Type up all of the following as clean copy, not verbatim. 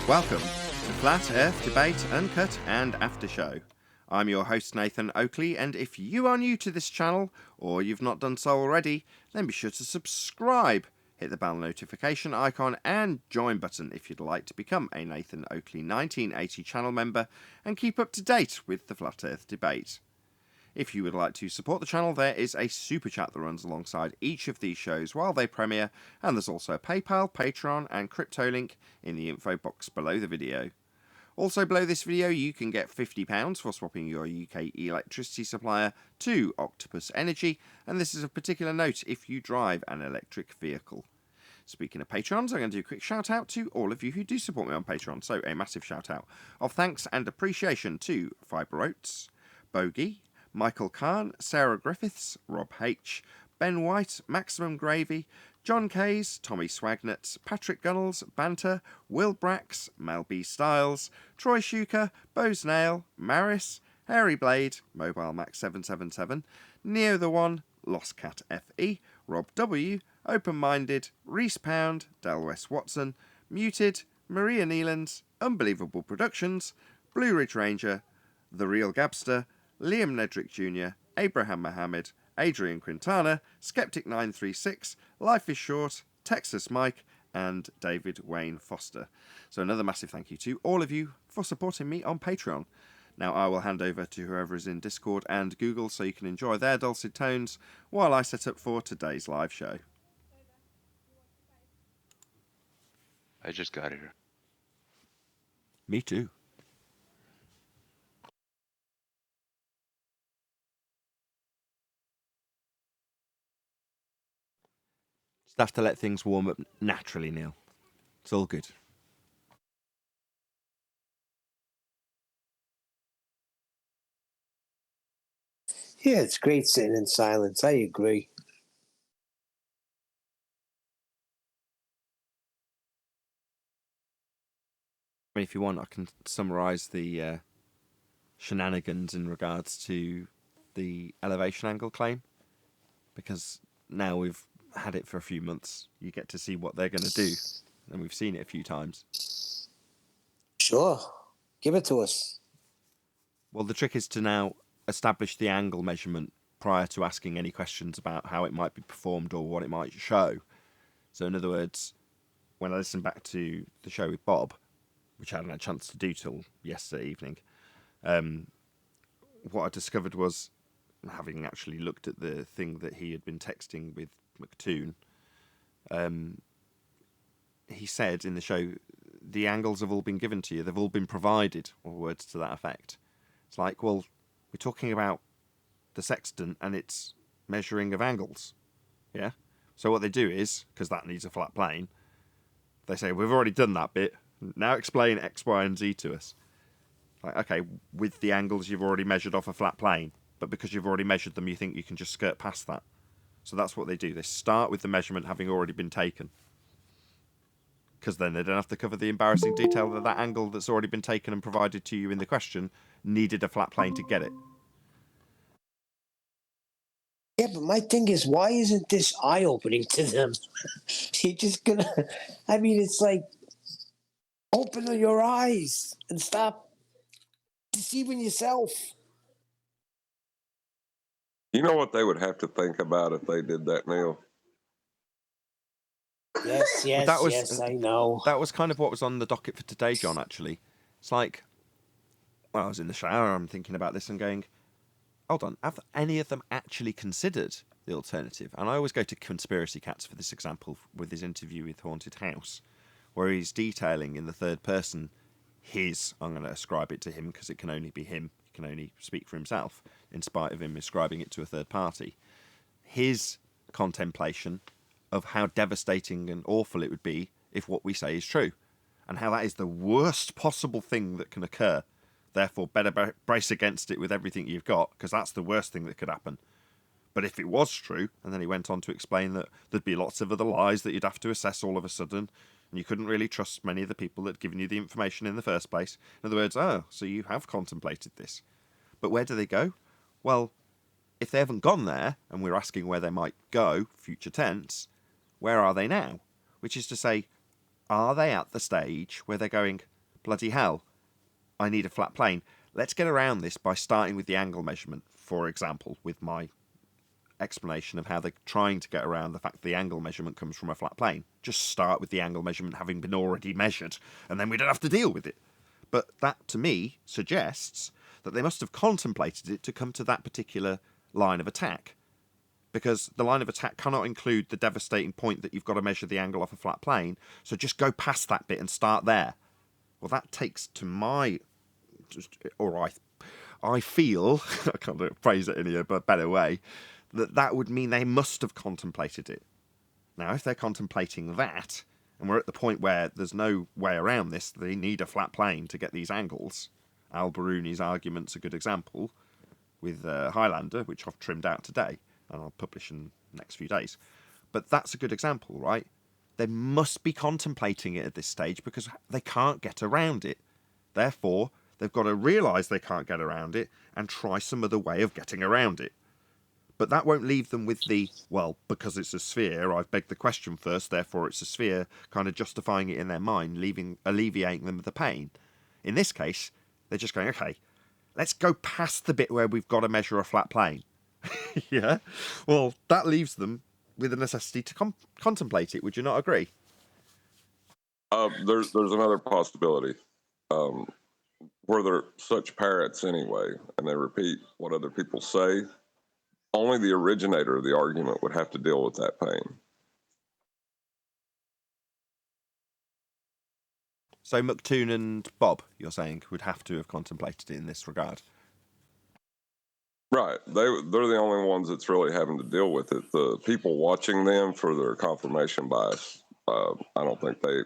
Welcome to Flat Earth Debate Uncut and After Show. I'm your host Nathan Oakley, and if you are new to this channel, or you've not done so already, then be sure to subscribe, hit the bell notification icon and join button if you'd like to become a Nathan Oakley 1980 channel member and keep up to date with the Flat Earth Debate. If you would like to support the channel, there is a super chat that runs alongside each of these shows while they premiere, and there's also a PayPal, Patreon and crypto link in the info box below the video. Also below this video you can get £50 for swapping your UK electricity supplier to Octopus Energy, and this is of particular note if you drive an electric vehicle. Speaking of Patrons, I'm going to do a quick shout out to all of you who do support me on Patreon, so a massive shout out of thanks and appreciation to Fibre Oats, Bogey, Michael Kahn, Sarah Griffiths, Rob H, Ben White, Maximum Gravy, John Kays, Tommy Swagnett, Patrick Gunnels, Banter, Will Brax, Mel B. Styles, Troy Shuker, Bose Nail, Maris, Hairy Blade, Mobile Max 777, Neo the One, Lost Cat FE, Rob W, Open Minded, Reese Pound, Del West Watson, Muted, Maria Neelands, Unbelievable Productions, Blue Ridge Ranger, The Real Gabster, Liam Nedrick Jr., Abraham Mohammed, Adrian Quintana, Skeptic936, Life is Short, Texas Mike, and David Wayne Foster. So another massive thank you to all of you for supporting me on Patreon. Now I will hand over to whoever is in Discord and Google so you can enjoy their dulcet tones while I set up for today's live show. I just got here. Me too. Just have to let things warm up naturally, Neil. It's all good. Yeah, it's great sitting in silence. I agree. I mean, if you want, I can summarise the shenanigans in regards to the elevation angle claim, because now we've had it for a few months. You get to see what they're going to do, and we've seen it a few times. Sure. Give it to us. Well, the trick is to now establish the angle measurement prior to asking any questions about how it might be performed or what it might show. So in other words, when I listened back to the show with Bob, which I hadn't had a chance to do till yesterday evening, what I discovered was, having actually looked at the thing that he had been texting with McToon, he said in the show, the angles have all been given to you, they've all been provided, or words to that effect. It's like, well, we're talking about the sextant and its measuring of angles, yeah? So what they do is, because that needs a flat plane, they say, we've already done that bit, now explain X, Y, and Z to us. Like, okay, with the angles you've already measured off a flat plane, but because you've already measured them, you think you can just skirt past that. So that's what they do. They start with the measurement having already been taken, because then they don't have to cover the embarrassing detail that that angle that's already been taken and provided to you in the question needed a flat plane to get it. Yeah, but my thing is, why isn't this eye-opening to them? You're just gonna... I mean, it's like, open your eyes and stop deceiving yourself. You know what they would have to think about if they did that, Neil? Yes, yes, I know. That was kind of what was on the docket for today, John, actually. It's like, when I was in the shower, I'm thinking about this and going, hold on, have any of them actually considered the alternative? And I always go to Conspiracy Cats for this example with his interview with Haunted House, where he's detailing in the third person his, I'm going to ascribe it to him because it can only be him, he can only speak for himself, in spite of him ascribing it to a third party, his contemplation of how devastating and awful it would be if what we say is true, and how that is the worst possible thing that can occur. Therefore, better brace against it with everything you've got, because that's the worst thing that could happen. But if it was true, and then he went on to explain that there'd be lots of other lies that you'd have to assess all of a sudden, and you couldn't really trust many of the people that had given you the information in the first place. In other words, oh, so you have contemplated this. But where do they go? Well, if they haven't gone there, and we're asking where they might go, future tense, where are they now? Which is to say, are they at the stage where they're going, bloody hell, I need a flat plane. Let's get around this by starting with the angle measurement, for example, with my explanation of how they're trying to get around the fact that the angle measurement comes from a flat plane. Just start with the angle measurement having been already measured, and then we don't have to deal with it. But that, to me, suggests that they must have contemplated it to come to that particular line of attack. Because the line of attack cannot include the devastating point that you've got to measure the angle off a flat plane, so just go past that bit and start there. Well, that takes to my... or I feel, I can't phrase it in a better way, that would mean they must have contemplated it. Now, if they're contemplating that, and we're at the point where there's no way around this, they need a flat plane to get these angles. Al-Biruni's argument's a good example, with Highlander, which I've trimmed out today, and I'll publish in the next few days. But that's a good example, right? They must be contemplating it at this stage because they can't get around it. Therefore, they've got to realise they can't get around it and try some other way of getting around it. But that won't leave them with the, well, because it's a sphere, I've begged the question first, therefore it's a sphere, kind of justifying it in their mind, alleviating them of the pain. In this case, they're just going, okay, let's go past the bit where we've got to measure a flat plane. Yeah? Well, that leaves them with the necessity to contemplate it. Would you not agree? There's another possibility. Where they're such parrots anyway, and they repeat what other people say, only the originator of the argument would have to deal with that pain. So McToon and Bob, you're saying, would have to have contemplated it in this regard? Right. They're the only ones that's really having to deal with it. The people watching them for their confirmation bias, I don't think they...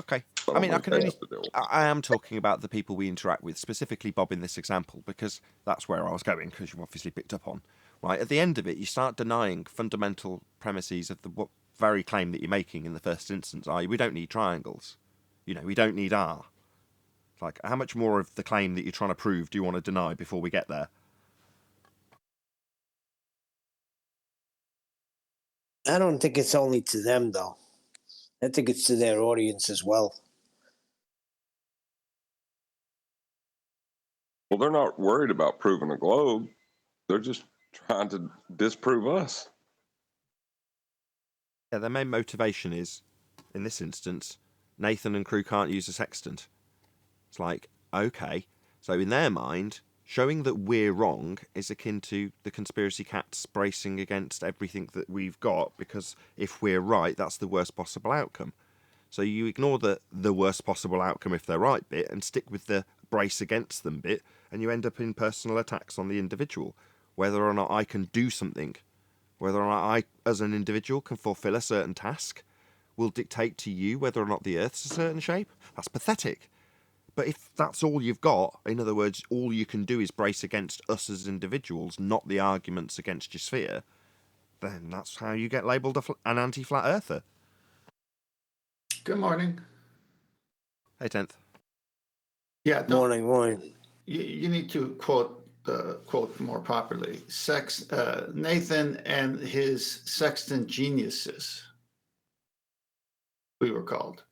Okay. I mean, I am talking about the people we interact with, specifically Bob in this example, because that's where I was going, because you obviously picked up on. Right, at the end of it, you start denying fundamental premises of the very claim that you're making in the first instance, i.e. we don't need triangles. You know, we don't need R. Like, how much more of the claim that you're trying to prove do you want to deny before we get there? I don't think it's only to them, though. I think it's to their audience as well. Well, they're not worried about proving a globe. They're just trying to disprove us. Yeah, their main motivation is, in this instance, Nathan and crew can't use a sextant. It's like, okay, so in their mind, showing that we're wrong is akin to the conspiracy cats bracing against everything that we've got, because if we're right, that's the worst possible outcome. So you ignore the worst possible outcome if they're right bit and stick with the brace against them bit, and you end up in personal attacks on the individual. Whether or not I can do something, whether or not I, as an individual, can fulfill a certain task, will dictate to you whether or not the Earth's a certain shape. That's pathetic. But if that's all you've got, in other words, all you can do is brace against us as individuals, not the arguments against your sphere, then that's how you get labelled an anti-flat earther. Good morning. Hey, 10th. Yeah, Morning. You need to quote more properly. Nathan and his sextant geniuses, we were called.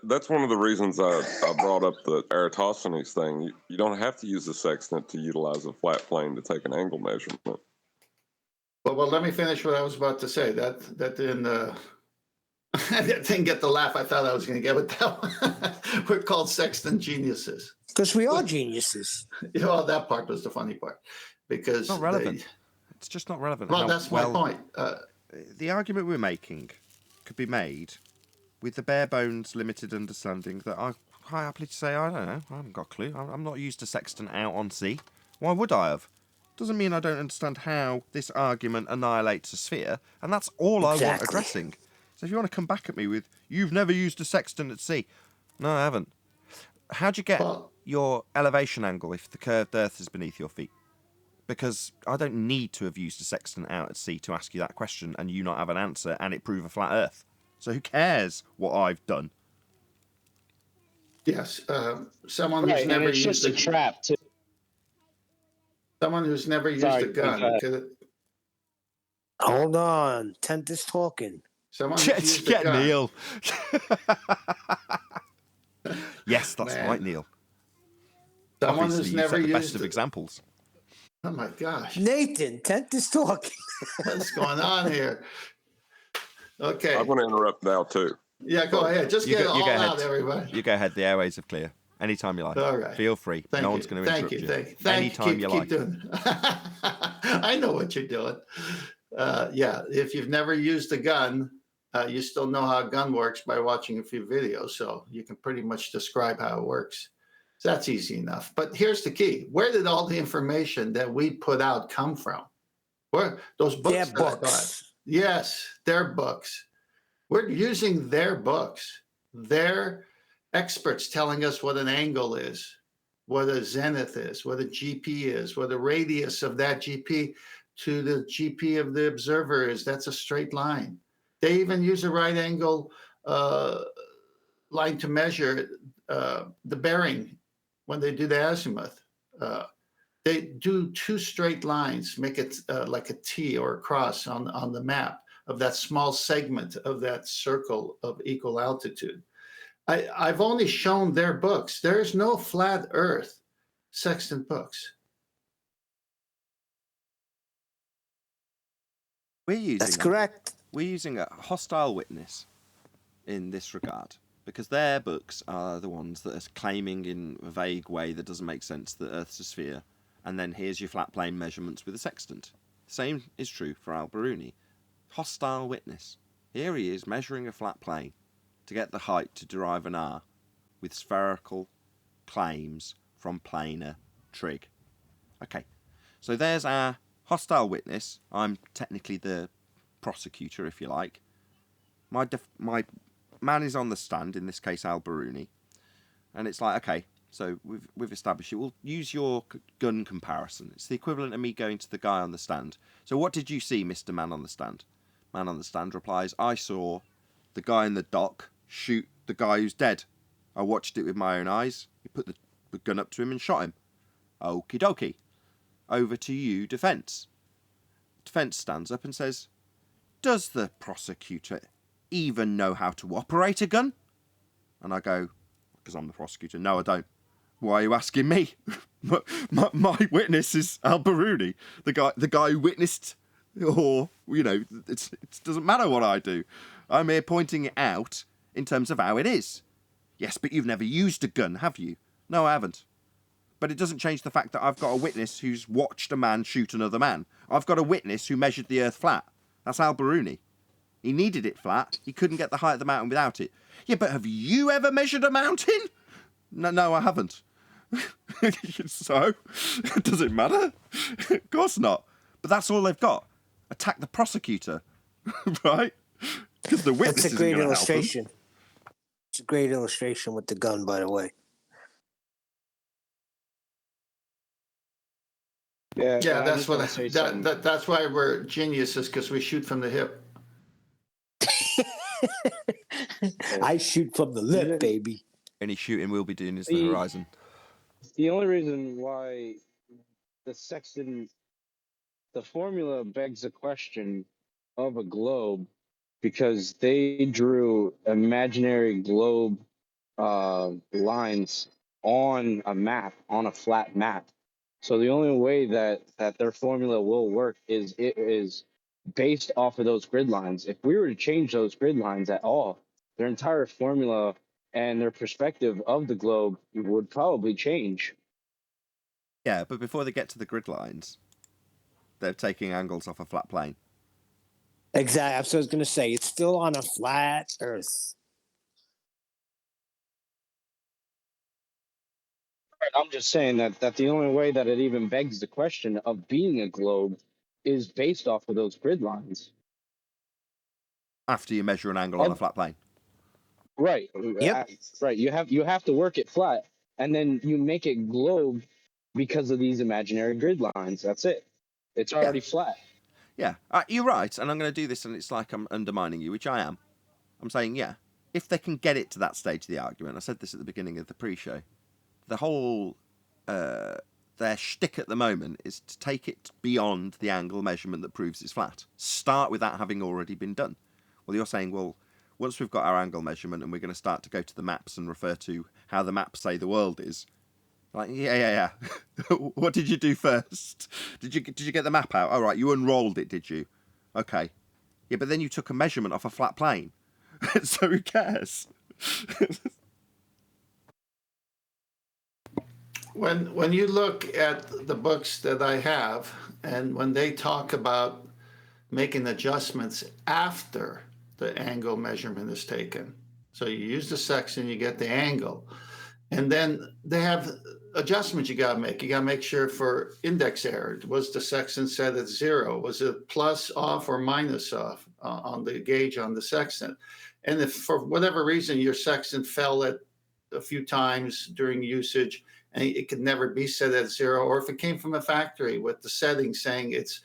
That's one of the reasons I brought up the Eratosthenes thing. You don't have to use the sextant to utilize a flat plane to take an angle measurement. Well, let me finish what I was about to say. That didn't I didn't get the laugh I thought I was going to get with that one. We're called sextant geniuses. Because we are geniuses. Well, that part was the funny part. Because it's not relevant. It's just not relevant. Well, that's my point. The argument we're making could be made with the bare bones limited understanding that I quite happily to say, I don't know, I haven't got a clue. I'm not used to sextant out on sea. Why would I have? Doesn't mean I don't understand how this argument annihilates a sphere, and that's all I want addressing. So if you want to come back at me with, you've never used a sextant at sea. No, I haven't. How'd you get your elevation angle if the curved Earth is beneath your feet? Because I don't need to have used a sextant out at sea to ask you that question and you not have an answer and it prove a flat Earth. So who cares what I've done? Yes, someone who's never used just a trap too. Someone who's never used a gun. Hold on. 10th is talking. Someone who's used a Get gun. Neil. Yes, that's Man. right, Neil. Someone Obviously, who's you never set the best used of it. examples. Oh my gosh. Nathan, Tent is talking. What's going on here? Okay. I'm going to interrupt now too. Yeah, go ahead. Just You get go- it you all go ahead. out, everybody. You go ahead. The airways are clear. Anytime you like. All right. Feel free. Thank no you. one's going to interrupt Thank you. you. Thank you. Anytime you like. Keep doing it. I know what you're doing. Yeah, if you've never used a gun, you still know how a gun works by watching a few videos. So you can pretty much describe how it works. So that's easy enough. But here's the key. Where did all the information that we put out come from? Where those books? Their that I got? books. Yes, their books. We're using their books. Their experts telling us what an angle is, what a zenith is, what a GP is, what a radius of that GP to the GP of the observer is. That's a straight line. They even use a right angle line to measure the bearing when they do the azimuth. They do two straight lines, make it like a T or a cross on the map of that small segment of that circle of equal altitude. I've only shown their books. There's no flat Earth sextant books. That's correct. We're using a hostile witness in this regard because their books are the ones that are claiming in a vague way that doesn't make sense that Earth's a sphere, and then here's your flat plane measurements with a sextant. The same is true for Al-Biruni. Hostile witness. Here he is measuring a flat plane to get the height to derive an R with spherical claims from planar trig. Okay, so there's our hostile witness. I'm technically the prosecutor, if you like. My man is on the stand, in this case Al-Biruni, and it's like, okay, so we've established it. We'll use your gun comparison. It's the equivalent of me going to the guy on the stand. So what did you see, Mr. Man on the stand? Man on the stand replies, I saw the guy in the dock shoot the guy who's dead. I watched it with my own eyes. He put the gun up to him and shot him. Okie dokie. Over to you, defence. Defence stands up and says, does the prosecutor even know how to operate a gun? And I go, because I'm the prosecutor, no, I don't. Why are you asking me? my witness is Al-Biruni, the guy who witnessed, or, it doesn't matter what I do. I'm here pointing it out in terms of how it is. Yes, but you've never used a gun, have you? No, I haven't. But it doesn't change the fact that I've got a witness who's watched a man shoot another man. I've got a witness who measured the Earth flat. That's Al-Biruni. He needed it flat. He couldn't get the height of the mountain without it. Yeah, but have you ever measured a mountain? No, I haven't. So, does it matter? Of course not. But that's all they've got. Attack the prosecutor, right? Because the witness That's a great illustration. It's a great illustration with the gun, by the way. Yeah, that's what that's why we're geniuses, because we shoot from the hip. I shoot from the lip, baby. Any shooting we'll be doing is the horizon. The only reason why the sextant, the formula begs the question of a globe, because they drew imaginary globe lines on a map, on a flat map. So the only way that their formula will work is it is based off of those grid lines. If we were to change those grid lines at all, their entire formula and their perspective of the globe would probably change. Yeah, but before they get to the grid lines, they're taking angles off a flat plane. Exactly. That's what I was going to say. It's still on a flat Earth. I'm just saying that the only way that it even begs the question of being a globe is based off of those grid lines. After you measure an angle on a flat plane. Right. Yep. Right. You have to work it flat, and then you make it globe because of these imaginary grid lines. That's it. It's already flat. Yeah, you're right, and I'm going to do this, and it's like I'm undermining you, which I am. I'm saying, yeah, if they can get it to that stage of the argument, I said this at the beginning of the pre-show, the whole, their shtick at the moment is to take it beyond the angle measurement that proves it's flat. Start with that having already been done. Well, you're saying, well, once we've got our angle measurement and we're going to start to go to the maps and refer to how the maps say the world is, like, yeah. What did you do first? Did you get the map out? All right, you unrolled it, did you? Okay. Yeah, but then you took a measurement off a flat plane. So who cares? When you look at the books that I have, and when they talk about making adjustments after the angle measurement is taken, so you use the sextant, you get the angle, and then they have adjustments you got to make. You got to make sure for index error, was the sextant set at 0? Was it plus off or minus off on the gauge on the sextant? And if for whatever reason your sextant fell at a few times during usage, and it could never be set at 0, or if it came from a factory with the setting saying it's,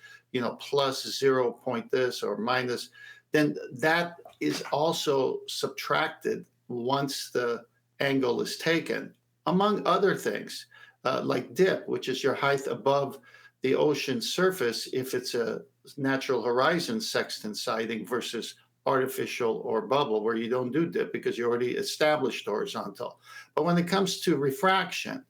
plus 0 point this or minus, then that is also subtracted once the angle is taken, among other things, like dip, which is your height above the ocean surface if it's a natural horizon sextant sighting versus artificial or bubble, where you don't do dip because you already established horizontal. But when it comes to refraction,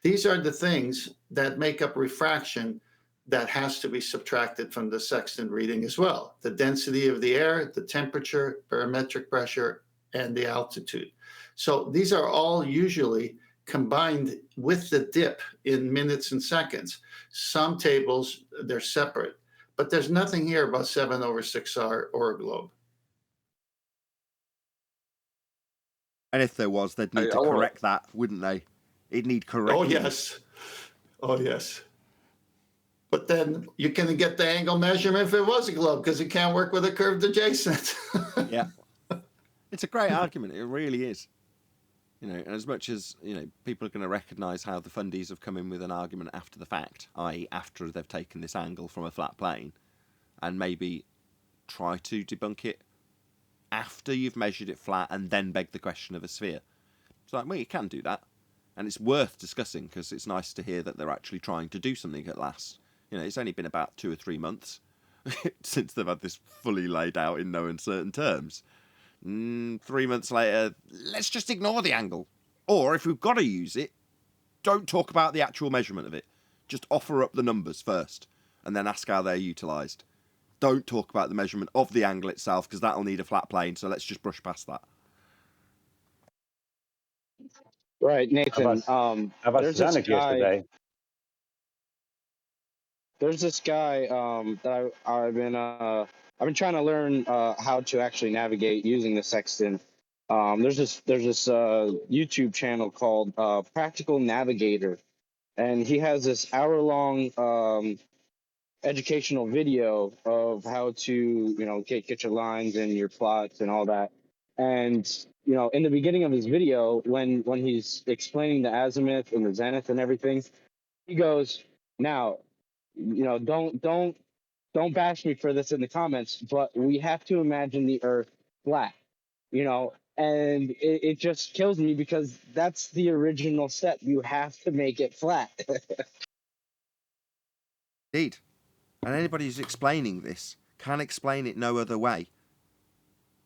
these are the things that make up refraction that has to be subtracted from the sextant reading as well. The density of the air, the temperature, barometric pressure, and the altitude. So these are all usually combined with the dip in minutes and seconds. Some tables, they're separate, but there's nothing here about 7/6R or a globe. And if there was, they'd need to correct that, wouldn't they? It'd need correcting. Oh, yes. But then you can get the angle measurement if it was a globe, because it can't work with a curved adjacent. Yeah. It's a great argument. It really is. And as much as, people are going to recognise how the fundies have come in with an argument after the fact, i.e. after they've taken this angle from a flat plane, and maybe try to debunk it after you've measured it flat and then beg the question of a sphere. It's like, well, you can do that. And it's worth discussing because it's nice to hear that they're actually trying to do something at last. It's only been about 2 or 3 months since they've had this fully laid out in no uncertain terms. 3 months later, let's just ignore the angle. Or if we've got to use it, don't talk about the actual measurement of it. Just offer up the numbers first and then ask how they're utilised. Don't talk about the measurement of the angle itself because that'll need a flat plane, so let's just brush past that. Right, Nathan. How about There's this Zenith guy. yesterday? There's this guy that I've been trying to learn how to actually navigate using the sextant. There's this YouTube channel called Practical Navigator, and he has this hour-long educational video of how to get your lines and your plots and all that. And in the beginning of his video, when he's explaining the azimuth and the zenith and everything, he goes, "Now, don't bash me for this in the comments, but we have to imagine the Earth flat, and it just kills me because that's the original step. You have to make it flat." Indeed. And anybody who's explaining this can explain it no other way.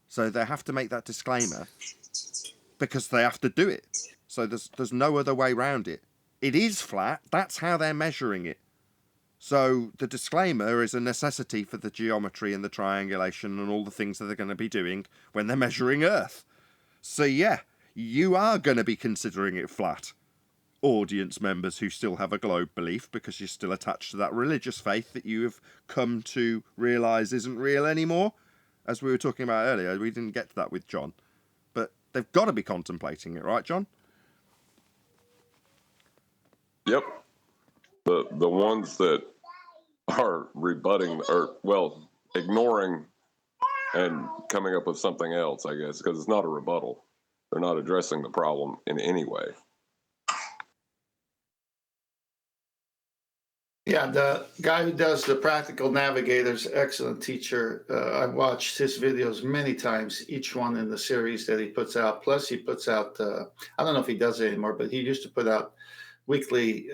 So they have to make that disclaimer because they have to do it. So there's no other way around it. It is flat. That's how they're measuring it. So the disclaimer is a necessity for the geometry and the triangulation and all the things that they're going to be doing when they're measuring Earth. So yeah, you are going to be considering it flat. Audience members who still have a globe belief because you're still attached to that religious faith that you have come to realise isn't real anymore. As we were talking about earlier, we didn't get to that with John. But they've got to be contemplating it, right, John? Yep. The ones that are rebutting or, ignoring and coming up with something else, I guess, because it's not a rebuttal. They're not addressing the problem in any way. Yeah, the guy who does the Practical Navigator's excellent teacher. I've watched his videos many times, each one in the series that he puts out. Plus, he puts out, I don't know if he does it anymore, but he used to put out weekly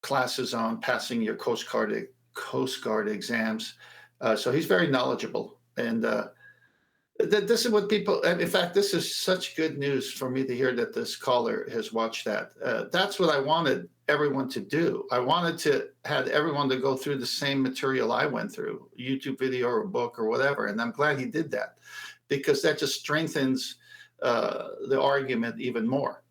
classes on passing your Coast Guard exams. So he's very knowledgeable. And this is what people, in fact, this is such good news for me to hear that this caller has watched that. That's what I wanted everyone to do. I wanted to have everyone to go through the same material I went through, YouTube video or a book or whatever. And I'm glad he did that, because that just strengthens the argument even more.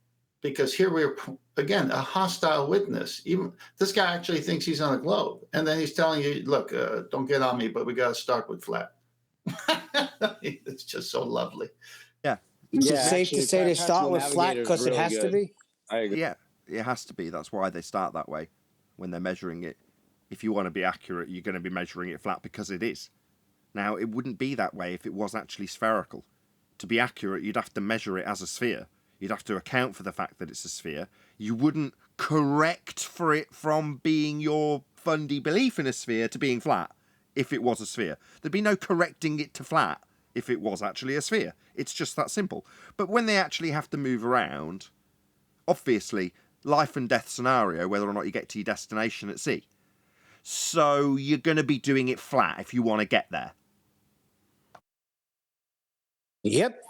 Because here we're, again, a hostile witness. Even this guy actually thinks he's on a globe. And then he's telling you, look, don't get on me, but we got to start with flat. It's just so lovely. Yeah. Is it safe actually, to say they start Pascal with flat Navigator is because it really has to good. be? I agree. Yeah, it has to be. That's why they start that way when they're measuring it. If you want to be accurate, you're going to be measuring it flat because it is. Now, it wouldn't be that way if it was actually spherical. To be accurate, you'd have to measure it as a sphere. You'd have to account for the fact that it's a sphere. You wouldn't correct for it from being your fundy belief in a sphere to being flat if it was a sphere. There'd be no correcting it to flat if it was actually a sphere. It's just that simple. But when they actually have to move around, obviously, life and death scenario, whether or not you get to your destination at sea. So you're going to be doing it flat if you want to get there. Yep.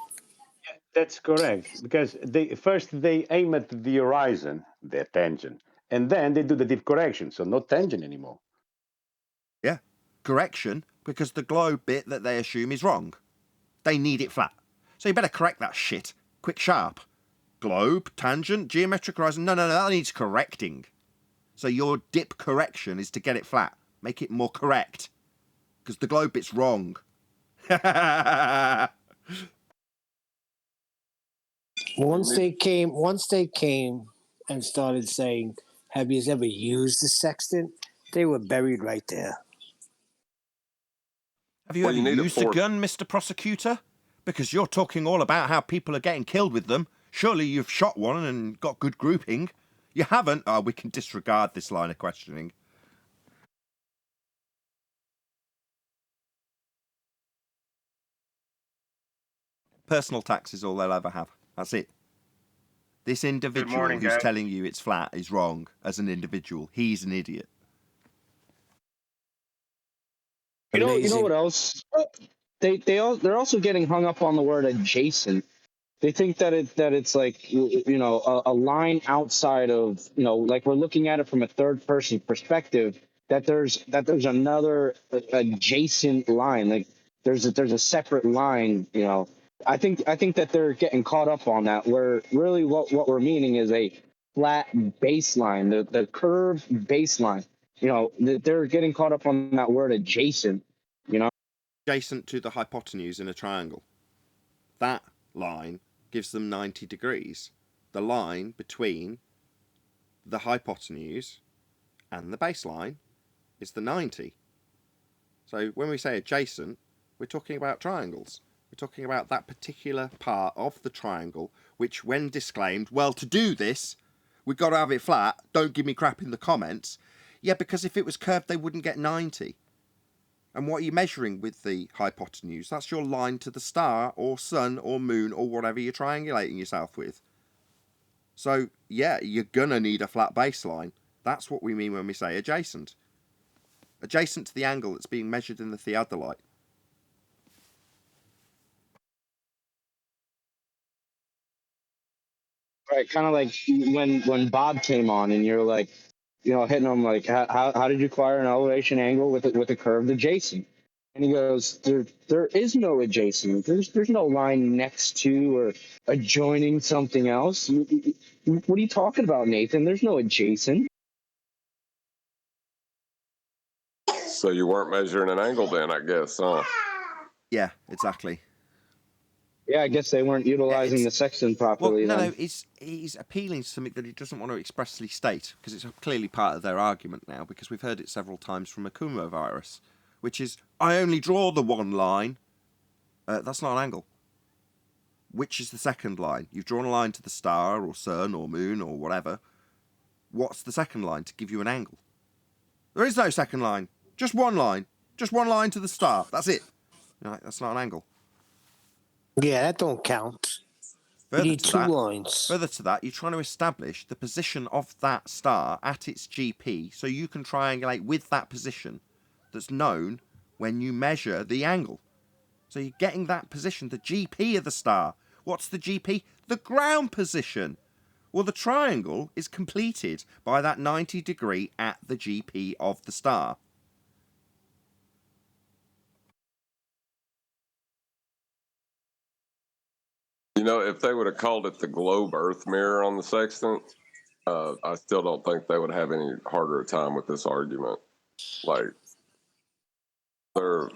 That's correct, because they aim at the horizon, their tangent, and then they do the dip correction, so no tangent anymore. Yeah, correction, because the globe bit that they assume is wrong. They need it flat. So you better correct that shit. Quick, sharp. Globe, tangent, geometric horizon. No, that needs correcting. So your dip correction is to get it flat. Make it more correct. Because the globe bit's wrong. Once they came and started saying, "Have you ever used the sextant?" They were buried right there. Have you Well, you ever need a used a gun, Mr. Prosecutor? Because you're talking all about how people are getting killed with them. Surely you've shot one and got good grouping. You haven't? Oh, we can disregard this line of questioning. Personal tax is all they'll ever have. That's it. This individual who's telling you it's flat is wrong as an individual. He's an idiot. You know Amazing. what else? They're also getting hung up on the word adjacent. They think that it's like a line outside of like we're looking at it from a third person perspective. That there's another adjacent line. Like there's a separate line. I think that they're getting caught up on that. Where really what we're meaning is a flat baseline, the curved baseline. They're getting caught up on that word adjacent. Adjacent to the hypotenuse in a triangle. That line gives them 90 degrees. The line between the hypotenuse and the baseline is the 90. So when we say adjacent, we're talking about triangles. We're talking about that particular part of the triangle, which when disclaimed, well, to do this, we've got to have it flat. Don't give me crap in the comments. Yeah, because if it was curved, they wouldn't get 90. And what are you measuring with the hypotenuse? That's your line to the star or sun or moon or whatever you're triangulating yourself with. So, yeah, you're going to need a flat baseline. That's what we mean when we say adjacent. Adjacent to the angle that's being measured in the theodolite. Right, kind of like when Bob came on and you're like, hitting him like, how did you acquire an elevation angle with a curved adjacent? And he goes, there is no adjacent. There's no line next to or adjoining something else. What are you talking about, Nathan? There's no adjacent. So you weren't measuring an angle then, I guess, huh? Yeah, exactly. Yeah, I guess they weren't utilizing the sextant properly. Well, then. no, he's appealing to something that he doesn't want to expressly state, because it's clearly part of their argument now, because we've heard it several times from Akumo virus, which is, I only draw the one line. That's not an angle. Which is the second line? You've drawn a line to the star or sun or moon or whatever. What's the second line to give you an angle? There is no second line. Just one line. Just one line to the star. That's it. No, that's not an angle. Yeah, that don't count. You need two lines. Further to that, you're trying to establish the position of that star at its GP so you can triangulate with that position that's known when you measure the angle. So you're getting that position, the GP of the star. What's the GP? The ground position. Well, the triangle is completed by that 90 degree at the GP of the star. You know, if they would have called it the globe Earth mirror on the sextant, I still don't think they would have any harder time with this argument. Like, they're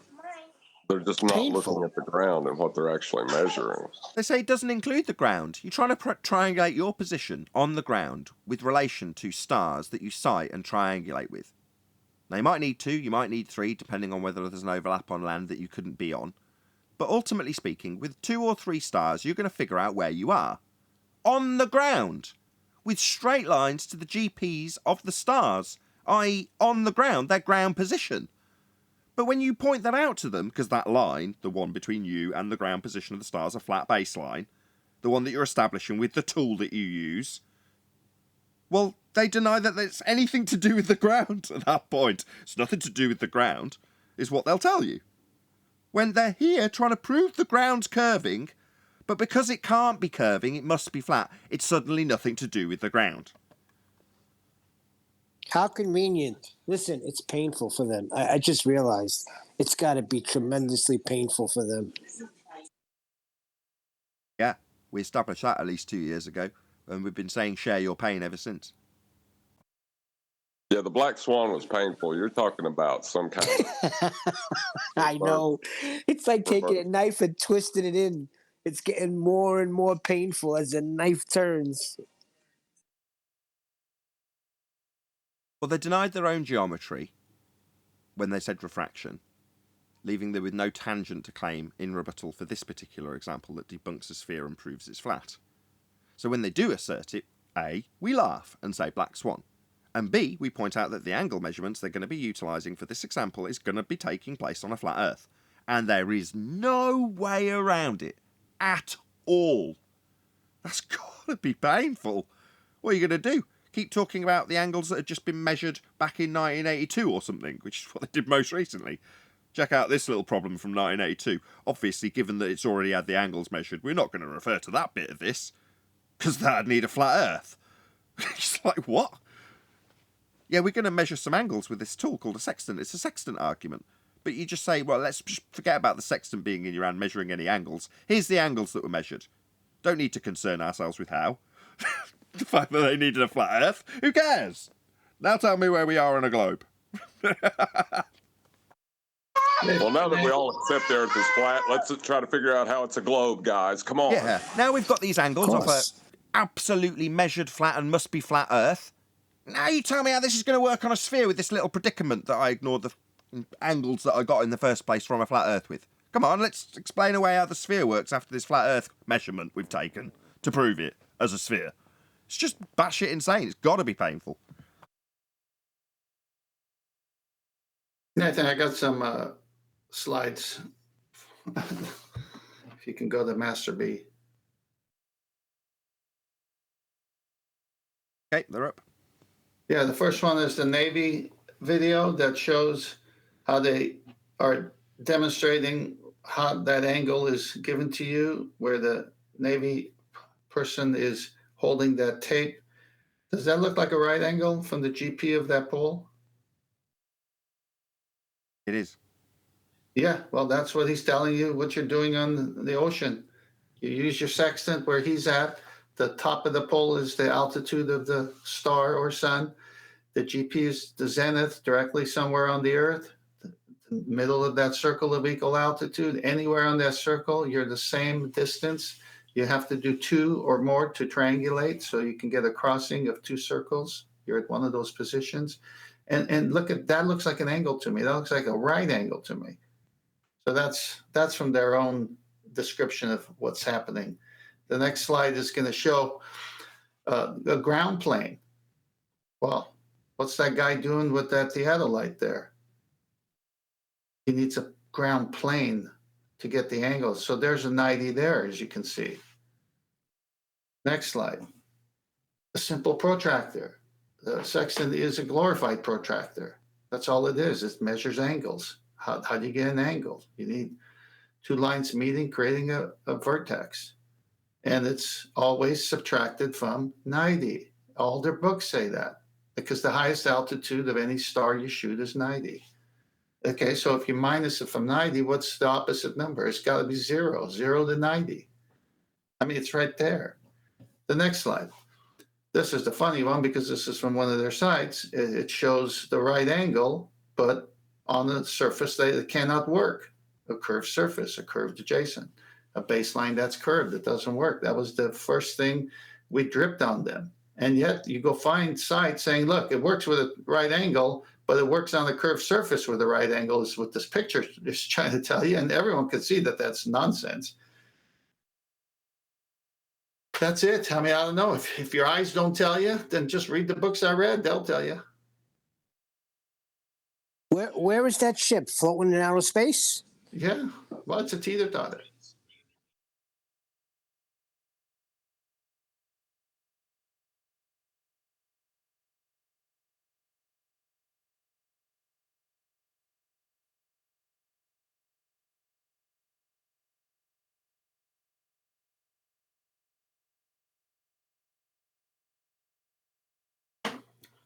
just not looking at the ground and what they're actually measuring. They say it doesn't include the ground. You're trying to triangulate your position on the ground with relation to stars that you sight and triangulate with. Now, you might need 2, you might need 3, depending on whether there's an overlap on land that you couldn't be on. But ultimately speaking, with 2 or 3 stars, you're going to figure out where you are. On the ground. With straight lines to the GPs of the stars, i.e. on the ground, their ground position. But when you point that out to them, because that line, the one between you and the ground position of the stars, a flat baseline, the one that you're establishing with the tool that you use, well, they deny that it's anything to do with the ground at that point. It's nothing to do with the ground, is what they'll tell you. When they're here trying to prove the ground's curving, but because it can't be curving, it must be flat, it's suddenly nothing to do with the ground. How convenient. Listen, it's painful for them. I just realized it's got to be tremendously painful for them. Yeah, we established that at least 2 years ago, and we've been saying share your pain ever since. Yeah, the black swan was painful. You're talking about some kind of... I know. It's like taking a knife and twisting it in. It's getting more and more painful as the knife turns. Well, they denied their own geometry when they said refraction, leaving them with no tangent to claim in rebuttal for this particular example that debunks a sphere and proves it's flat. So when they do assert it, A, we laugh and say black swan, and B, we point out that the angle measurements they're going to be utilising for this example is going to be taking place on a flat Earth, and there is no way around it at all. That's got to be painful. What are you going to do? Keep talking about the angles that had just been measured back in 1982 or something, which is what they did most recently. Check out this little problem from 1982. Obviously, given that it's already had the angles measured, we're not going to refer to that bit of this, because that'd need a flat Earth. It's like, what? Yeah, we're going to measure some angles with this tool called a sextant. It's a sextant argument. But you just say, well, let's just forget about the sextant being in your hand measuring any angles. Here's the angles that were measured. Don't need to concern ourselves with how. The fact that they needed a flat Earth, who cares? Now tell me where we are on a globe. Well, now that we all accept the Earth is flat, let's try to figure out how it's a globe, guys. Come on. Yeah, now we've got these angles off a absolutely measured flat and must be flat Earth. Now you tell me how this is going to work on a sphere with this little predicament that I ignored the angles that I got in the first place from a flat Earth with. Come on, let's explain away how the sphere works after this flat Earth measurement we've taken to prove it as a sphere. It's just batshit insane. It's got to be painful. Nathan, I got some slides. If you can go to Master B. Okay, they're up. Yeah, the first one is the Navy video that shows how they are demonstrating how that angle is given to you, where the Navy person is holding that tape. Does that look like a right angle from the GP of that pole? It is. Yeah, well, that's what he's telling you, what you're doing on the ocean. You use your sextant where he's at. The top of the pole is the altitude of the star or sun. The GP is the zenith, directly somewhere on the Earth. The middle of that circle of equal altitude. Anywhere on that circle, you're the same distance. You have to do 2 or more to triangulate, so you can get a crossing of 2 circles. You're at one of those positions. And look at that, looks like an angle to me. That looks like a right angle to me. So that's from their own description of what's happening. The next slide is going to show a ground plane. Well, what's that guy doing with that theodolite there? He needs a ground plane to get the angle. So there's a 90 there, as you can see. Next slide. A simple protractor. The sextant is a glorified protractor. That's all it is. It measures angles. How do you get an angle? You need two lines meeting, creating a vertex. And it's always subtracted from 90. All their books say that, because the highest altitude of any star you shoot is 90. Okay, so if you minus it from 90, what's the opposite number? It's got to be 0 to 90. I mean, it's right there. The next slide. This is the funny one because this is from one of their sites. It shows the right angle, but on the surface, it cannot work. A curved surface, a curved adjacent, a baseline that's curved. It doesn't work. That was the first thing we dripped on them. And yet you go find sites saying, look, it works with a right angle, but it works on a curved surface with a right angle, is what this picture is trying to tell you. And everyone could see that that's nonsense. That's it. I mean, I don't know. If your eyes don't tell you, then just read the books I read. They'll tell you. Where is that ship floating in outer space? Yeah. Well, it's a teeter-totter.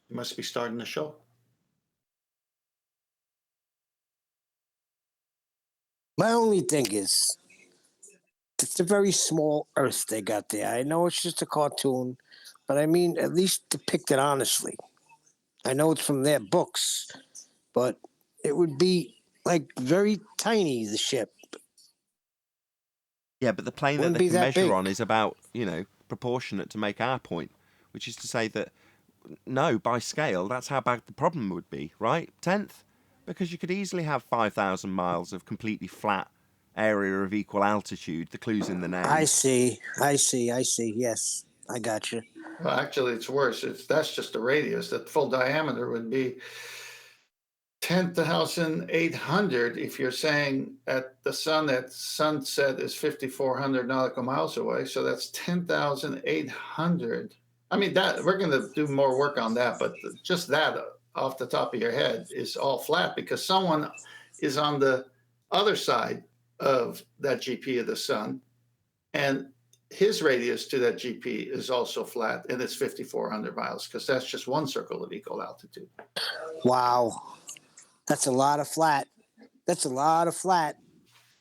You must be starting the show. My only thing is, it's a very small Earth they got there. I know it's just a cartoon, but I mean, at least depict it honestly. I know it's from their books, but it would be like very tiny, the ship. Yeah, but the plane that Wouldn't they be can that measure big. on is about, proportionate to make our point, which is to say that, no, by scale, that's how bad the problem would be, right? 10th? Because you could easily have 5,000 miles of completely flat area of equal altitude. The clue's in the name. I see. Yes, I got you. Well, actually, it's worse. That's just the radius. The full diameter would be 10,800. If you're saying at the sun at sunset is 5,400 nautical miles away, so that's 10,800. I mean, that we're going to do more work on that, but just that off the top of your head is all flat because someone is on the other side of that GP of the sun, and his radius to that GP is also flat, and it's 5,400 miles because that's just one circle of equal altitude. Wow. That's a lot of flat.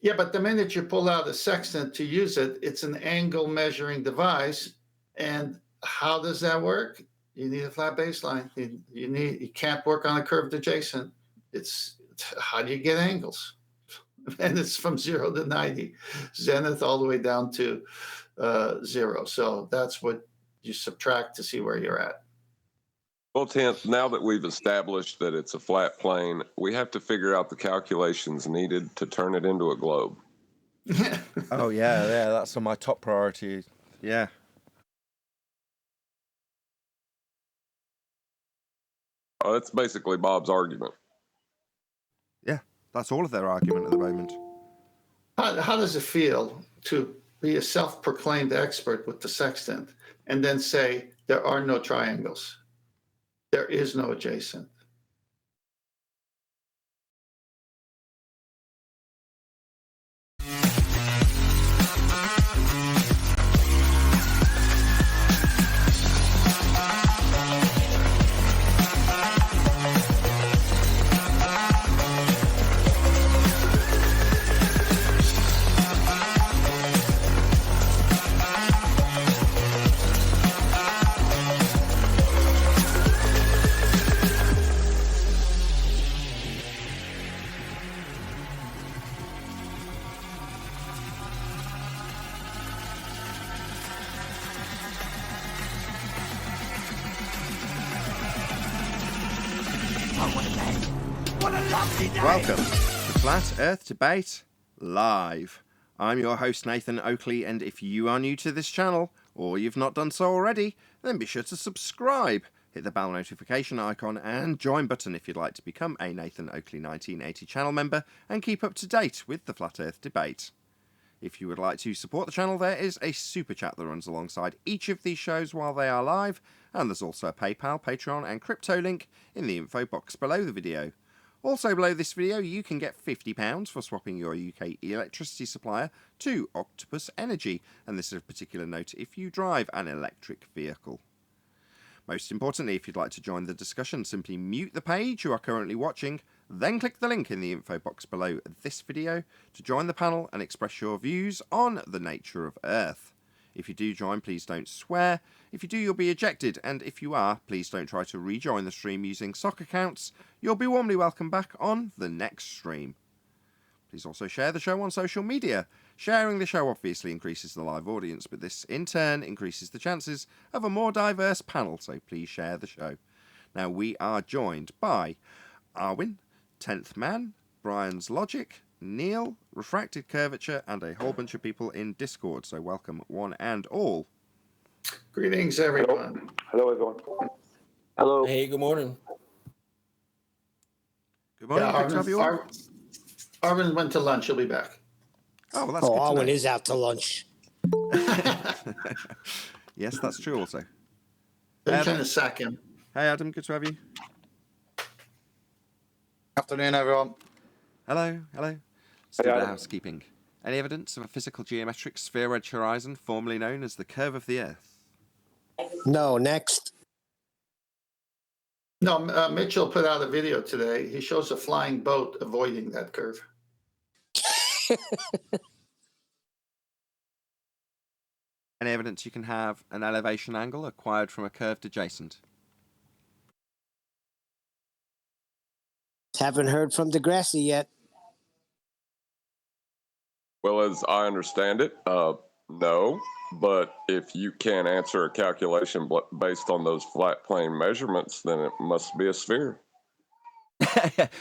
Yeah, but the minute you pull out a sextant to use it, it's an angle measuring device. And how does that work? You need a flat baseline. You can't work on a curved adjacent. It's how do you get angles? And it's from 0 to 90, zenith all the way down to 0. So that's what you subtract to see where you're at. Well, 10th, now that we've established that it's a flat plane, we have to figure out the calculations needed to turn it into a globe. Oh, yeah, that's on my top priority. Yeah. Oh, that's basically Bob's argument. Yeah, that's all of their argument at the moment. How does it feel to be a self-proclaimed expert with the sextant and then say there are no triangles? There is no adjacent. Welcome to Flat Earth Debate Live. I'm your host Nathan Oakley, and if you are new to this channel, or you've not done so already, then be sure to subscribe, hit the bell notification icon and join button if you'd like to become a Nathan Oakley 1980 channel member and keep up to date with the Flat Earth Debate. If you would like to support the channel, there is a super chat that runs alongside each of these shows while they are live, and there's also a PayPal, Patreon and crypto link in the info box below the video. Also below this video you can get £50 for swapping your UK electricity supplier to Octopus Energy, and this is of particular note if you drive an electric vehicle. Most importantly, if you'd like to join the discussion, simply mute the page you are currently watching, then click the link in the info box below this video to join the panel and express your views on the nature of Earth. If you do join, please don't swear. If you do, you'll be ejected, and if you are, please don't try to rejoin the stream using sock accounts. You'll be warmly welcome back on the next stream. Please also share the show on social media. Sharing the show obviously increases the live audience, but this in turn increases the chances of a more diverse panel, so please share the show. Now we are joined by Arwin, 10th Man, Brian's Logic, Neil, Refracted Curvature, and a whole bunch of people in Discord, so welcome one and all. Greetings, everyone. Hello, everyone. Hello. Hey, good morning. Good morning, good to have you all. Arvin went to lunch. He'll be back. Oh, well, that's good to Arwen know. is out to lunch. Yes, that's true also. They're trying to sack him. Hey Adam, good to have you. Afternoon, everyone. Hello. Let's do Hey, the Adam. housekeeping. Any evidence of a physical geometric sphere-edge horizon, formerly known as the curve of the Earth? No, next. No, Mitchell put out a video today. He shows a flying boat avoiding that curve. Any evidence you can have an elevation angle acquired from a curved adjacent? Haven't heard from Degrassi yet. Well, as I understand it, no. But if you can answer a calculation based on those flat plane measurements, then it must be a sphere.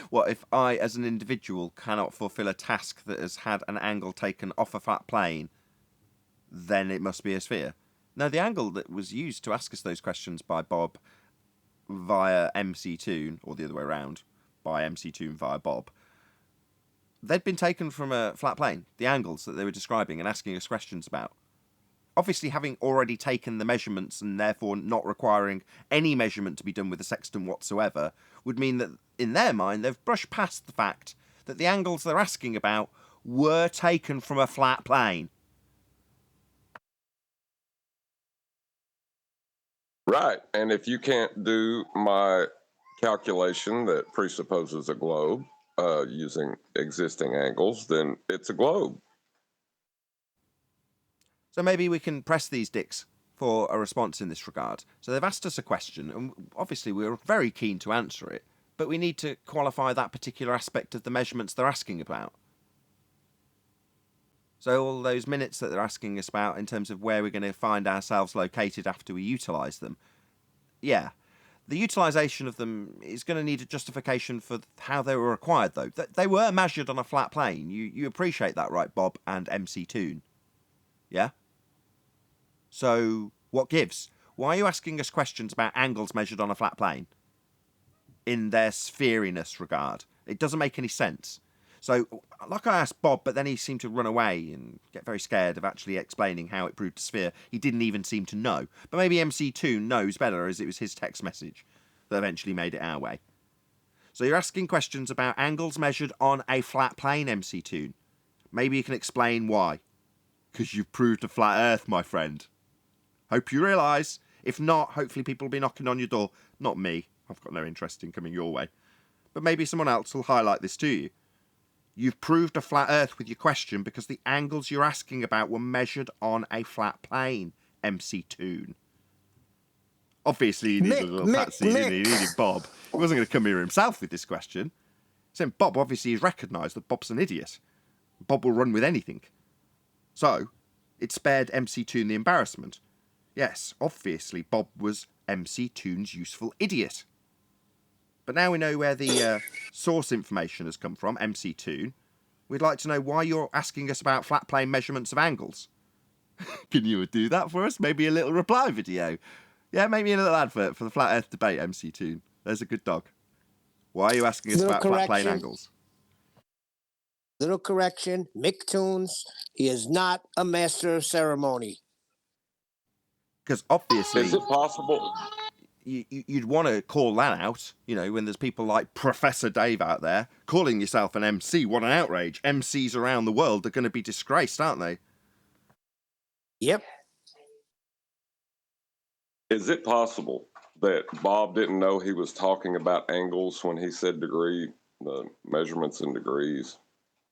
What if I, as an individual, cannot fulfill a task that has had an angle taken off a flat plane, then it must be a sphere? No, the angle that was used to ask us those questions by Bob via MC Toon, or the other way around, by MC Toon via Bob, they'd been taken from a flat plane, the angles that they were describing and asking us questions about. Obviously, having already taken the measurements and therefore not requiring any measurement to be done with a sextant whatsoever would mean that, in their mind, they've brushed past the fact that the angles they're asking about were taken from a flat plane. Right. And if you can't do my calculation that presupposes a globe using existing angles, then it's a globe. So maybe we can press these dicks for a response in this regard. So they've asked us a question, and obviously we're very keen to answer it, but we need to qualify that particular aspect of the measurements they're asking about. So all those minutes that they're asking us about in terms of where we're going to find ourselves located after we utilise them, yeah, the utilisation of them is going to need a justification for how they were acquired, though. They were measured on a flat plane. You appreciate that, right, Bob and MC Toon? Yeah? So, what gives? Why are you asking us questions about angles measured on a flat plane? In their spheriness regard. It doesn't make any sense. So, like I asked Bob, but then he seemed to run away and get very scared of actually explaining how it proved a sphere. He didn't even seem to know. But maybe MC2 knows better, as it was his text message that eventually made it our way. So you're asking questions about angles measured on a flat plane, MC2. Maybe you can explain why. Because you've proved a flat Earth, my friend. Hope you realise. If not, hopefully people will be knocking on your door. Not me. I've got no interest in coming your way. But maybe someone else will highlight this to you. You've proved a flat Earth with your question because the angles you're asking about were measured on a flat plane, MC Toon. Obviously, he needed a little patsy, didn't he? He needed Bob. He wasn't going to come here himself with this question. So Bob obviously has recognised that Bob's an idiot. Bob will run with anything. So, it spared MC Toon the embarrassment. Yes, obviously Bob was MC Toon's useful idiot. But now we know where the source information has come from, MC Toon. We'd like to know why you're asking us about flat plane measurements of angles. Can you do that for us? Maybe a little reply video. Yeah, maybe a little advert for the Flat Earth debate, MC Toon. There's a good dog. Why are you asking us about flat plane angles? Little correction. Mick Toons, he is not a master of ceremony. Because obviously... Is it possible? you'd want to call that out, you know, when there's people like Professor Dave out there calling yourself an MC. What an outrage. MCs around the world are going to be disgraced, aren't they? Yep. Is it possible that Bob didn't know he was talking about angles when he said degree, the measurements in degrees?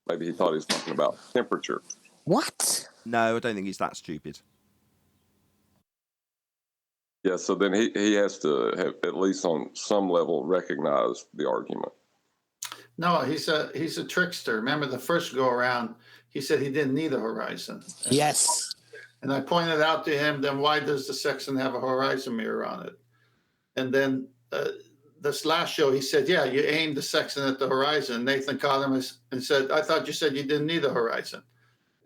Maybe he thought he was talking about temperature. What? No, I don't think he's that stupid. Yeah, so then he has to have, at least on some level, recognize the argument. No, he's a trickster. Remember the first go around, he said he didn't need a horizon. Yes. And I pointed out to him, then why does the sextant have a horizon mirror on it? And then this last show, he said, yeah, you aimed the sextant at the horizon. Nathan caught him and said, I thought you said you didn't need a horizon.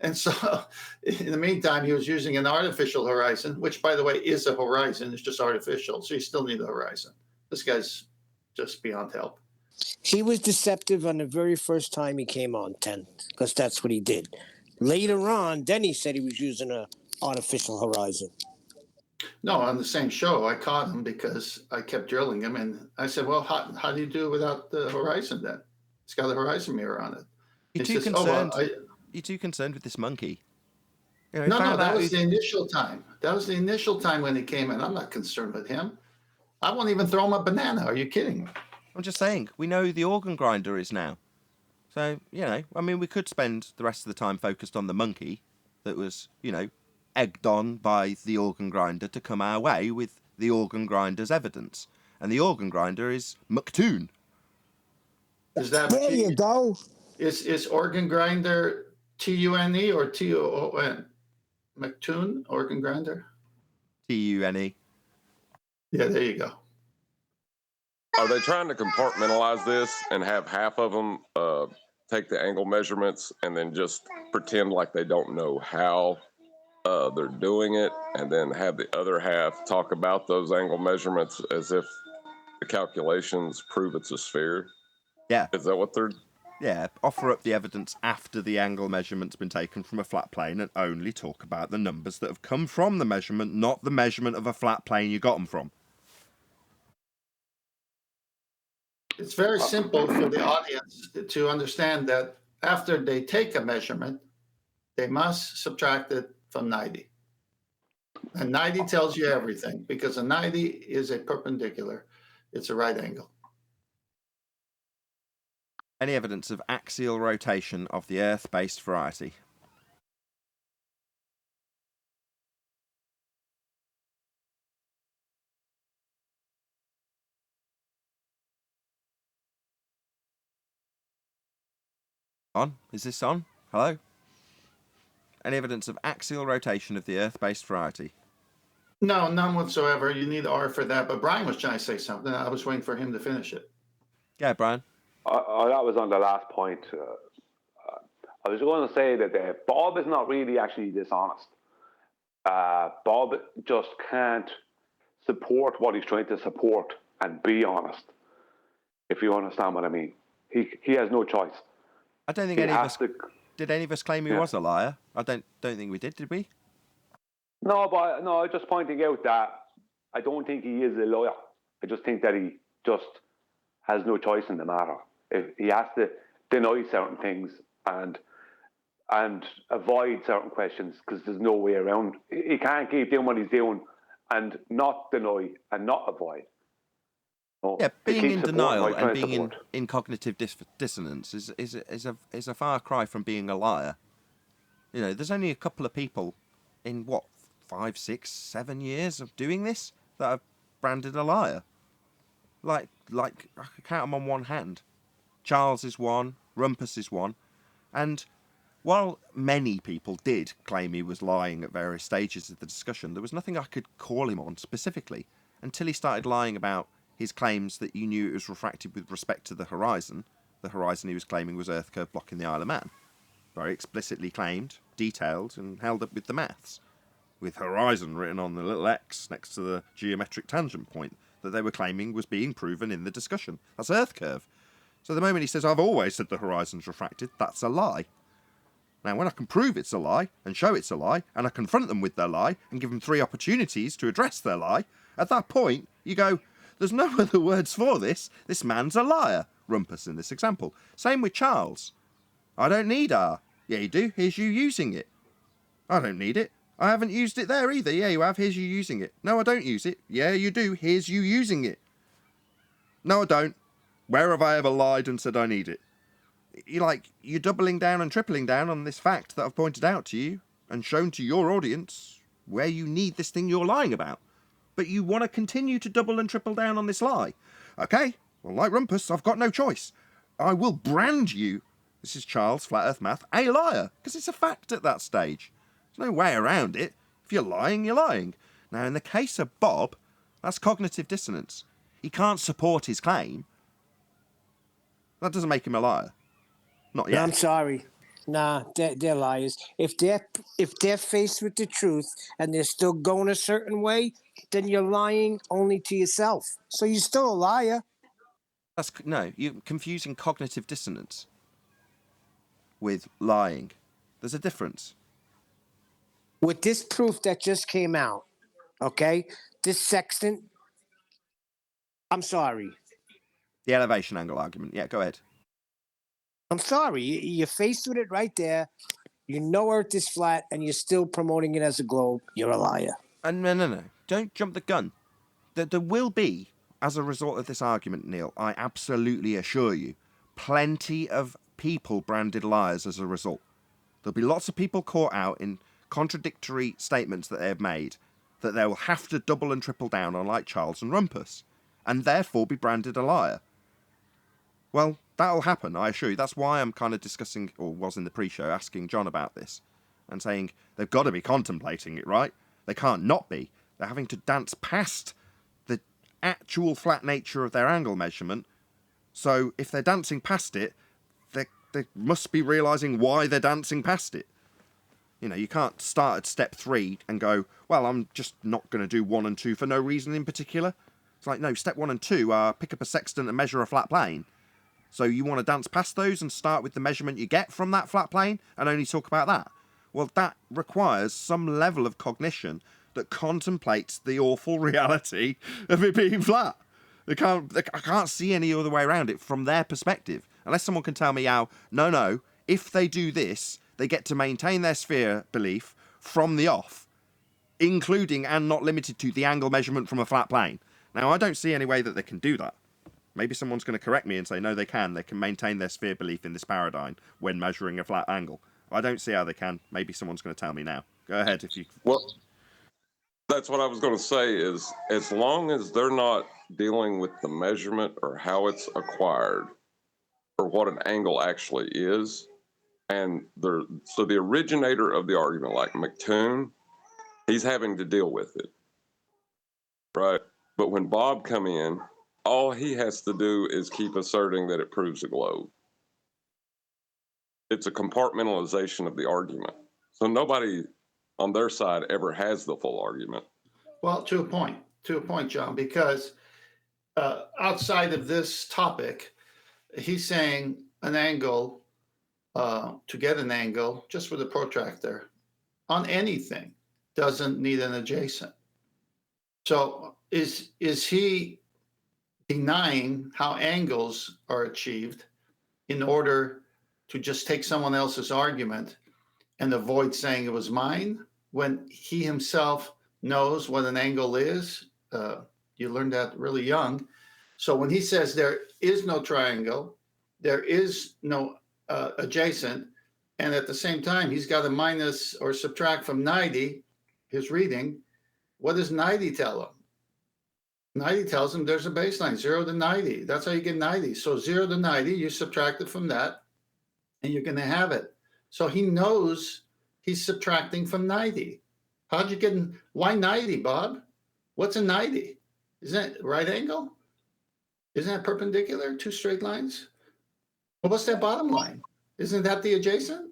And so in the meantime, he was using an artificial horizon, which, by the way, is a horizon. It's just artificial. So you still need a horizon. This guy's just beyond help. He was deceptive on the very first time he came on 10, because that's what he did. Later on, then he said he was using an artificial horizon. No, on the same show, I caught him because I kept drilling him. And I said, well, how do you do it without the horizon then? It's got a horizon mirror on it. You're He too says, concerned. "Oh, well, You're too concerned with this monkey. You know, No, that was the initial time. That was the initial time when he came in. I'm not concerned with him. I won't even throw him a banana. Are you kidding me? I'm just saying, we know who the organ grinder is now. So, you know, I mean, we could spend the rest of the time focused on the monkey that was, you know, egged on by the organ grinder to come our way with the organ grinder's evidence. And the organ grinder is McToon. Is that There you go. Is organ grinder TUNE or TOON? McToon, organ grinder? TUNE. Yeah, there you go. Are they trying to compartmentalize this and have half of them take the angle measurements and then just pretend like they don't know how they're doing it, and then have the other half talk about those angle measurements as if the calculations prove it's a sphere? Yeah. Is that what they're... Yeah, offer up the evidence after the angle measurement's been taken from a flat plane and only talk about the numbers that have come from the measurement, not the measurement of a flat plane you got them from. It's very simple for the audience to understand that after they take a measurement, they must subtract it from 90. And 90 tells you everything because a 90 is a perpendicular. It's a right angle. Any evidence of axial rotation of the Earth-based variety? On? Is this on? Hello? Any evidence of axial rotation of the Earth-based variety? No, none whatsoever. You need R for that. But Brian was trying to say something. I was waiting for him to finish it. Yeah, Brian. That was on the last point. I was going to say that Bob is not really actually dishonest. Bob just can't support what he's trying to support and be honest, if you understand what I mean. He has no choice. I don't think any of us... Did any of us claim he was a liar? I don't think we did we? No, but I'm just pointing out that I don't think he is a liar. I just think that he just has no choice in the matter. If he has to deny certain things and avoid certain questions because there's no way around. He can't keep doing what he's doing and not deny and not avoid. No, yeah, being in denial and trying to being in cognitive dissonance is a far cry from being a liar. You know, there's only a couple of people in 5, 6, 7 years of doing this that have branded a liar. Like I could count them on one hand. Charles is one, Rumpus is one, and while many people did claim he was lying at various stages of the discussion, there was nothing I could call him on specifically until he started lying about his claims that you knew it was refracted with respect to the horizon. The horizon he was claiming was Earth curve blocking the Isle of Man. Very explicitly claimed, detailed, and held up with the maths, with horizon written on the little X next to the geometric tangent point that they were claiming was being proven in the discussion. That's Earth curve. So the moment he says, I've always said the horizon's refracted, that's a lie. Now, when I can prove it's a lie, and show it's a lie, and I confront them with their lie, and give them 3 opportunities to address their lie, at that point, You go, there's no other words for this. This man's a liar. Rumpus in this example. Same with Charles. I don't need R. Yeah, you do. Here's you using it. I don't need it. I haven't used it there either. Yeah, you have. Here's you using it. No, I don't use it. Yeah, you do. Here's you using it. No, I don't. Where have I ever lied and said I need it? You're doubling down and tripling down on this fact that I've pointed out to you and shown to your audience where you need this thing you're lying about. But you want to continue to double and triple down on this lie. Okay, well, like Rumpus, I've got no choice. I will brand you, this is Charles, Flat Earth Math, a liar, because it's a fact at that stage. There's no way around it. If you're lying, you're lying. Now, in the case of Bob, that's cognitive dissonance. He can't support his claim. That doesn't make him a liar. Not yet. No, I'm sorry. Nah, they're liars. If they're faced with the truth and they're still going a certain way, then you're lying only to yourself. So you're still a liar. No, you're confusing cognitive dissonance with lying. There's a difference. With this proof that just came out, okay, this sextant, I'm sorry. The elevation angle argument. Yeah, go ahead. I'm sorry. You're faced with it right there. You know Earth is flat, and you're still promoting it as a globe. You're a liar. No. Don't jump the gun. There will be, as a result of this argument, Neil, I absolutely assure you, plenty of people branded liars as a result. There'll be lots of people caught out in contradictory statements that they have made that they will have to double and triple down on, like Charles and Rumpus, and therefore be branded a liar. Well, that'll happen, I assure you. That's why I'm kind of discussing, or was in the pre-show, asking John about this and saying they've got to be contemplating it, right? They can't not be. They're having to dance past the actual flat nature of their angle measurement. So if they're dancing past it, they must be realising why they're dancing past it. You know, you can't start at step 3 and go, well, I'm just not going to do 1 and 2 for no reason in particular. It's like, no, step 1 and 2 are pick up a sextant and measure a flat plane. So you want to dance past those and start with the measurement you get from that flat plane and only talk about that. Well, that requires some level of cognition that contemplates the awful reality of it being flat. I can't see any other way around it from their perspective. Unless someone can tell me how, no, if they do this, they get to maintain their sphere belief from the off, including and not limited to the angle measurement from a flat plane. Now, I don't see any way that they can do that. Maybe someone's going to correct me and say, no, they can. They can maintain their sphere belief in this paradigm when measuring a flat angle. I don't see how they can. Maybe someone's going to tell me now. Go ahead if you... Well, that's what I was going to say is as long as they're not dealing with the measurement or how it's acquired or what an angle actually is, and so the originator of the argument, like McToon, he's having to deal with it, right? But when Bob come in, all he has to do is keep asserting that it proves a globe. It's a compartmentalization of the argument. So nobody on their side ever has the full argument. Well, to a point, John, because outside of this topic, he's saying an angle, to get an angle, just with a protractor, on anything, doesn't need an adjacent. So is he denying how angles are achieved in order to just take someone else's argument and avoid saying it was mine when he himself knows what an angle is? You learned that really young. So when he says there is no triangle, there is no adjacent, and at the same time he's got to minus or subtract from 90 his reading, what does 90 tell him? 90 tells him there's a baseline, 0 to 90. That's how you get 90. So 0 to 90, you subtract it from that, and you're going to have it. So he knows he's subtracting from 90. How'd you get in? Why 90, Bob? What's a 90? Isn't that right angle? Isn't that perpendicular? 2 straight lines? Well, what's that bottom line? Isn't that the adjacent?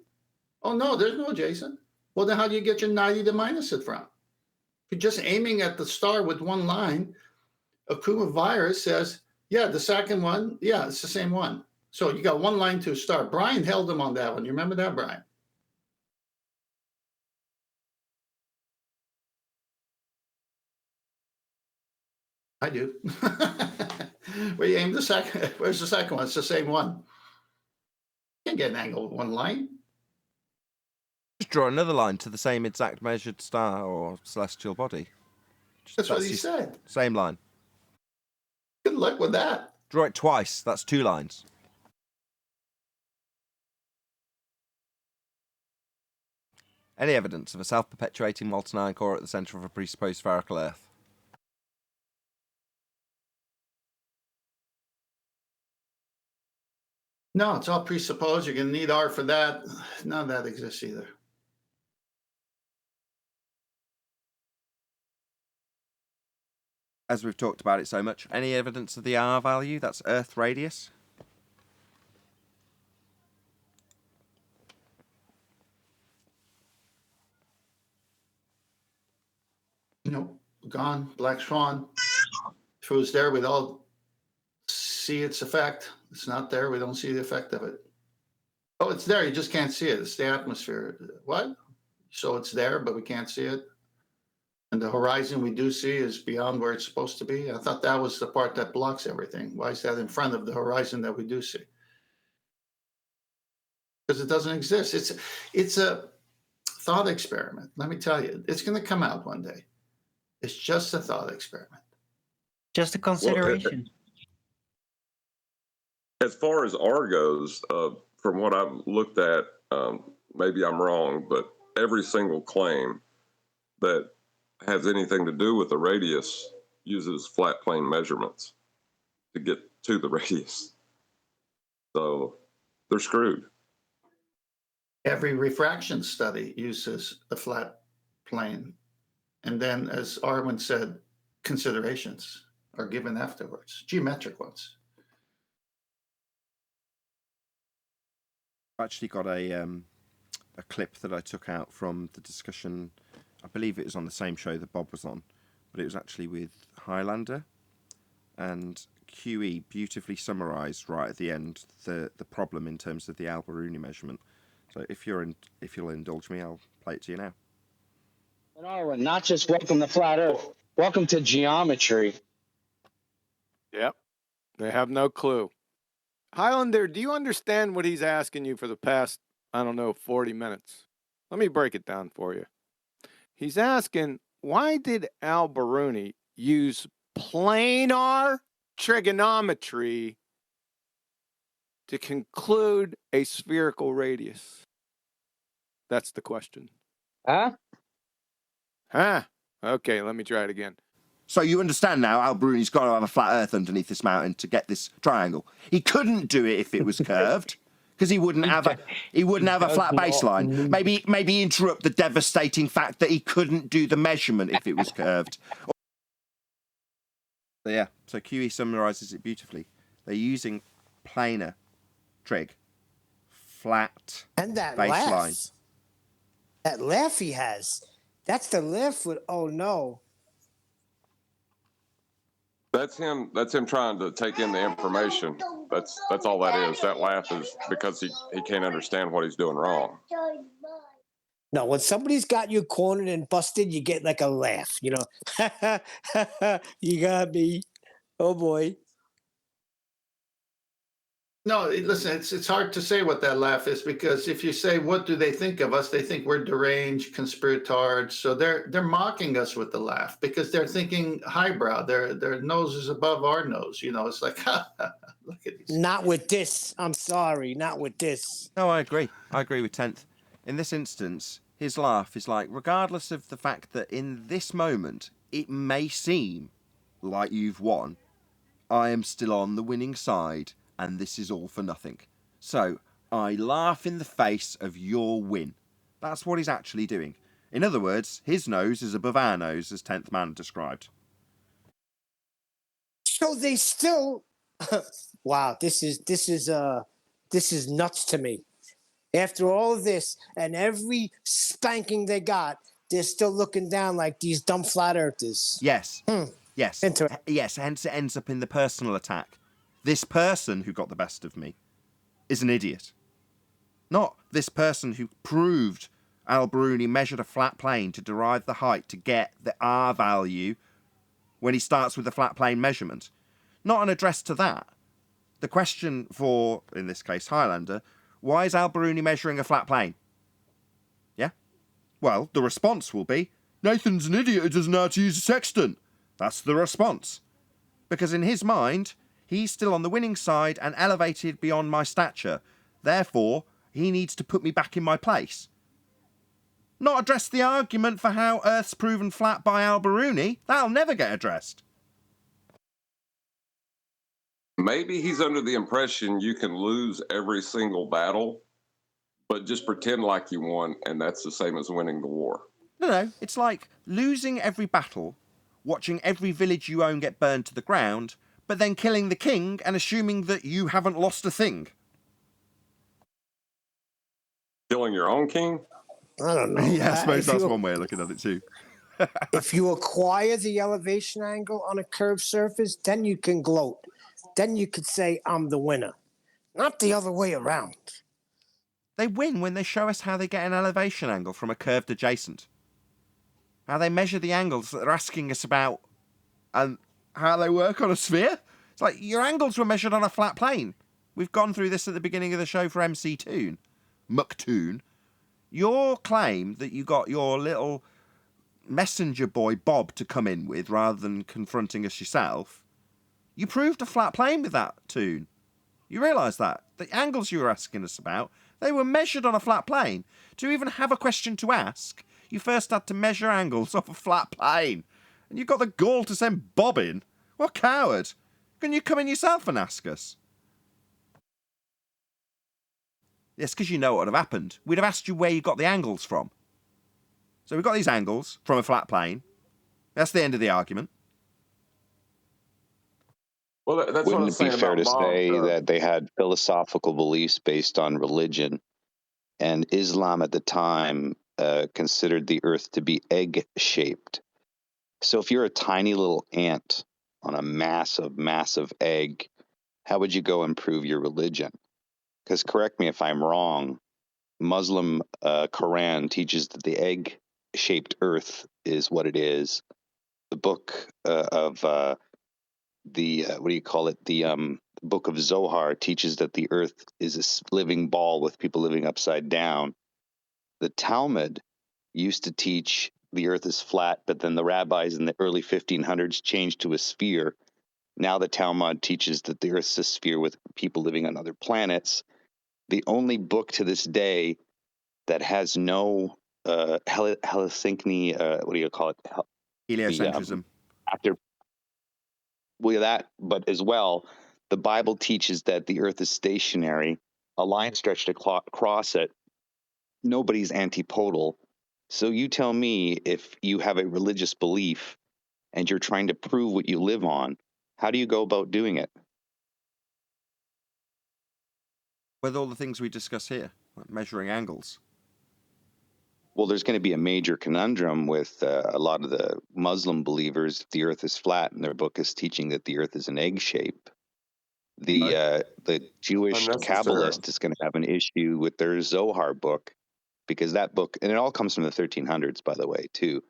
Oh, no, there's no adjacent. Well, then how do you get your 90 to minus it from? You're just aiming at the star with one line. Akuma virus says, yeah, the second one, yeah, it's the same one. So you got one line to a star. Brian held him on that one. You remember that, Brian? I do. Where you aim the second? Where's the second one? It's the same one. You can't get an angle with one line. Just draw another line to the same exact measured star or celestial body. That's what he said. Same line. Good luck with that. Draw it twice. That's 2 lines. Any evidence of a self-perpetuating molten iron core at the centre of a presupposed spherical Earth? No, it's all presupposed. You're going to need R for that. None of that exists either. As we've talked about it so much, any evidence of the R value? That's Earth radius. Nope. Gone. Black swan. If it was there, we'd all see its effect. It's not there. We don't see the effect of it. Oh, it's there. You just can't see it. It's the atmosphere. What? So it's there, but we can't see it. And the horizon we do see is beyond where it's supposed to be. I thought that was the part that blocks everything. Why is that in front of the horizon that we do see? Because it doesn't exist. It's a thought experiment. Let me tell you, it's going to come out one day. It's just a thought experiment. Just a consideration. As far as R goes, from what I've looked at, maybe I'm wrong, but every single claim that has anything to do with the radius uses flat plane measurements to get to the radius. So they're screwed. Every refraction study uses a flat plane. And then, as Arwen said, considerations are given afterwards, geometric ones. I've actually got a clip that I took out from the discussion. I believe it was on the same show that Bob was on, but it was actually with Highlander, and QE beautifully summarised right at the end the problem in terms of the Al-Biruni measurement. So if you'll indulge me, I'll play it to you now. But Arwen, not just welcome to Flat Earth, welcome to geometry. Yep, they have no clue. Highlander, do you understand what he's asking you for the past, 40 minutes? Let me break it down for you. He's asking, why did Al-Biruni use planar trigonometry to conclude a spherical radius? That's the question. Huh? Okay, let me try it again. So you understand now, Al-Biruni's got to have a flat Earth underneath this mountain to get this triangle. He couldn't do it if it was curved, because he wouldn't have a flat baseline. Maybe interrupt the devastating fact that he couldn't do the measurement if it was curved. So yeah, so QE summarises it beautifully. They're using planar trig, flat And that baseline. laugh. That laugh he has. That's the laugh with, oh no. That's him trying to take in the information. That's all that is. That laugh is because he can't understand what he's doing wrong. No, when somebody's got you cornered and busted, you get like a laugh, you know. You got me. Oh boy. No, listen, it's hard to say what that laugh is, because if you say, what do they think of us? They think we're deranged, conspiratards. So they're mocking us with the laugh because they're thinking highbrow. Their nose is above our nose. You know, it's like, look at these. Not with this. I'm sorry. Not with this. No, I agree. I agree with 10th. In this instance, his laugh is like, regardless of the fact that in this moment, it may seem like you've won, I am still on the winning side, and this is all for nothing. So, I laugh in the face of your win. That's what he's actually doing. In other words, his nose is above our nose, as 10th Man described. So they still wow, this is nuts to me. After all of this and every spanking they got, they're still looking down like these dumb flat earthers. Yes. Yes. Interesting. Yes, hence it ends up in the personal attack. This person who got the best of me is an idiot. Not this person who proved Al-Biruni measured a flat plane to derive the height to get the R value when he starts with the flat plane measurement. Not an address to that. The question for, in this case, Highlander, why is Al-Biruni measuring a flat plane? Yeah? Well, the response will be, Nathan's an idiot who doesn't know how to use a sextant. That's the response. Because in his mind, he's still on the winning side and elevated beyond my stature. Therefore, he needs to put me back in my place. Not address the argument for how Earth's proven flat by Al-Biruni. That'll never get addressed. Maybe he's under the impression you can lose every single battle, but just pretend like you won, and that's the same as winning the war. No, it's like losing every battle, watching every village you own get burned to the ground, but then killing the king and assuming that you haven't lost a thing. Killing your own king? I don't know. Yeah, I suppose If that's you- one way of looking at it too. If you acquire the elevation angle on a curved surface, then you can gloat. Then you could say, I'm the winner. Not the other way around. They win when they show us how they get an elevation angle from a curved adjacent. How they measure the angles that they're asking us about and how they work on a sphere. It's like your angles were measured on a flat plane. We've gone through this at the beginning of the show for MC Toon. Mucktoon. Your claim that you got your little messenger boy Bob to come in with rather than confronting us yourself, you proved a flat plane with that tune. You realise that? The angles you were asking us about, they were measured on a flat plane. To even have a question to ask, you first had to measure angles off a flat plane. And you got the gall to send Bob in? What coward? Can you come in yourself and ask us? Yes, because you know what would have happened. We'd have asked you where you got the angles from. So we've got these angles from a flat plane. That's the end of the argument. Well, that's what I Wouldn't was it be saying fair about to Bob, say that they had philosophical beliefs based on religion, and Islam at the time considered the earth to be egg-shaped? So if you're a tiny little ant on a massive, massive egg, how would you go and prove your religion? Because correct me if I'm wrong, Muslim Quran teaches that the egg-shaped earth is what it is. The book of the what do you call it? The book of Zohar teaches that the earth is a living ball with people living upside down. The Talmud used to teach the earth is flat, but then the rabbis in the early 1500s changed to a sphere. Now the Talmud teaches that the earth's a sphere with people living on other planets. The only book to this day that has no Helsinki, what do you call it? Heliocentrism. After that, but as well, the Bible teaches that the earth is stationary, a line stretched across it. Nobody's antipodal. So you tell me, if you have a religious belief and you're trying to prove what you live on, how do you go about doing it? With all the things we discuss here, like measuring angles. Well, there's going to be a major conundrum with a lot of the Muslim believers. The earth is flat, and their book is teaching that the earth is an egg shape. The Jewish Unnecessary. Kabbalist is going to have an issue with their Zohar book, because that book, and it all comes from the 1300s, by the way, too.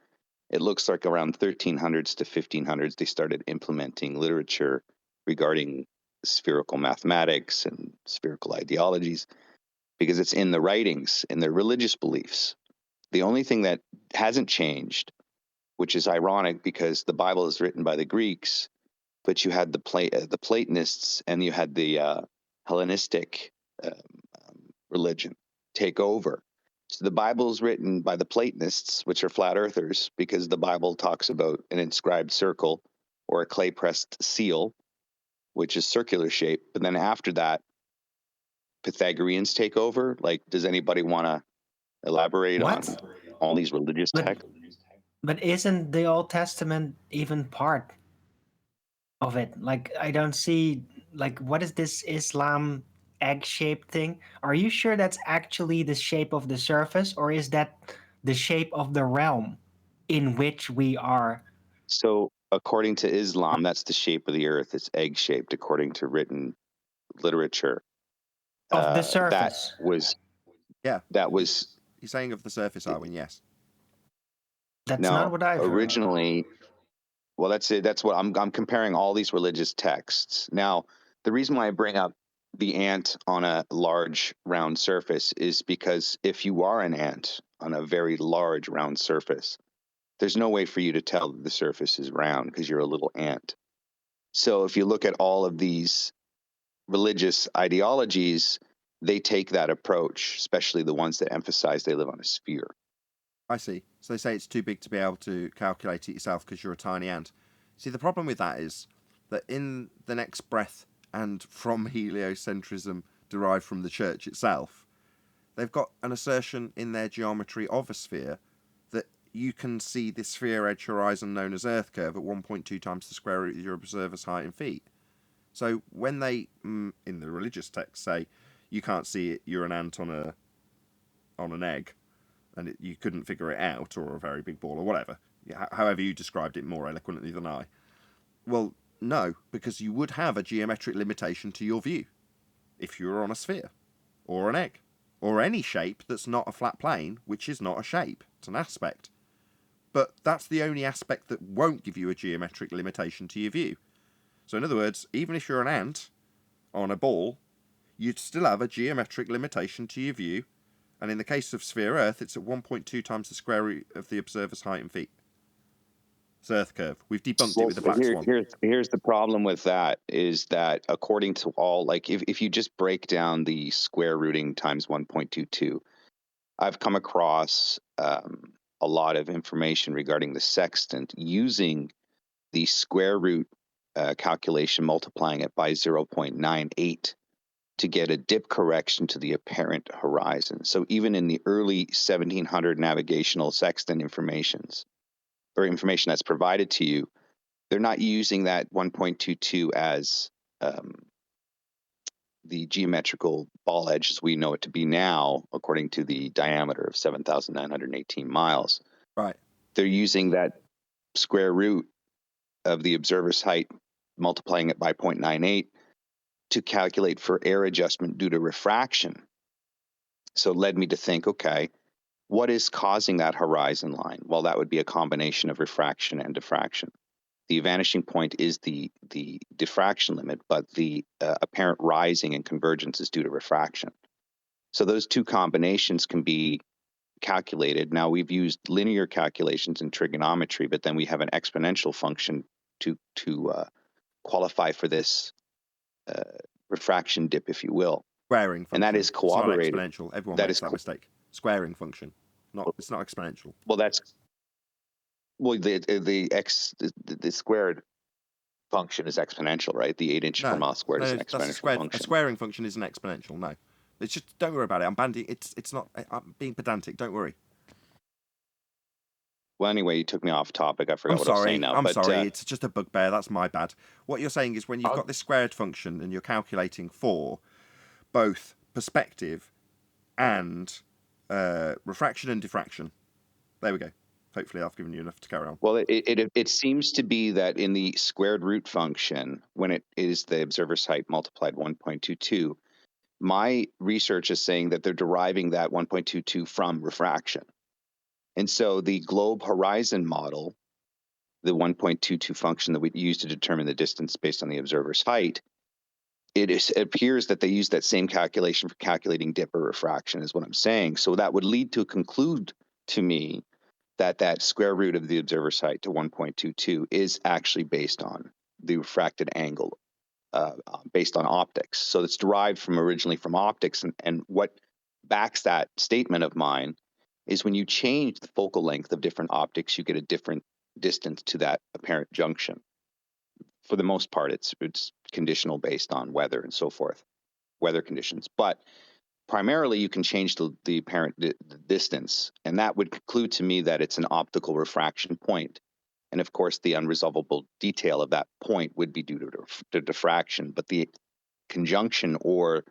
It looks like around 1300s to 1500s, they started implementing literature regarding spherical mathematics and spherical ideologies, because it's in the writings, in their religious beliefs. The only thing that hasn't changed, which is ironic because the Bible is written by the Greeks, but you had the Platonists and you had the Hellenistic religion take over. So the Bible is written by the Platonists, which are flat earthers, because the Bible talks about an inscribed circle or a clay-pressed seal, which is circular shape. But then after that, Pythagoreans take over. Like, does anybody want to elaborate What? on all these religious texts? But isn't the Old Testament even part of it? Like, I don't see, like, what is this Islam egg-shaped thing? Are you sure that's actually the shape of the surface, or is that the shape of the realm in which we are? So according to Islam, that's the shape of the earth. It's egg-shaped, according to written literature. Of the surface. That was You're saying of the surface, Arwin, yes. That's no, not what I've heard. originally Well, that's it. That's what I'm comparing all these religious texts. Now, the reason why I bring up the ant on a large round surface is because if you are an ant on a very large round surface, there's no way for you to tell that the surface is round because you're a little ant. So if you look at all of these religious ideologies, they take that approach, especially the ones that emphasize they live on a sphere. I see. So they say it's too big to be able to calculate it yourself because you're a tiny ant. See, the problem with that is that in the next breath, and from heliocentrism derived from the church itself, they've got an assertion in their geometry of a sphere that you can see the sphere edge horizon known as Earth curve at 1.2 times the square root of your observer's height in feet. So when they, in the religious text, say you can't see it, you're an ant on an egg, and you couldn't figure it out, or a very big ball, or whatever, however you described it more eloquently than I. Well, no, because you would have a geometric limitation to your view if you were on a sphere, or an egg, or any shape that's not a flat plane, which is not a shape, it's an aspect. But that's the only aspect that won't give you a geometric limitation to your view. So in other words, even if you're an ant on a ball, you'd still have a geometric limitation to your view, and in the case of sphere Earth, it's at 1.2 times the square root of the observer's height in feet. It's Earth curve. We've debunked it with the black swan. Here's the problem with that, is that according to all, like if you just break down the square rooting times 1.22, I've come across a lot of information regarding the sextant using the square root calculation, multiplying it by 0.98 to get a dip correction to the apparent horizon. So even in the early 1700 navigational sextant information that's provided to you, they're not using that 1.22 as the geometrical ball edge as we know it to be now, according to the diameter of 7,918 miles. Right. They're using that square root of the observer's height, multiplying it by 0.98 to calculate for air adjustment due to refraction. So it led me to think, okay, what is causing that horizon line? Well, that would be a combination of refraction and diffraction. The vanishing point is the diffraction limit, but the apparent rising and convergence is due to refraction. So those two combinations can be calculated. Now, we've used linear calculations in trigonometry, but then we have an exponential function to qualify for this refraction dip, if you will. Squaring function. And that is corroborated. It's not exponential. Everyone makes that mistake. Squaring function. It's not exponential. Well, the squared function is exponential, right? The 8-inch per mile squared is an exponential function. A squaring function isn't exponential. No, it's just, don't worry about it. It's not. I'm being pedantic. Don't worry. Well, anyway, you took me off topic. I forgot what I was saying now. I'm sorry. It's just a bugbear. That's my bad. What you're saying is when you've got this squared function and you're calculating for both perspective and refraction and diffraction. There we go. Hopefully I've given you enough to carry on. Well, it seems to be that in the squared root function, when it is the observer's height multiplied 1.22, my research is saying that they're deriving that 1.22 from refraction. And so the globe horizon model, the 1.22 function that we use to determine the distance based on the observer's height, it appears that they use that same calculation for calculating dip or refraction, is what I'm saying. So that would lead to conclude to me that square root of the observer's height to 1.22 is actually based on the refracted angle, based on optics. So it's derived originally from optics. And what backs that statement of mine is when you change the focal length of different optics, you get a different distance to that apparent junction. For the most part, it's conditional based on weather and so forth, weather conditions. But primarily, you can change the apparent distance, and that would conclude to me that it's an optical refraction point. And of course, the unresolvable detail of that point would be due to diffraction, but the conjunction or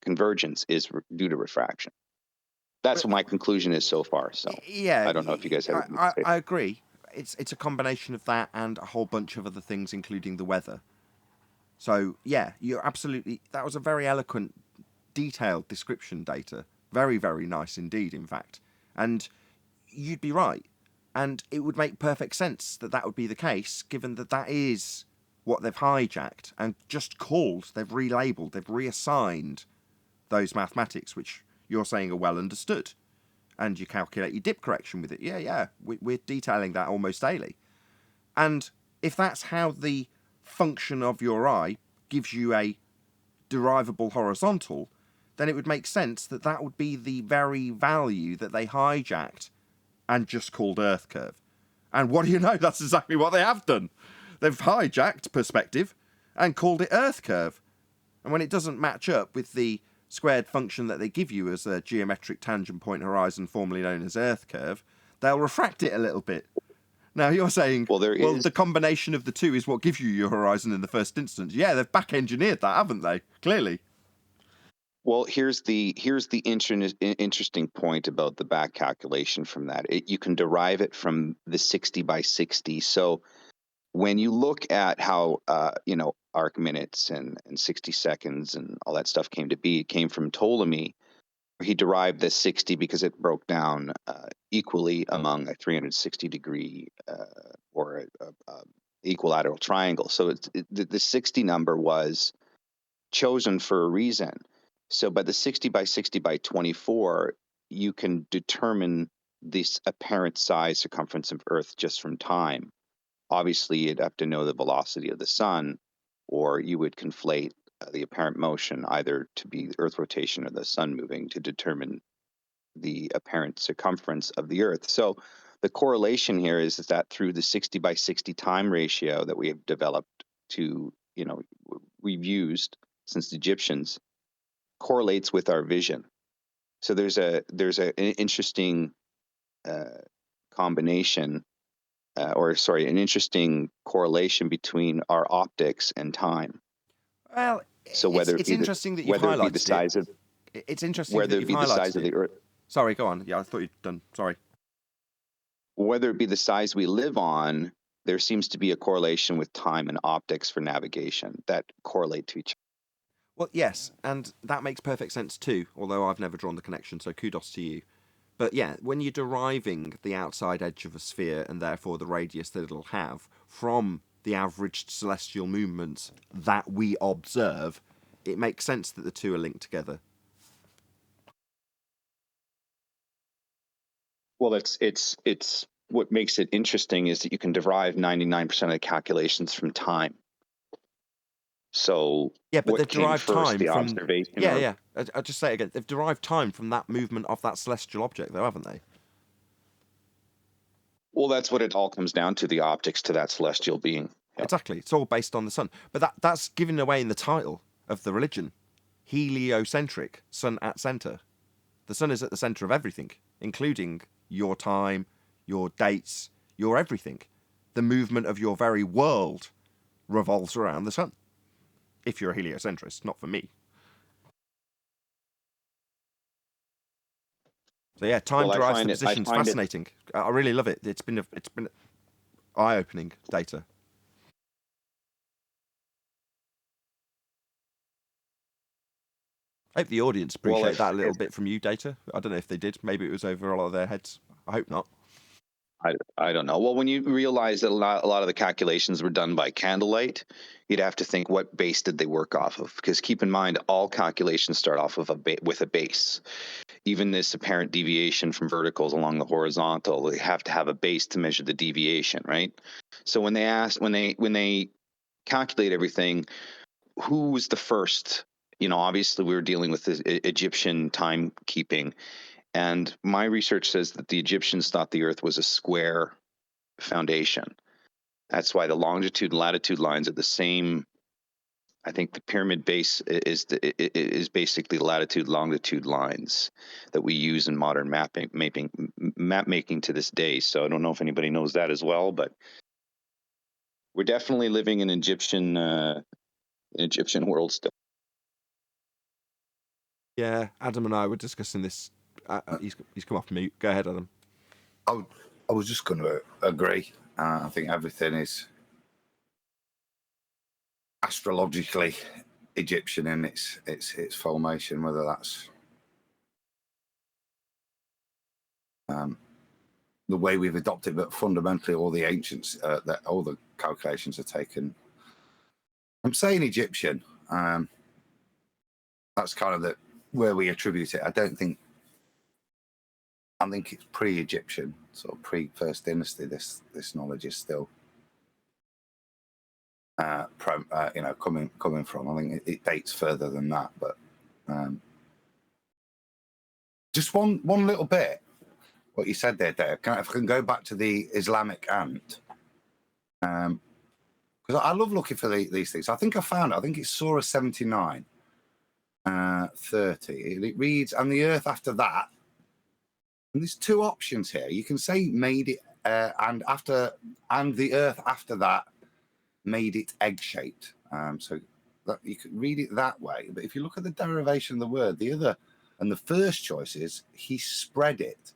convergence is due to refraction. That's what my conclusion is so far. So yeah, I don't know if you guys have. I agree. It's a combination of that and a whole bunch of other things, including the weather. So yeah, you're absolutely. That was a very eloquent, detailed description, Data. Very, very nice indeed, in fact. And you'd be right. And it would make perfect sense that that would be the case, given that that is what they've hijacked and just called, they've relabeled, they've reassigned those mathematics, which you're saying are well understood. And you calculate your dip correction with it. Yeah, we're detailing that almost daily. And if that's how the function of your eye gives you a derivable horizontal, then it would make sense that that would be the very value that they hijacked and just called Earth curve. And what do you know? That's exactly what they have done. They've hijacked perspective and called it Earth curve. And when it doesn't match up with the squared function that they give you as a geometric tangent point horizon, formerly known as Earth curve, they'll refract it a little bit. Now you're saying, well, the combination of the two is what gives you your horizon in the first instance. Yeah, they've back-engineered that, haven't they? Clearly. Well, here's the interesting point about the back calculation from that. You can derive it from the 60 by 60. So when you look at how arc minutes and 60 seconds and all that stuff came to be, it came from Ptolemy. He derived the 60 because it broke down equally among a 360 degree or a equilateral triangle. So the 60 number was chosen for a reason. So by the 60 by 60 by 24, you can determine this apparent size circumference of Earth just from time. Obviously, you'd have to know the velocity of the sun, or you would conflate the apparent motion either to be Earth rotation or the sun moving to determine the apparent circumference of the Earth. So the correlation here is that through the 60 by 60 time ratio that we have developed to, we've used since the Egyptians, correlates with our vision. So there's an interesting combination, an interesting correlation between our optics and time. Well, so whether it's interesting that you've highlighted it. It's interesting whether that it be the size of the Earth. Sorry, go on. Yeah, I thought you'd done. Sorry. Whether it be the size we live on, there seems to be a correlation with time and optics for navigation that correlate to each other. Well, yes, and that makes perfect sense too, although I've never drawn the connection, so kudos to you. But yeah, when you're deriving the outside edge of a sphere and therefore the radius that it'll have from the averaged celestial movements that we observe, it makes sense that the two are linked together. Well, it's what makes it interesting is that you can derive 99% of the calculations from time. So yeah, but they've derived first, time the from observation. Yeah. I'll just say it again. They've derived time from that movement of that celestial object, though, haven't they? Well, that's what it all comes down to: the optics to that celestial being. Yep. Exactly. It's all based on the sun. But that's given away in the title of the religion: heliocentric, sun at center. The sun is at the center of everything, including your time, your dates, your everything. The movement of your very world revolves around the sun. If you're a heliocentrist, not for me. So yeah, time derives the positions. Fascinating. I really love it. It's been eye-opening data. I hope the audience appreciate that a little bit from you, Data. I don't know if they did. Maybe it was over a lot of their heads. I hope not. I don't know. Well, when you realize that a lot of the calculations were done by candlelight, you'd have to think, what base did they work off of? Because keep in mind, all calculations start off with a base. Even this apparent deviation from verticals along the horizontal, they have to have a base to measure the deviation, right? So when they calculate everything, who was the first? Obviously we were dealing with the Egyptian timekeeping. And my research says that the Egyptians thought the Earth was a square foundation. That's why the longitude and latitude lines are the same. I think the pyramid base is basically latitude longitude lines that we use in modern map making to this day. So I don't know if anybody knows that as well, but we're definitely living in Egyptian world still. Yeah, Adam and I were discussing this. He's come off mute. Go ahead, Adam. I was just going to agree. I think everything is astrologically Egyptian in its formation, whether that's the way we've adopted, but fundamentally all the ancients, that all the calculations are taken. I'm saying Egyptian. That's kind of where we attribute it. I think it's pre-Egyptian, sort of pre-First Dynasty. This knowledge is still, coming from. I think it dates further than that, but just one little bit. What you said there, Dave. If I can go back to the Islamic ant, because I love looking for these things. I think I found it. I think it's Surah 79, 30. It reads, "And the earth after that." And there's two options here. You can say made it, and the earth after that made it egg-shaped. So that you could read it that way. But if you look at the derivation of the word, the first choice is he spread it.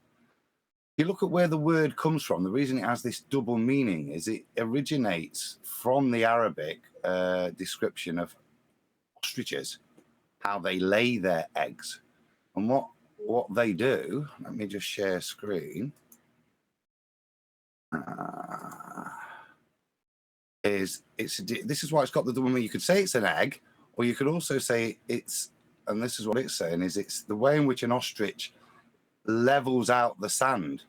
If you look at where the word comes from, the reason it has this double meaning is it originates from the Arabic description of ostriches, how they lay their eggs, and what they do. Let me just share screen. This is why it's got the double meaning. You could say it's an egg, or you could also say it's, and this is what it's saying, is it's the way in which an ostrich levels out the sand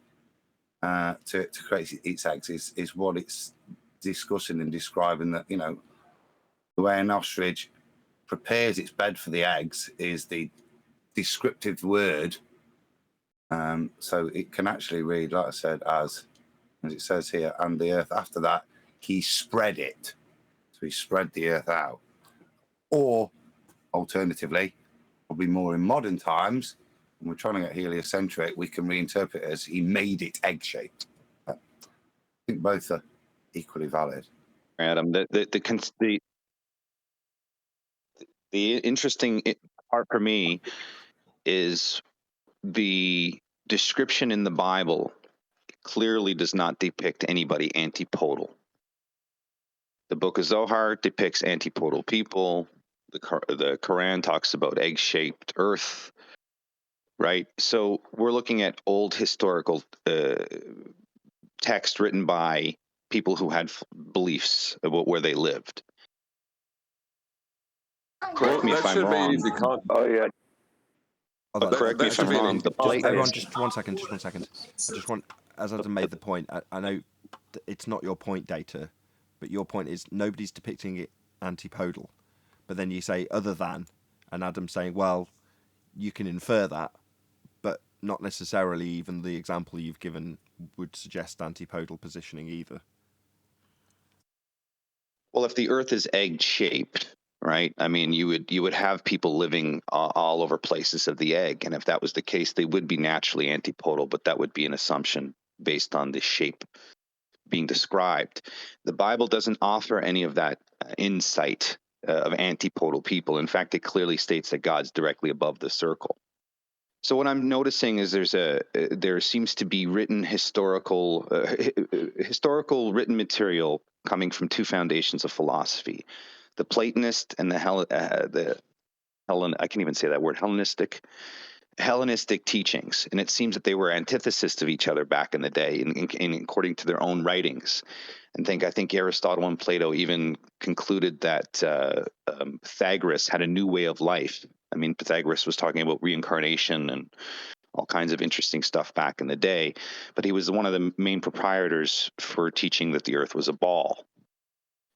to create its eggs is what it's discussing and describing. That, the way an ostrich prepares its bed for the eggs is the descriptive word. So it can actually read, like I said, as it says here, and the earth after that, he spread it. So he spread the earth out. Or alternatively, probably more in modern times, when we're trying to get heliocentric, we can reinterpret it as he made it egg-shaped. I think both are equally valid. Adam, the interesting part for me is the description in the Bible clearly does not depict anybody antipodal. The Book of Zohar depicts antipodal people. The Quran talks about egg-shaped earth, right? So we're looking at old historical text written by people who had beliefs about where they lived. Correct me if I'm wrong. Oh yeah. Correct me if I'm wrong. The Everyone, Platonists. just one second. I just want, as Adam made the point, I know it's not your point, Data, but your point is nobody's depicting it antipodal. But then you say other than, and Adam's saying, well, you can infer that, but not necessarily even the example you've given would suggest antipodal positioning either. Well, if the Earth is egg-shaped, right? I mean, you would have people living all over places of the egg, and if that was the case, they would be naturally antipodal, but that would be an assumption based on the shape being described. The Bible doesn't offer any of that insight of antipodal people. In fact, it clearly states that God's directly above the circle. So what I'm noticing is there seems to be written historical written material coming from two foundations of philosophy: the Platonist and the I can't even say that word, Hellenistic teachings. And it seems that they were antithesis of each other back in the day, and according to their own writings. I think Aristotle and Plato even concluded that Pythagoras had a new way of life. I mean, Pythagoras was talking about reincarnation and all kinds of interesting stuff back in the day, but he was one of the main proprietors for teaching that the earth was a ball.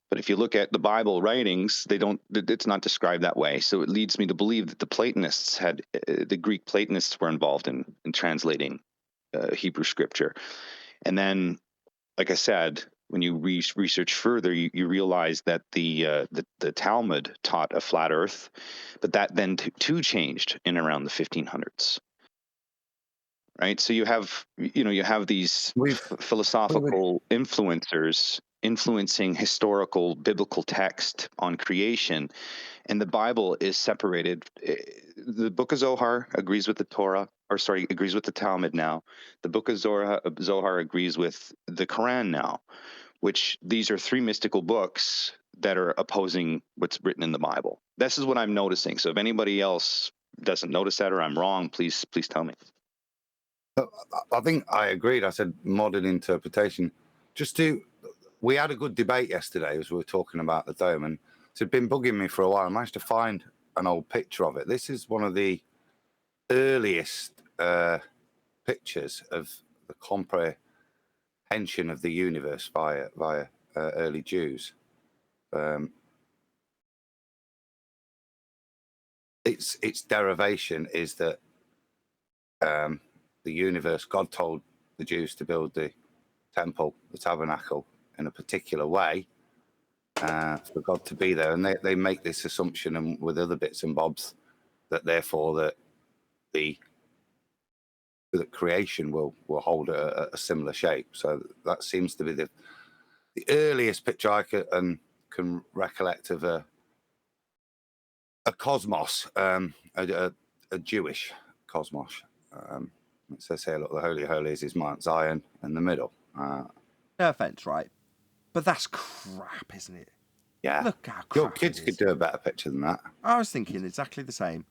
But if you look at the Bible writings, it's not described that way. So it leads me to believe that the Greek Platonists were involved in translating Hebrew scripture. And then, like I said, when you research further, you realize that the Talmud taught a flat earth, but that then too changed in around the 1500s. Right? So you have these philosophical influencers influencing historical biblical text on creation, and the Bible is separated. The Book of Zohar agrees with the agrees with the Talmud now. The Book of Zohar agrees with the Quran now, which these are three mystical books that are opposing what's written in the Bible. This is what I'm noticing. So if anybody else doesn't notice that, or I'm wrong, please tell me. I think I agreed. I said modern interpretation. We had a good debate yesterday as we were talking about the dome, and it's been bugging me for a while. I managed to find an old picture of it. This is one of the earliest pictures of the comprehension of the universe via early Jews. Its derivation is that the universe, God told the Jews to build the temple, the tabernacle, in a particular way for God to be there, and they make this assumption, and with other bits and bobs, that therefore that creation will hold a similar shape. So that seems to be the earliest picture I can recollect of a cosmos, a Jewish cosmos. It says here, look, the Holy of Holies is Mount Zion in the middle. No offense, right? But that's crap, isn't it? Yeah. Look how crap Your kids it could is. do a better picture than that. I was thinking exactly the same.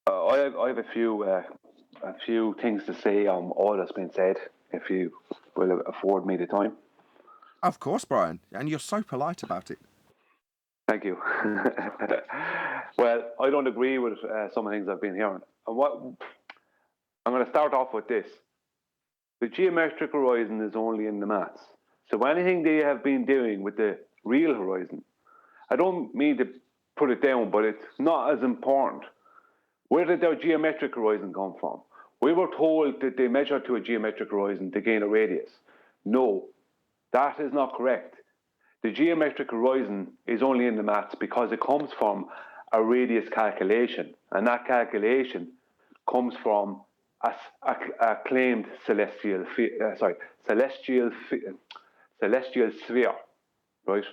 I have a few things to say on all that's been said, if you will afford me the time. Of course, Brian, and you're so polite about it. Thank you. Well, I don't agree with some of the things I've been hearing. I'm going to start off with this. The geometric horizon is only in the maths. So anything they have been doing with the real horizon, I don't mean to put it down, but it's not as important. Where did their geometric horizon come from? We were told that they measure to a geometric horizon to gain a radius. No, that is not correct. The geometric horizon is only in the maths because it comes from a radius calculation, and that calculation comes from a claimed celestial sphere, right?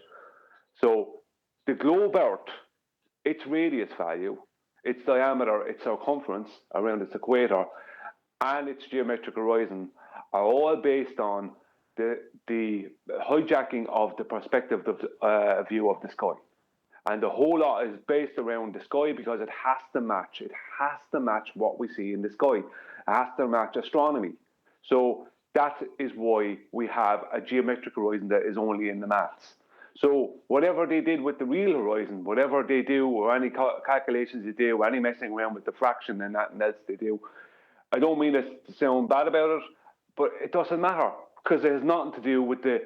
So the globe Earth, its radius value, its diameter, its circumference around its equator, and its geometric horizon are all based on the hijacking of the perspective of view of the sky. And the whole lot is based around the sky because it has to match. It has to match what we see in the sky. It has to match astronomy. So that is why we have a geometric horizon that is only in the maths. So whatever they did with the real horizon, whatever they do, or any calculations they do, any messing around with the fraction and that and else they do, I don't mean to sound bad about it, but it doesn't matter because it has nothing to do with the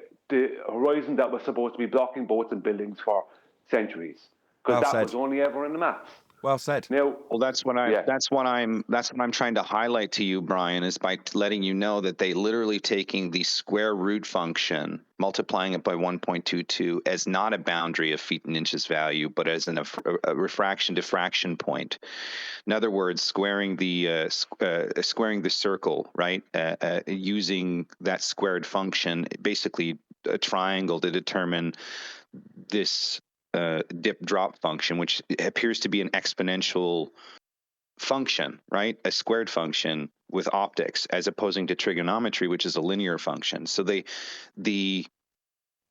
horizon that was supposed to be blocking boats and buildings for centuries, because Well that said. was only ever in the maths. Well said. Now, Well, that's what I'm trying to highlight to you, Brian, is by letting you know that they literally taking the square root function, multiplying it by 1.22 as not a boundary of feet and inches value, but as a refraction diffraction point. In other words, squaring the circle, right? Using that squared function, basically a triangle, to determine this dip drop function, which appears to be an exponential function, right? A squared function with optics, as opposing to trigonometry, which is a linear function. So the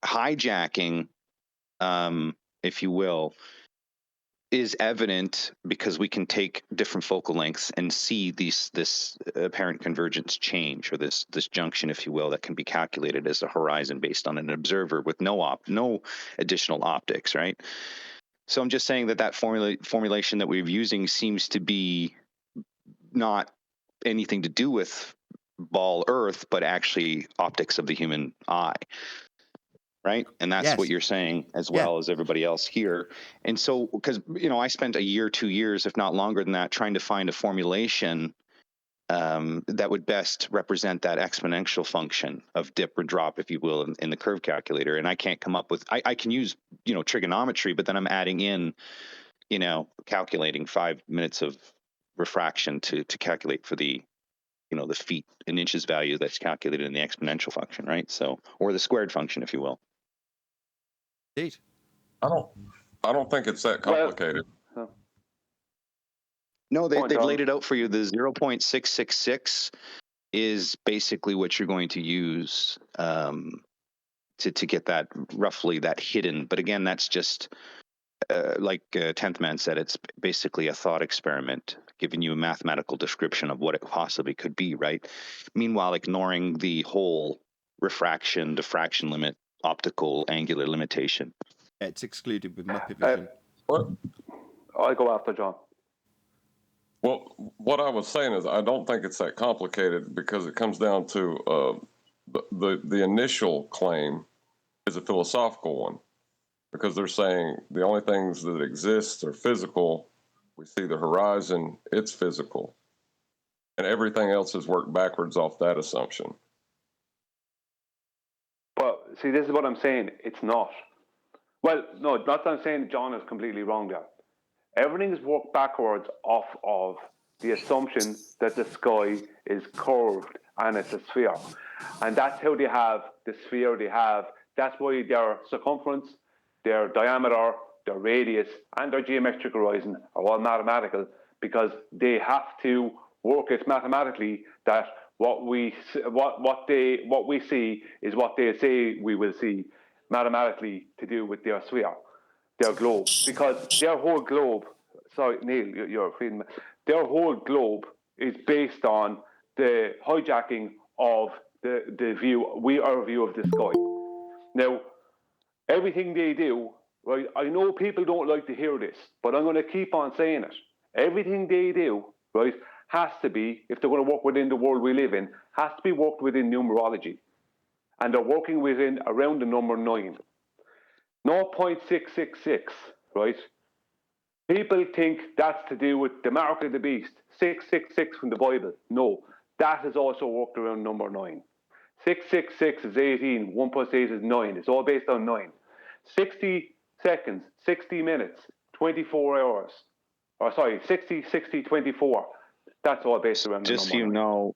hijacking, if you will, is evident because we can take different focal lengths and see this apparent convergence change, or this junction, if you will, that can be calculated as a horizon based on an observer with no additional optics, right? So I'm just saying that formulation that we're using seems to be not anything to do with ball Earth, but actually optics of the human eye. Right. And that's what you're saying, as well as everybody else here. And so, because, I spent a year, 2 years, if not longer than that, trying to find a formulation that would best represent that exponential function of dip or drop, if you will, in the curve calculator. And I can't come up with, I can use, trigonometry, but then I'm adding in, calculating 5 minutes of refraction to calculate for the, the feet and inches value that's calculated in the exponential function, right? So, or the squared function, if you will. Indeed. I don't think it's that complicated. No, they've laid it out for you. The 0.666 is basically what you're going to use to get that roughly that hidden. But again, that's just like 10th Man said, it's basically a thought experiment. giving you a mathematical description of what it possibly could be, right? Meanwhile, ignoring the whole refraction, diffraction limit, optical angular limitation. It's excluded with Muppet Vision. What? I'll go after John. Well, what I was saying is I don't think it's that complicated because it comes down to the initial claim is a philosophical one, because they're saying the only things that exist are physical. We see the horizon, it's physical. And everything else is worked backwards off that assumption. But see, this is what I'm saying. It's not. Well, no, not that I'm saying John is completely wrong there. Everything is worked backwards off of the assumption that the sky is curved and it's a sphere. And that's how they have the sphere they have. That's why their circumference, their diameter, their radius, and their geometric horizon are all mathematical, because they have to work it mathematically that what we see is what they say we will see mathematically to do with their sphere, their globe, because their whole globe. Sorry, Neil, you're feeding me. Their whole globe is based on the hijacking of the view, our view of the sky. Now, everything they do, right? I know people don't like to hear this, but I'm going to keep on saying it. Everything they do, right, has to be, if they're going to work within the world we live in, has to be worked within numerology. And they're working within around the number 9. 0.666, right? People think that's to do with the mark of the beast, 666 from the Bible. No, that is also worked around number 9. 666 is 18, 1 plus 8 is 9. It's all based on 9. 60 seconds, 60 minutes, 24 hours. 60, 24. That's all based around the Just so number you 9. know,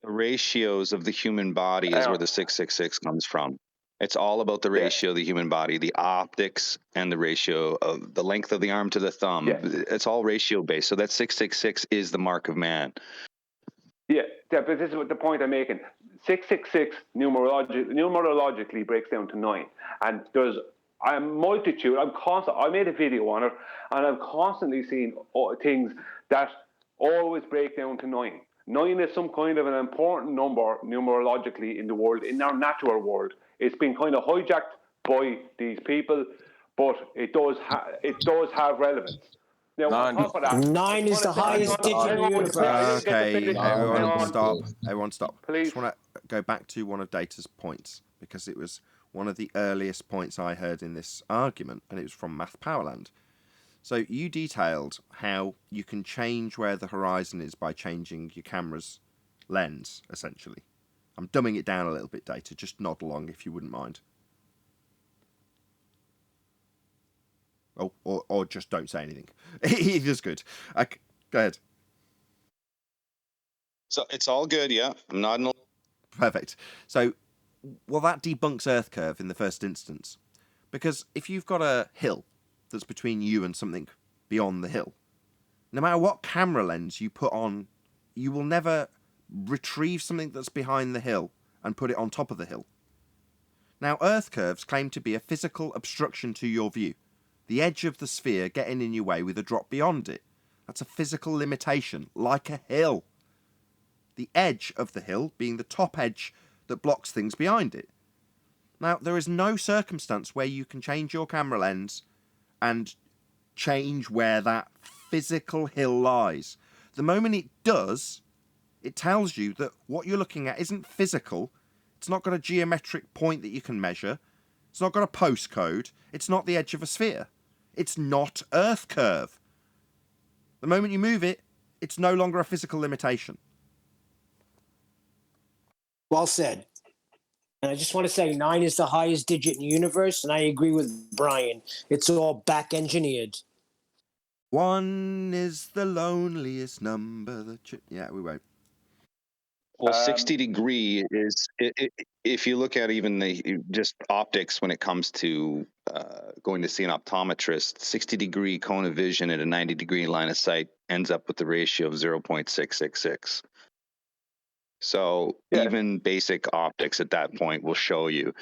the ratios of the human body is where the 666 comes from. It's all about the ratio of the human body, the optics, and the ratio of the length of the arm to the thumb. Yeah. It's all ratio based. So that 666 is the mark of man. Yeah, but this is what the point I'm making. 666 numerologically breaks down to 9, and there's a multitude. I made a video on it, and I'm constantly seeing things that always break down to 9. 9 is some kind of an important number numerologically in the world, in our natural world. It's been kind of hijacked by these people, but it does have relevance. Now, on top of that, 9 is the highest digit in the universe. Okay, everyone on. stop. Everyone stop. I Please. just want to go back to one of Data's points, because it was one of the earliest points I heard in this argument, and it was from Math Powerland. So you detailed how you can change where the horizon is by changing your camera's lens, essentially. I'm dumbing it down a little bit, Data. Just nod along if you wouldn't mind. Oh, or just don't say anything. Either's good. Go ahead. So it's all good, yeah. I'm nodding. Perfect. So, well, that debunks Earth curve in the first instance. Because if you've got a hill that's between you and something beyond the hill, no matter what camera lens you put on, you will never retrieve something that's behind the hill and put it on top of the hill. Now, Earth curves claim to be a physical obstruction to your view. The edge of the sphere getting in your way with a drop beyond it. That's a physical limitation, like a hill. The edge of the hill being the top edge that blocks things behind it. Now, there is no circumstance where you can change your camera lens and change where that physical hill lies. The moment it does, it tells you that what you're looking at isn't physical. It's not got a geometric point that you can measure. It's not got a postcode. It's not the edge of a sphere. It's not Earth curve. The moment you move it, it's no longer a physical limitation. Well said. And I just want to say 9 is the highest digit in the universe, and I agree with Brian. It's all back engineered. 1 is the loneliest number. Yeah, we won't. Well, 60 degree is, if you look at even the just optics when it comes to going to see an optometrist, 60 degree cone of vision at a 90 degree line of sight ends up with the ratio of 0.666. So even basic optics at that point will show you.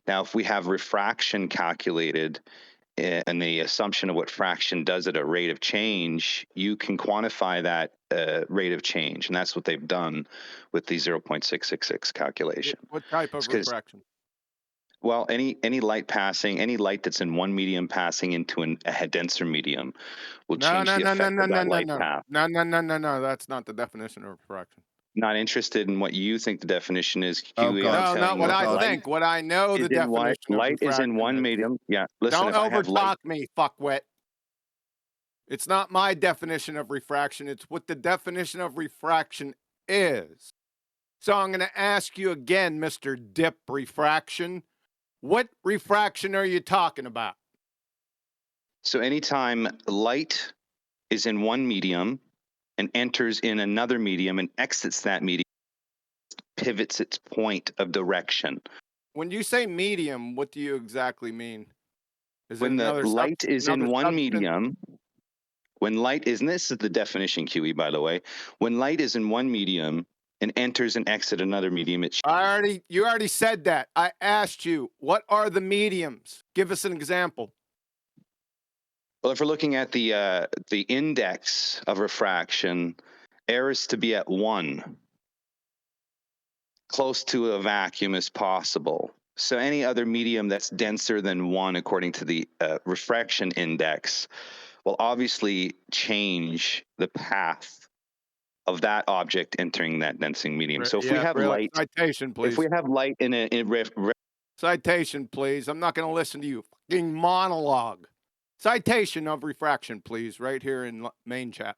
Now, if we have refraction calculated and the assumption of what fraction does at a rate of change, you can quantify that rate of change, and that's what they've done with the 0.666 calculation. What type of refraction? Well, any light passing, any light that's in one medium passing into a denser medium will change the effect of that light path. No. That's not the definition of refraction. Not interested in what you think the definition is, Oh, QE. God. No, not what I think. What I know the definition of light is in one medium. Yeah, listen. Don't overtalk me, fuckwit. It's not my definition of refraction. It's what the definition of refraction is. So I'm going to ask you again, Mr. Dip Refraction. What refraction are you talking about? So anytime light is in one medium and enters in another medium and exits that medium, pivots its point of direction. When you say medium, what do you exactly mean? When the light is in one medium, when light is, and this is the definition, QE, by the way, when light is in one medium and enters and exits another medium, you already said that. I asked you, what are the mediums? Give us an example. Well, if we're looking at the index of refraction, air is to be at 1, close to a vacuum as possible. So any other medium that's denser than 1, according to the refraction index, will obviously change the path of that object entering that densing medium. So if we have light, citation, please. If we have light in citation, please. I'm not going to listen to you fucking monologue. Citation of refraction, please, right here in main chat,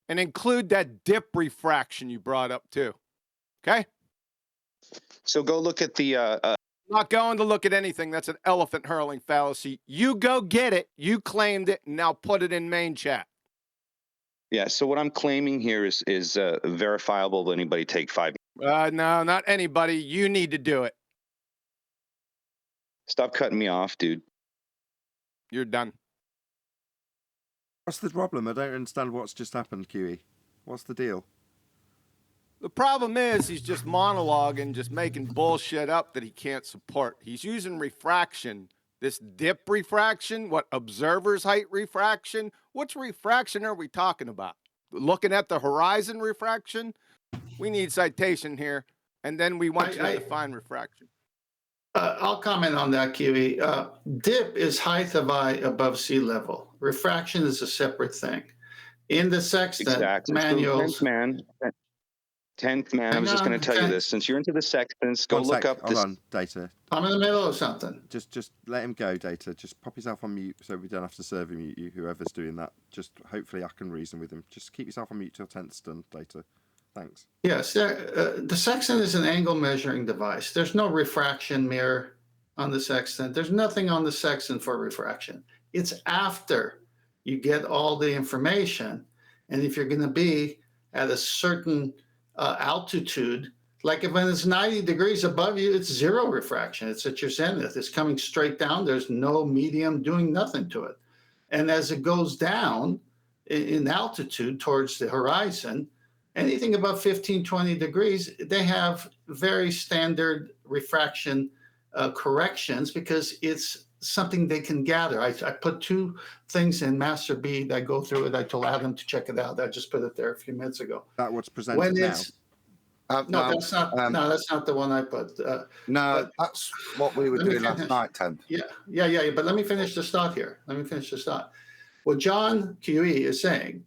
and include that dip refraction you brought up too. Okay. So go look at the. I'm not going to look at anything. That's an elephant hurling fallacy. You go get it. You claimed it. Now put it in main chat. Yeah. So what I'm claiming here is verifiable. Will anybody take 5? No, not anybody. You need to do it. Stop cutting me off, dude. You're done. What's the problem? I don't understand what's just happened, QE. What's the deal? The problem is he's just monologuing, just making bullshit up that he can't support. He's using refraction, this dip refraction, what, observer's height refraction? Which refraction are we talking about? Looking at the horizon refraction? We need citation here, and then we want you to define refraction. I'll comment on that, Kiwi. Dip is height of eye above sea level. Refraction is a separate thing. In the sextant manuals. 10th man. I was just going to tell you this. Since you're into the sextants, go look up this. Hold on, Data. I'm in the middle of something. Just let him go, Data. Just pop yourself on mute so we don't have to serve him mute you, whoever's doing that. Just hopefully I can reason with him. Just keep yourself on mute till 10th's done, Data. Thanks. Yes, the sextant is an angle measuring device. There's no refraction mirror on the sextant. There's nothing on the sextant for refraction. It's after you get all the information. And if you're going to be at a certain altitude, like if when it's 90 degrees above you, it's 0 refraction. It's at your zenith. It's coming straight down. There's no medium doing nothing to it. And as it goes down in altitude towards the horizon, anything above 15, 20 degrees, they have very standard refraction corrections because it's something they can gather. I put 2 things in Master B that go through it. I told Adam to check it out. I just put it there a few minutes ago. That what's presented now? No, that's not. No, that's not the one I put. No, that's what we were doing last night, Ted. Yeah. But let me finish the thought here. What John QE is saying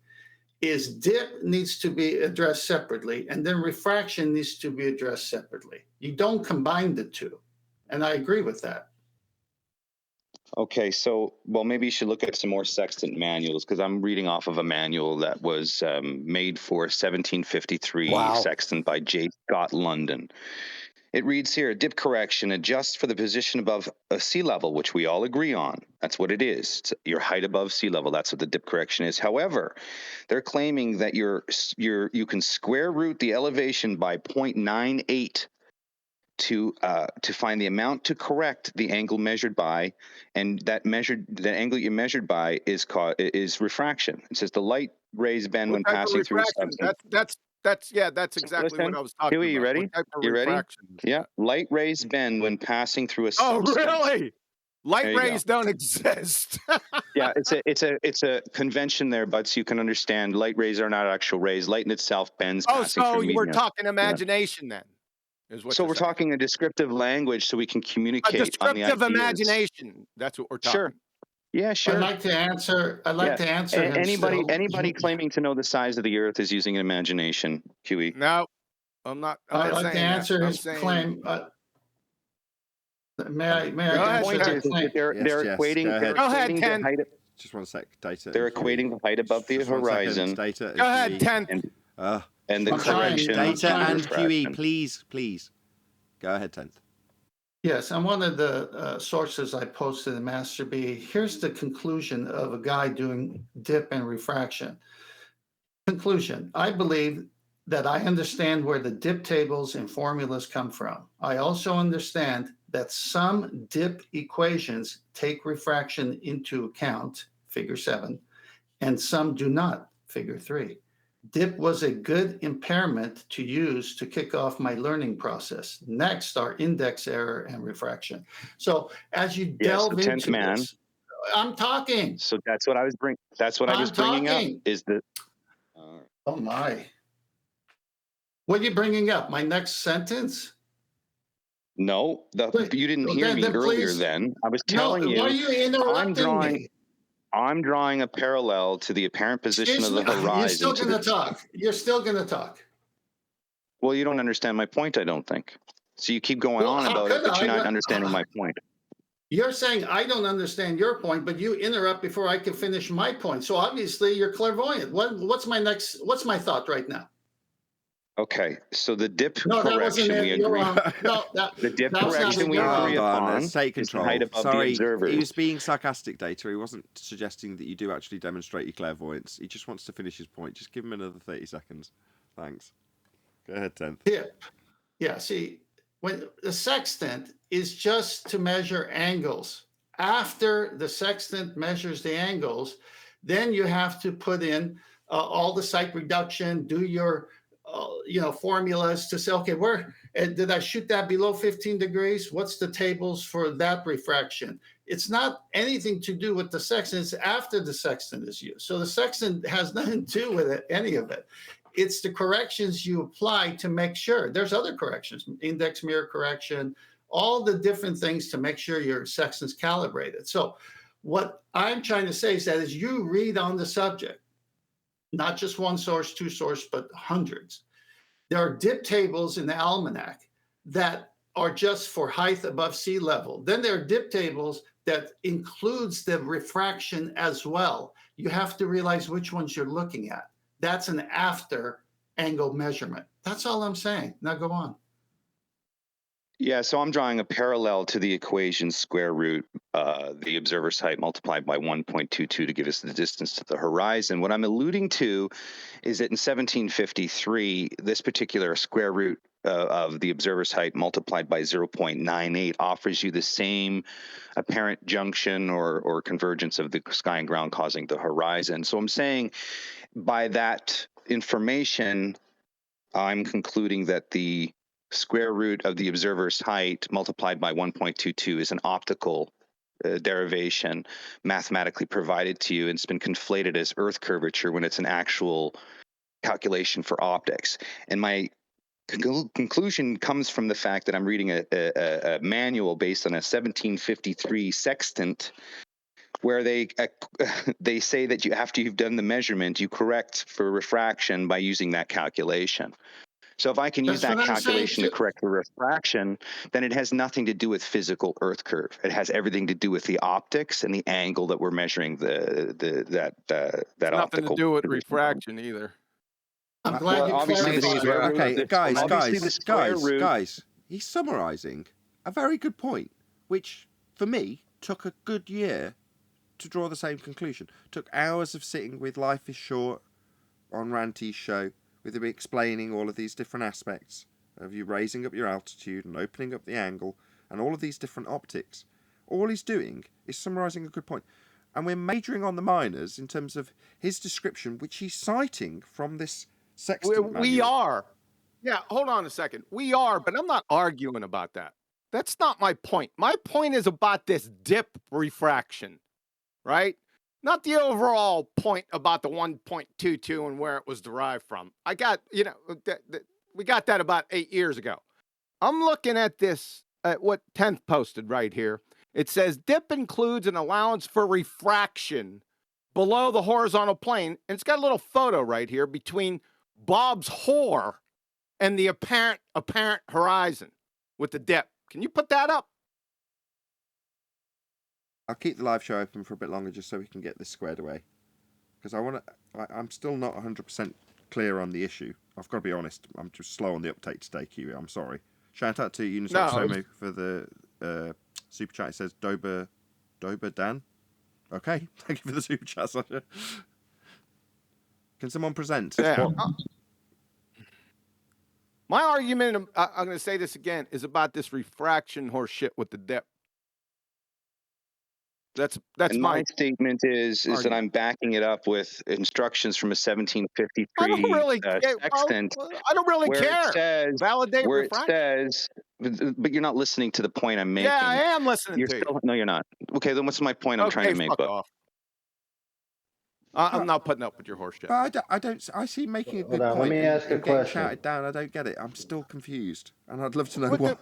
is dip needs to be addressed separately, and then refraction needs to be addressed separately. You don't combine the two, and I agree with that. Okay, so, well, maybe you should look at some more sextant manuals, because I'm reading off of a manual that was made for 1753 sextant by J. Scott London. It reads here, dip correction adjusts for the position above sea level, which we all agree on. That's what it is. It's your height above sea level. That's what the dip correction is. However, they're claiming that you can square root the elevation by 0.98 to find the amount to correct the angle measured by, and the angle you measured by is refraction. It says the light rays bend when passing through a substance. That's exactly what I was talking about. You ready? You ready? Yeah. Light rays bend when passing through a substance. Oh, really? Light There you rays don't exist. Yeah, it's a convention there, but so you can understand light rays are not actual rays. Light in itself bends Oh, passing so through you were medium. talking imagination then, is what So you're we're saying. talking a descriptive language so we can A communicate on the descriptive ideas. imagination. That's what we're talking. Sure. Yeah, I'd sure. like to answer. I'd like to answer him. Anybody still. claiming to know the size of the Earth is using an imagination, QE. No, I'm not. I'm I'd not like to saying that. answer I'm his saying, claim. May I Go ahead, answer Point that is that claim? they're Yes, they're yes, equating go they're ahead. Go ahead, equating the Ken. height. Just one sec. Data. They're and QE. equating the height above the Just 1 second. horizon Data. Go ahead, QE. 10th. and the I'm trying. correction. Data I'm and trying. QE, please. Go ahead, 10th. Yes, and one of the sources I posted in Master B, here's the conclusion of a guy doing dip and refraction. Conclusion, I believe that I understand where the dip tables and formulas come from. I also understand that some dip equations take refraction into account, figure 7, and some do not, figure 3. Dip was a good impairment to use to kick off my learning process. Next are index error and refraction. So as you delve so 10th into man. this, I'm talking. So that's what I was bringing up talking. is the Oh my. What are you bringing up? My next sentence? no, Wait, you didn't well, hear then- me then earlier. please- Then I was No, telling why are you you interrupting me? I'm drawing a parallel to the apparent position of the horizon. You're still going to talk. You're still going to talk. Well, you don't understand my point, I don't think. So you keep going Well, on how about it, could but I? you're not understanding my point. You're saying I don't understand your point, but you interrupt before I can finish my point. So obviously you're clairvoyant. What's my thought right now? Okay, so the dip No, that wasn't correction we it. You're agree. wrong. No, The dip that's not correction it. we You're agree wrong. Hold on, upon let's take is the control. height above the Sorry, observers. he was being sarcastic, Data. He wasn't suggesting that you do actually demonstrate your clairvoyance. He just wants to finish his point. Just give him another 30 seconds. Thanks. Go ahead, 10th. Dip. Yeah, see, when the sextant is just to measure angles. After the sextant measures the angles, then you have to put in all the site reduction, do your formulas to say, okay, where did I shoot that below 15 degrees? What's the tables for that refraction? It's not anything to do with the sextant. It's after the sextant is used. So the sextant has nothing to do with it, any of it. It's the corrections you apply to make sure. There's other corrections, index mirror correction, all the different things to make sure your sextant's calibrated. So what I'm trying to say is that as you read on the subject, not just one source, two sources, but hundreds, there are dip tables in the almanac that are just for height above sea level. Then there are dip tables that includes the refraction as well. You have to realize which ones you're looking at. That's an after angle measurement. That's all I'm saying. Now go on. Yeah, so I'm drawing a parallel to the equation square root the observer's height multiplied by 1.22 to give us the distance to the horizon. What I'm alluding to is that in 1753, this particular square root of the observer's height multiplied by 0.98 offers you the same apparent junction or convergence of the sky and ground causing the horizon. So I'm saying by that information, I'm concluding that the square root of the observer's height multiplied by 1.22 is an optical derivation mathematically provided to you, and it's been conflated as Earth curvature when it's an actual calculation for optics. And my conclusion comes from the fact that I'm reading a manual based on a 1753 sextant, where they say that after you've done the measurement, you correct for refraction by using that calculation. So if I can use that calculation to correct the refraction, then it has nothing to do with physical Earth curve. It has everything to do with the optics and the angle that we're measuring that Nothing optical. to do with refraction either. I'm glad you clarified. Okay, guys. He's summarizing a very good point, which for me took a good year to draw the same conclusion. Took hours of sitting with Life is Short on Ranty's show, with him explaining all of these different aspects of you raising up your altitude and opening up the angle and all of these different optics. All he's doing is summarising a good point. And we're majoring on the minors in terms of his description, which he's citing from this sextant manual. We are. Yeah, hold on a second. We are, but I'm not arguing about that. That's not my point. My point is about this dip refraction, right? Not the overall point about the 1.22 and where it was derived from. I got, we got that about 8 years ago. I'm looking at this, what 10th posted right here. It says dip includes an allowance for refraction below the horizontal plane. And it's got a little photo right here between Bob's whore and the apparent horizon with the dip. Can you put that up? I'll keep the live show open for a bit longer just so we can get this squared away. Because I'm still not 100% clear on the issue. I've got to be honest. I'm just slow on the uptake today, Kiwi. I'm sorry. Shout out to Unification Somu for the super chat. It says Dober Dan. Okay, thank you for the super chat, Sasha. Can someone present? Yeah. My argument, I'm going to say this again, is about this refraction horse shit with the dip. That's and my statement is argument. that I'm backing it up with instructions from a 1753 I don't really, sextant. I don't really care. It says, validate where refraction. it says, but you're not listening to the point I'm making. Yeah, I am listening to you. No, you're not. Okay, then what's my point I'm trying to make? Fuck off. I'm not putting up with your horse shit. I see making a good point. Let me ask a question. Shouted down. I don't get it. I'm still confused, and I'd love to know why.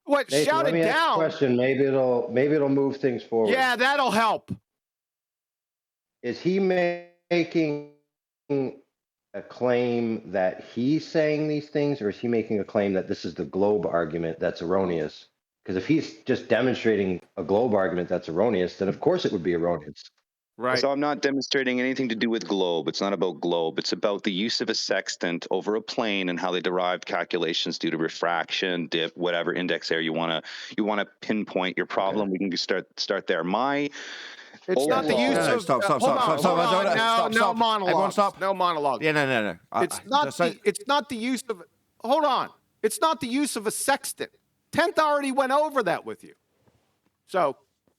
What? Nathan, Shout let me it ask down. a question. Maybe it'll move things forward. Yeah, that'll help. Is he making a claim that he's saying these things, or is he making a claim that this is the globe argument that's erroneous? Because if he's just demonstrating a globe argument that's erroneous, then of course it would be erroneous. Right. So I'm not demonstrating anything to do with globe. It's not about globe. It's about the use of a sextant over a plane and how they derived calculations due to refraction, dip, whatever index area you want to pinpoint your problem. Okay. We can start there. It's not the use of. Stop. No monologue. Everyone stop. No monologue. Yeah, no. It's not the use of. Hold on. It's not the use of a sextant. 10th already went over that with you. So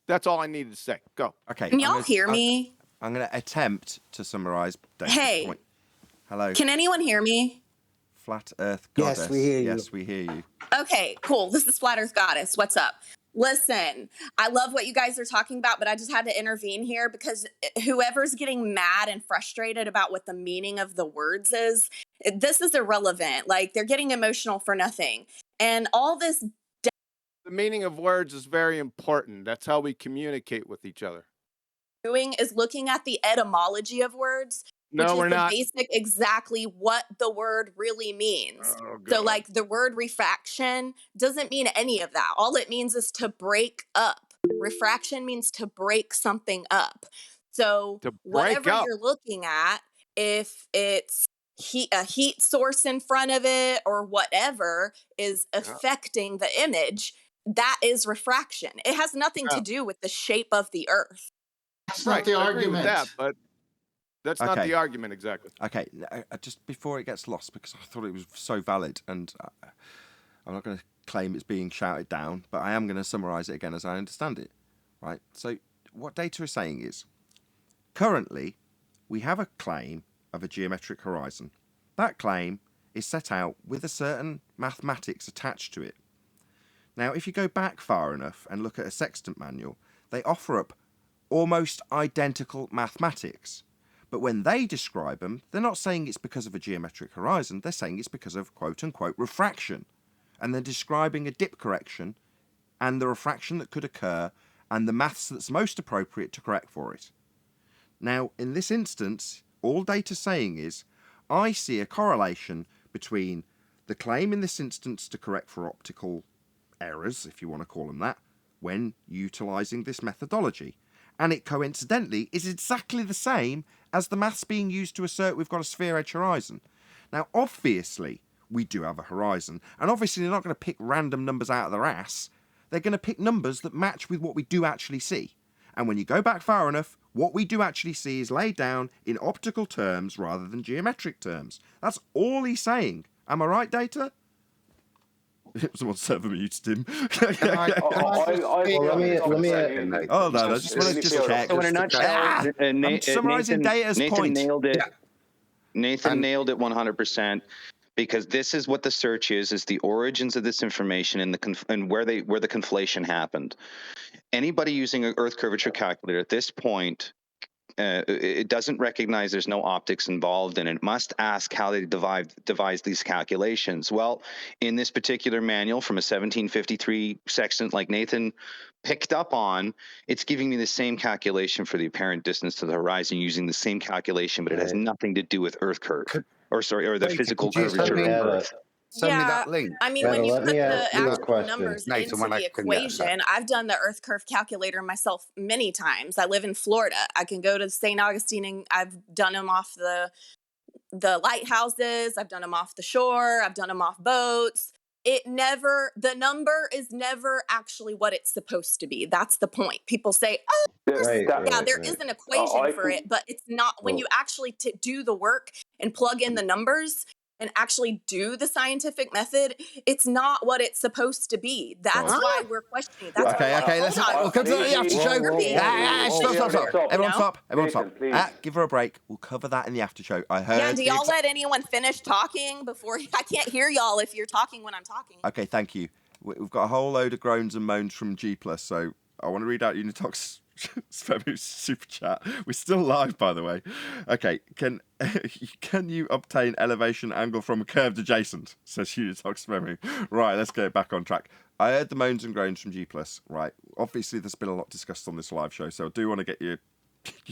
that's all I needed to say. Go. Okay. Can y'all hear me? I'm going to attempt to summarize Dave's point. Hello. Can anyone hear me? Flat Earth Goddess. Yes, we hear you. Yes, we hear you. Okay, cool. This is Flat Earth Goddess. What's up? Listen, I love what you guys are talking about, but I just had to intervene here because whoever's getting mad and frustrated about what the meaning of the words is, this is irrelevant. Like, they're getting emotional for nothing. And all this... The meaning of words is very important. That's how we communicate with each other. Doing is looking at the etymology of words. No, we're not. Basic, exactly what the word really means. So, like, the word refraction doesn't mean any of that. All it means is to break up. Refraction means to break something up. So, whatever you're looking at, if it's a heat source in front of it or whatever is affecting the image, that is refraction. It has nothing to do with the shape of the Earth. That's not the argument. But that's not the argument exactly. Okay, just before it gets lost, because I thought it was so valid, and I'm not going to claim it's being shouted down, but I am going to summarize it again as I understand it. Right? So what data is saying is, currently, we have a claim of a geometric horizon. That claim is set out with a certain mathematics attached to it. Now, if you go back far enough and look at a sextant manual, they offer up almost identical mathematics. But when they describe them, they're not saying it's because of a geometric horizon, they're saying it's because of quote-unquote refraction. And they're describing a dip correction and the refraction that could occur and the maths that's most appropriate to correct for it. Now, in this instance, all data's saying is, I see a correlation between the claim in this instance to correct for optical errors, if you want to call them that, when utilising this methodology. And it coincidentally is exactly the same as the maths being used to assert we've got a sphere edge horizon. Now, obviously, we do have a horizon, and obviously they're not going to pick random numbers out of their ass. They're going to pick numbers that match with what we do actually see. And when you go back far enough, what we do actually see is laid down in optical terms rather than geometric terms. That's all he's saying. Am I right, Data? Someone server muted him. Let me. Oh no! I just want to check. So in a nutshell, I'm summarizing Data's Nathan point. nailed it. Nathan nailed it 100%. because this is what the search is the origins of this information and where the conflation happened. Anybody using an Earth curvature calculator at this point, it doesn't recognize there's no optics involved, and it must ask how they devise these calculations. Well, in this particular manual from a 1753 sextant like Nathan picked up on, it's giving me the same calculation for the apparent distance to the horizon using the same calculation, but it has nothing to do with Earth curve, or the physical curvature of Earth. Send me that link. I mean, when you let put me the ask you a actual question. numbers Nathan, into when I the can get equation, I've done the Earth curve calculator myself many times. I live in Florida. I can go to St. Augustine and I've done them off the lighthouses. I've done them off the shore. I've done them off boats. The number is never actually what it's supposed to be. That's the point. People say, oh, there is an equation for it, but it's not. When you actually do the work and plug in the numbers and actually do the scientific method, it's not what it's supposed to be. That's why we're questioning. That's Okay, we'll come to the after show. Stop. Everyone stop. Give her a break. We'll cover that in the after show. I heard. Yeah, do y'all let anyone finish talking before? I can't hear y'all if you're talking when I'm talking. Okay, thank you. We've got a whole load of groans and moans from G+, so I want to read out Unitox super chat. We're still live, by the way. Okay, can you obtain elevation angle from a curved adjacent? Says Unitox Memu. Right, let's get back on track. I heard the moans and groans from G+. Right, obviously there's been a lot discussed on this live show, so I do want to get your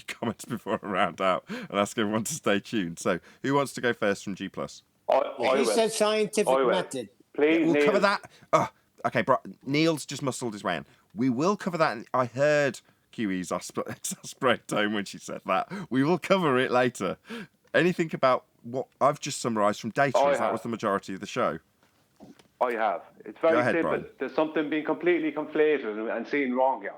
comments before I round out and ask everyone to stay tuned. So, who wants to go first from G+? He said scientific method. Please, we'll Neil. cover that. Oh, okay, bro. Neil's just muscled his way in. We will cover that. I heard QE's exasperate tone when she said that. We will cover it later. Anything about what I've just summarised from data? That was the majority of the show. I have. It's very simple. Brian. There's something being completely conflated and seen wrong here.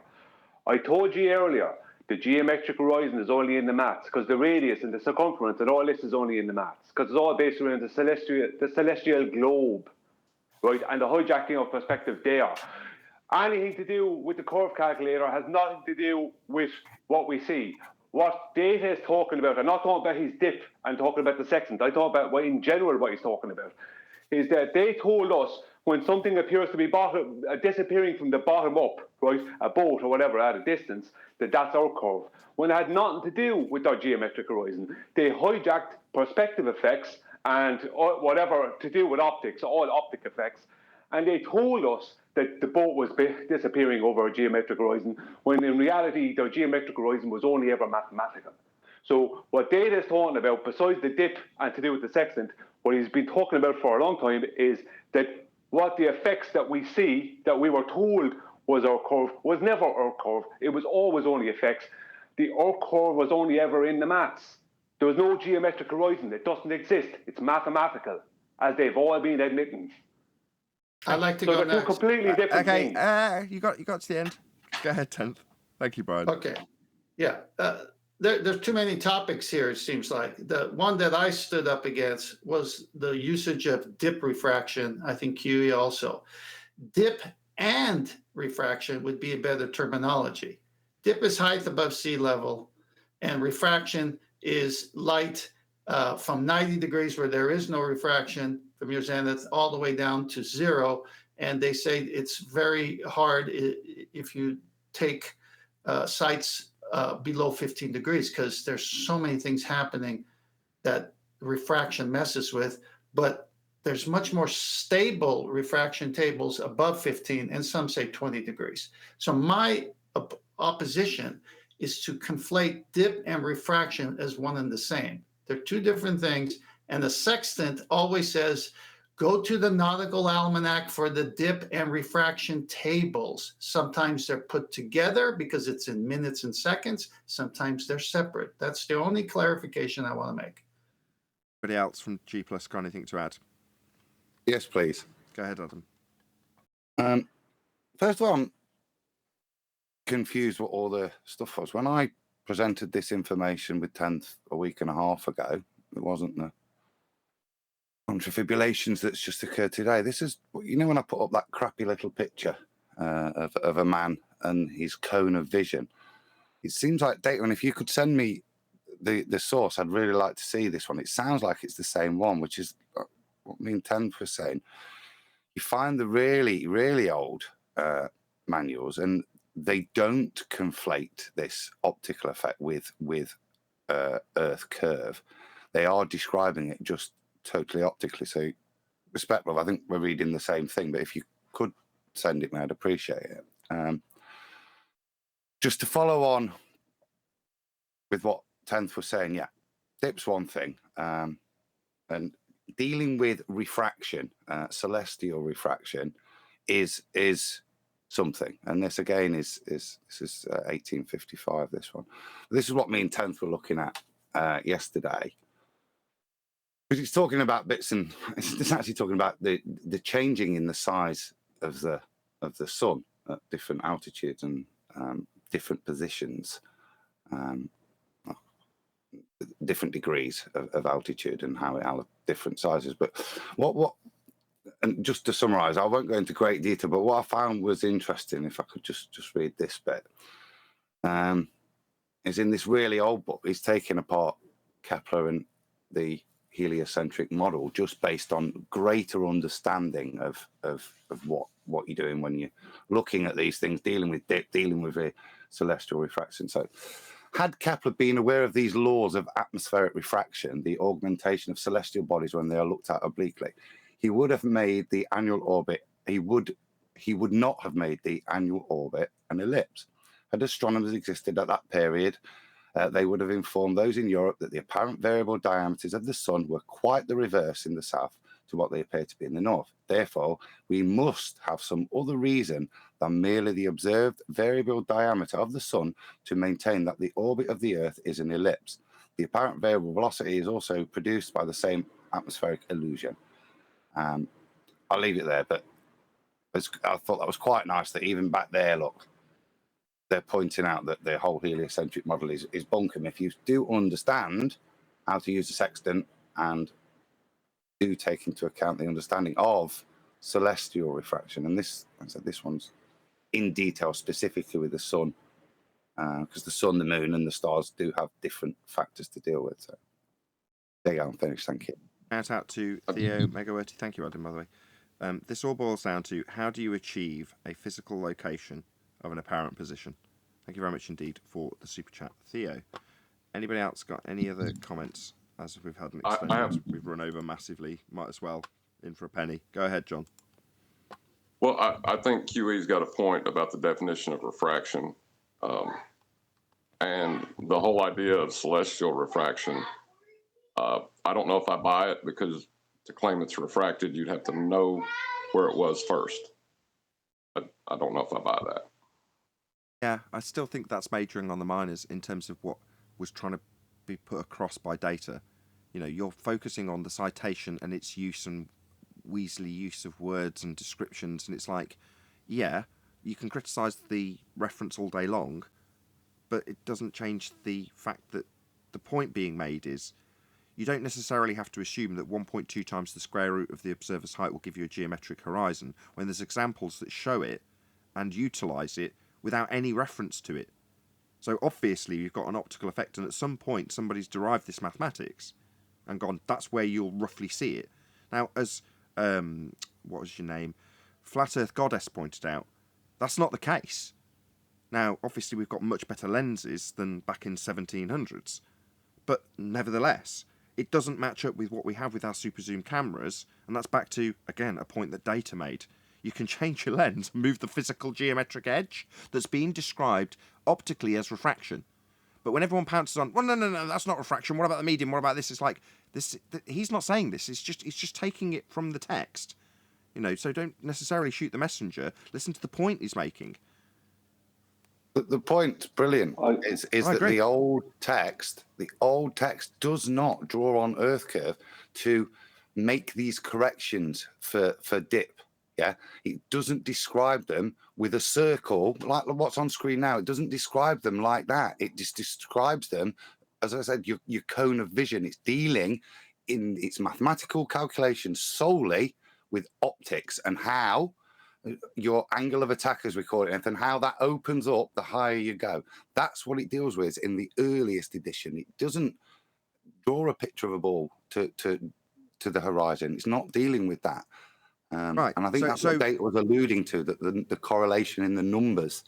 I told you earlier the geometric horizon is only in the maths because the radius and the circumference and all this is only in the maths because it's all based around the celestial globe, right? And the hijacking of perspective there. Anything to do with the curve calculator has nothing to do with what we see. What data is talking about, I'm not talking about his dip, I'm talking about the sextant. I talk about what in general what he's talking about, is that they told us when something appears to be disappearing from the bottom up, right, a boat or whatever at a distance, that's our curve. When it had nothing to do with our geometric horizon, they hijacked perspective effects and whatever to do with optics, all optic effects, and they told us that the boat was disappearing over a geometric horizon, when in reality, the geometric horizon was only ever mathematical. So what data is talking about, besides the dip and to do with the sextant, what he's been talking about for a long time is that what the effects that we see, that we were told was our curve, was never our curve. It was always only effects. Our curve was only ever in the maths. There was no geometric horizon. It doesn't exist. It's mathematical, as they've all been admitting. I'd like to go next. Two completely different things. You got to the end. Go ahead, 10th. Thank you, Brian. Okay. Yeah. There's too many topics here, it seems like. The one that I stood up against was the usage of dip refraction. I think QE also. Dip and refraction would be a better terminology. Dip is height above sea level, and refraction is light from 90 degrees where there is no refraction from your zenith all the way down to zero. And they say it's very hard if you take sites below 15 degrees because there's so many things happening that refraction messes with. But there's much more stable refraction tables above 15, and some say 20 degrees. So my opposition is to conflate dip and refraction as one and the same. They're two different things. And the sextant always says, go to the Nautical Almanac for the dip and refraction tables. Sometimes they're put together because it's in minutes and seconds. Sometimes they're separate. That's the only clarification I want to make. Anybody else from G+ got anything to add? Yes, please. Go ahead, Adam. First of all, I'm confused what all the stuff was. When I presented this information with 10th a week and a half ago, it wasn't the contrafibulations that's just occurred today. This is, when I put up that crappy little picture of a man and his cone of vision, it seems like data. And if you could send me the source, I'd really like to see this one. It sounds like it's the same one, which is what me and 10th was saying, you find the really, really old manuals, and they don't conflate this optical effect with Earth curve. They are describing it just totally optically. So respectful, I think we're reading the same thing, but if you could send it, I'd appreciate it. Just to follow on with what 10th was saying, yeah, dip's one thing. And dealing with refraction, celestial refraction, is something. And this again is 1855. This one. This is what me and 10th were looking at yesterday, because it's talking about bits, and it's actually talking about the changing in the size of the sun at different altitudes and different positions. Different degrees of altitude, and how it has different sizes. But what and just to summarize, I won't go into great detail, but what I found was interesting, if I could just read this bit, is in this really old book, he's taking apart Kepler and the heliocentric model just based on greater understanding of what you're doing when you're looking at these things, dealing with dip, dealing with celestial refraction. So had Kepler been aware of these laws of atmospheric refraction, the augmentation of celestial bodies when they are looked at obliquely, he would have made the annual orbit, he would not have made the annual orbit an ellipse. Had astronomers existed at that period, they would have informed those in Europe that the apparent variable diameters of the sun were quite the reverse in the south to what they appear to be in the north. Therefore, we must have some other reason than merely the observed variable diameter of the sun to maintain that the orbit of the Earth is an ellipse. The apparent variable velocity is also produced by the same atmospheric illusion. I'll leave it there, but I thought that was quite nice that even back there, look, they're pointing out that the whole heliocentric model is bunkum. If you do understand how to use the sextant and do take into account the understanding of celestial refraction, and this, I said, this one's in detail specifically with the sun, because the sun, the moon, and the stars do have different factors to deal with. So there you go, I'm finished. Thank you. Shout out to Theo Megawerty. Thank you, Adam, by the way. This all boils down to, how do you achieve a physical location of an apparent position? Thank you very much indeed for the super chat, Theo. Anybody else got any other comments? As we've had an extension, we've run over massively. Might as well in for a penny. Go ahead, John. Well, I think QE's got a point about the definition of refraction, and the whole idea of celestial refraction. I don't know if I buy it, because to claim it's refracted, you'd have to know where it was first. I don't know if I buy that. Yeah, I still think that's majoring on the minors in terms of what was trying to be put across by data. You know, you're focusing on the citation and its use and Weasley use of words and descriptions, and it's like, yeah, you can criticise the reference all day long, but it doesn't change the fact that the point being made is you don't necessarily have to assume that 1.2 times the square root of the observer's height will give you a geometric horizon, when there's examples that show it and utilise it without any reference to it. So obviously you've got an optical effect, and at some point somebody's derived this mathematics and gone, that's where you'll roughly see it. Now, as what was your name, Flat Earth Goddess pointed out, that's not the case. Now, obviously we've got much better lenses than back in 1700s, but nevertheless, it doesn't match up with what we have with our super zoom cameras, and that's back to, again, a point that Data made. You can change your lens and move the physical geometric edge that's being described optically as refraction. But when everyone pounces on, well, no, that's not refraction. What about the medium? What about this? It's like this. He's not saying this. It's just taking it from the text, you know. So don't necessarily shoot the messenger. Listen to the point he's making. The point's brilliant. Is that the old text does not draw on Earth curve to make these corrections for dip. Yeah, it doesn't describe them with a circle like what's on screen now. It doesn't describe them like that. It just describes them, as I said, your cone of vision. It's dealing in its mathematical calculations solely with optics and how your angle of attack, as we call it, and how that opens up the higher you go. That's what it deals with in the earliest edition. It doesn't draw a picture of a ball to to the horizon. It's not dealing with that. Right. And I think that's what Data was alluding to, that the correlation in the numbers.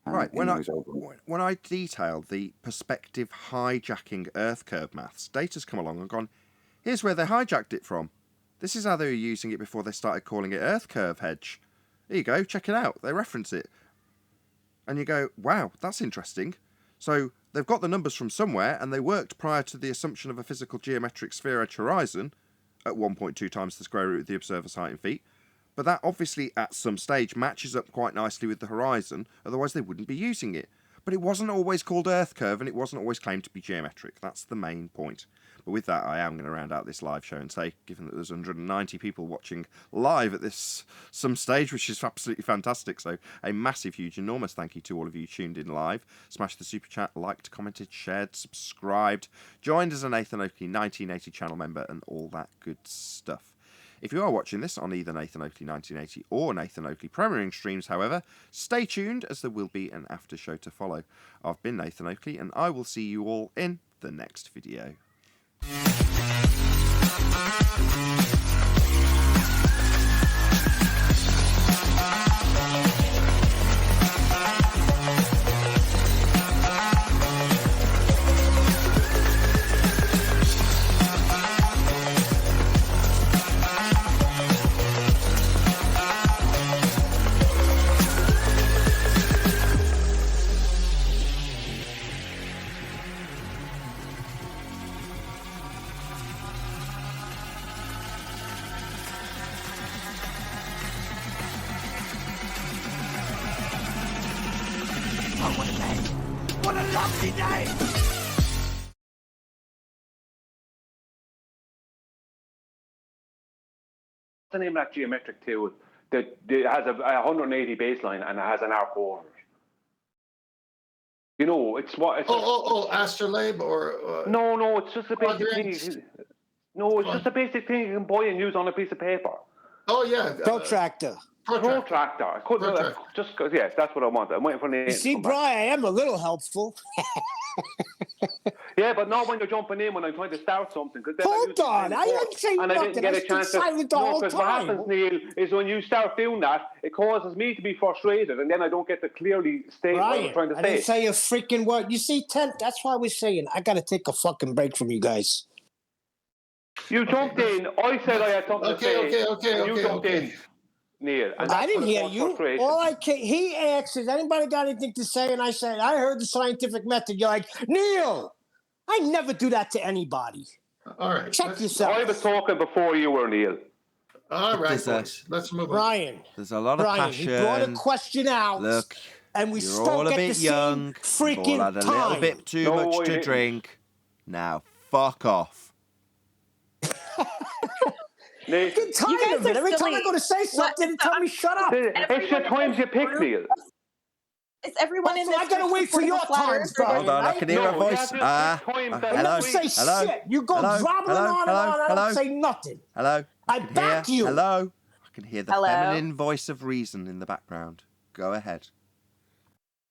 Right. When I detailed the perspective hijacking Earth curve maths, Data's come along and gone, here's where they hijacked it from. This is how they were using it before they started calling it Earth curve hedge. Here you go, check it out. They reference it. And you go, wow, that's interesting. So they've got the numbers from somewhere, and they worked prior to the assumption of a physical geometric sphere edge horizon at 1.2 times the square root of the observer's height in feet. But that obviously at some stage matches up quite nicely with the horizon, otherwise they wouldn't be using it. But it wasn't always called Earth curve, and it wasn't always claimed to be geometric. That's the main point. But with that, I am going to round out this live show and say, given that there's 190 people watching live at some stage, which is absolutely fantastic, so a massive, huge, enormous thank you to all of you tuned in live. Smashed the super chat, liked, commented, shared, subscribed, joined as a Nathan Oakley 1980 channel member, and all that good stuff. If you are watching this on either Nathan Oakley 1980 or Nathan Oakley premiering streams, however, stay tuned as there will be an after show to follow. I've been Nathan Oakley, and I will see you all in the next video. What a lovely day! The name of that geometric table that has a 180 baseline and it has an arc over it. You know, it's what. It's astrolabe or. No, it's just a basic thing. No, it's just a basic thing you can buy and use on a piece of paper. Oh yeah, protractor. Protractor. I couldn't just yes, that's what I want. I'm waiting for the. You see, Brian, I am a little helpful. Yeah, but not when you're jumping in when I'm trying to start something. Hold on, I didn't say and nothing. I didn't get a chance silent the whole because time. what happens, Neil, is when you start doing that, it causes me to be frustrated, and then I don't get to clearly state what I'm trying to say. I didn't say a freaking word. You see, that's why we're saying I got to take a fucking break from you guys. You jumped in. I said I had something to say. You jumped in, Neil. And I didn't hear you. He asked, "Has anybody got anything to say?" And I said, "I heard the scientific method." You're like, Neil, I never do that to anybody. All right, check yourself. I was talking before you were, Neil. All right, boys. Let's move on. Brian. There's a lot of passion. He brought a question out. Look, and we you're still all a get bit the young. same freaking You've all had a little bit too much to drink. Now, fuck off. Nick, I'm tired of it. Every time I go to say something, tell me shut up. It's your times you pick, Neil. Is everyone in this? I gotta wait for your times, bro. Hold on, I can hear a voice. Hello. Say Hello. shit. You go Hello. drobbling on and on. I Hello. don't say nothing. Hello. I back you. Hello. I can hear the Hello. feminine voice of reason in the background. Go ahead.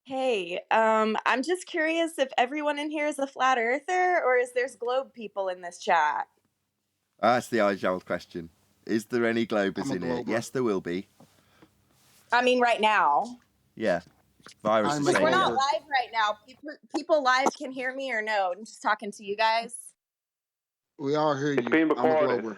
Hey, I'm just curious if everyone in here is a flat earther or is there's globe people in this chat? That's the age-old question. Is there any globers in here? Yes, there will be. I mean, right now. Yeah. Virus is We're not saying live right now. People live can hear me or no? I'm just talking to you guys. We all hear you. It's being recorded.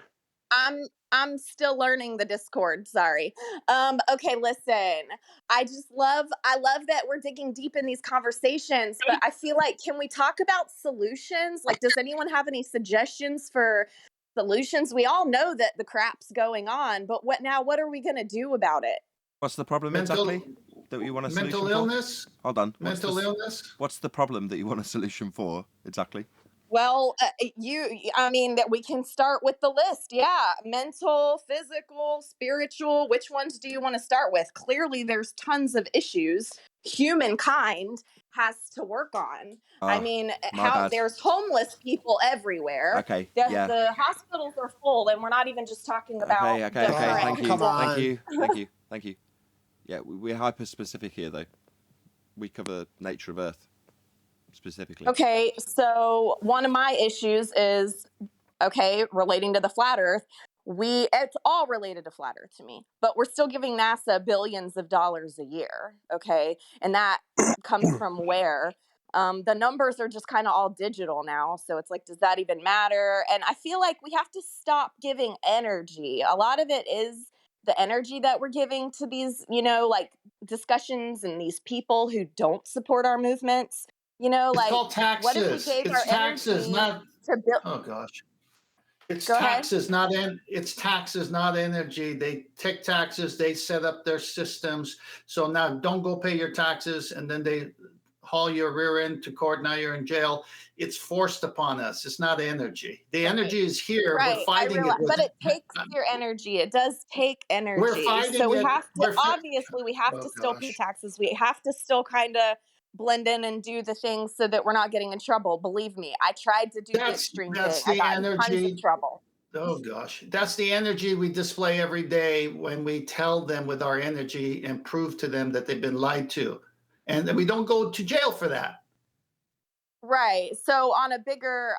I'm still learning the Discord. Sorry. Okay, listen. I love that we're digging deep in these conversations, but I feel like, can we talk about solutions? Like, does anyone have any suggestions for solutions? We all know that the crap's going on, but what are we going to do about it? What's the problem exactly that you want a solution for? Mental illness? Hold on. Mental illness? What's the problem that you want a solution for exactly? Well, that we can start with the list. Yeah. Mental, physical, spiritual. Which ones do you want to start with? Clearly, there's tons of issues humankind has to work on. There's homeless people everywhere. Okay. The hospitals are full, and we're not even just talking about. Okay. Thank you. Yeah, we're hyper specific here, though. We cover nature of Earth specifically. Okay, so one of my issues is okay, relating to the flat earth, it's all related to flat earth to me, but we're still giving NASA billions of dollars a year, okay? And that comes from where? The numbers are just kind of all digital now, so it's like, does that even matter? And I feel like we have to stop giving energy. A lot of it is the energy that we're giving to these, like discussions and these people who don't support our movements. It's Like, called what if we taxes. gave our It's taxes, energy not. to build? Oh gosh. It's Go ahead. taxes, it's taxes, not energy. They take taxes, they set up their systems. So now don't go pay your taxes, and then they haul your rear end to court. Now you're in jail. It's forced upon us. It's not energy. The energy is here. Right, We're fighting I realize, it with. but it takes your energy. It does take energy. We're fighting So we it. have to, obviously, we have Oh to still pay gosh. taxes. We have to still kind of blend in and do the things so that we're not getting in trouble. Believe me, I tried to do the extreme thing. That's I the got in tons of energy. trouble. Oh gosh, that's the energy we display every day when we tell them with our energy and prove to them that they've been lied to, and then we don't go to jail for that. Right. So on a bigger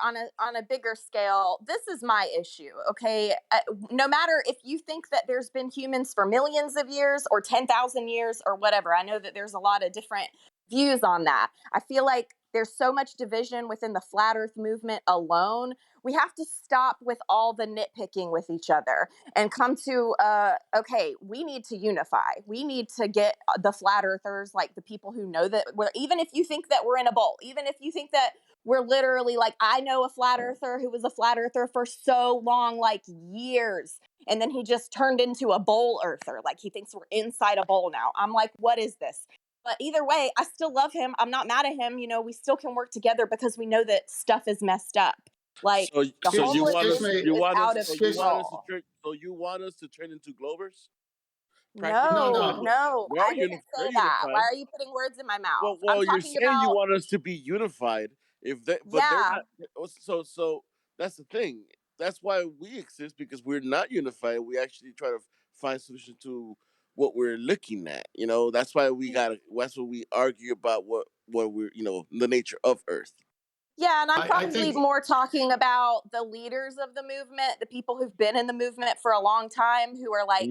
scale, this is my issue, okay? No matter if you think that there's been humans for millions of years or 10,000 years or whatever. I know that there's a lot of different views on that. I feel like there's so much division within the flat earth movement alone. We have to stop with all the nitpicking with each other and come to okay, we need to unify. We need to get the flat earthers, like the people who know that even if you think that we're in a bowl, even if you think that we're literally, like, I know a flat earther who was a flat earther for so long, like years, and then he just turned into a bowl earther. Like, he thinks we're inside a bowl now. I'm like, what is this? But either way, I still love him. I'm not mad at him. We still can work together because we know that stuff is messed up. Like, So, the so you want homeless us, issue you is want out us, of so you want us to control. turn, so you want us to turn into Glovers? No, We are I didn't say we're that. Why unified. are you putting words in my mouth? I'm Well, you're talking saying you about, want us to be unified. But they're yeah. not. So that's the thing. That's why we exist, because we're not unified. We actually try to find solution to what we're looking at. That's why that's what we argue about what we're the nature of Earth. Yeah, and I'm I probably think more talking about the leaders of the movement, the people who've been in the movement for a long time, who are like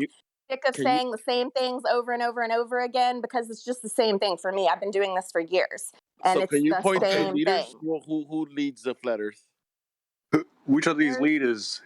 sick of Can you saying the same things over and over and over again, because it's just the same thing for me. I've been doing this for years, and so it's can you the point to same leaders? thing. Well, who leads the flat Earth? Which of these There's leaders?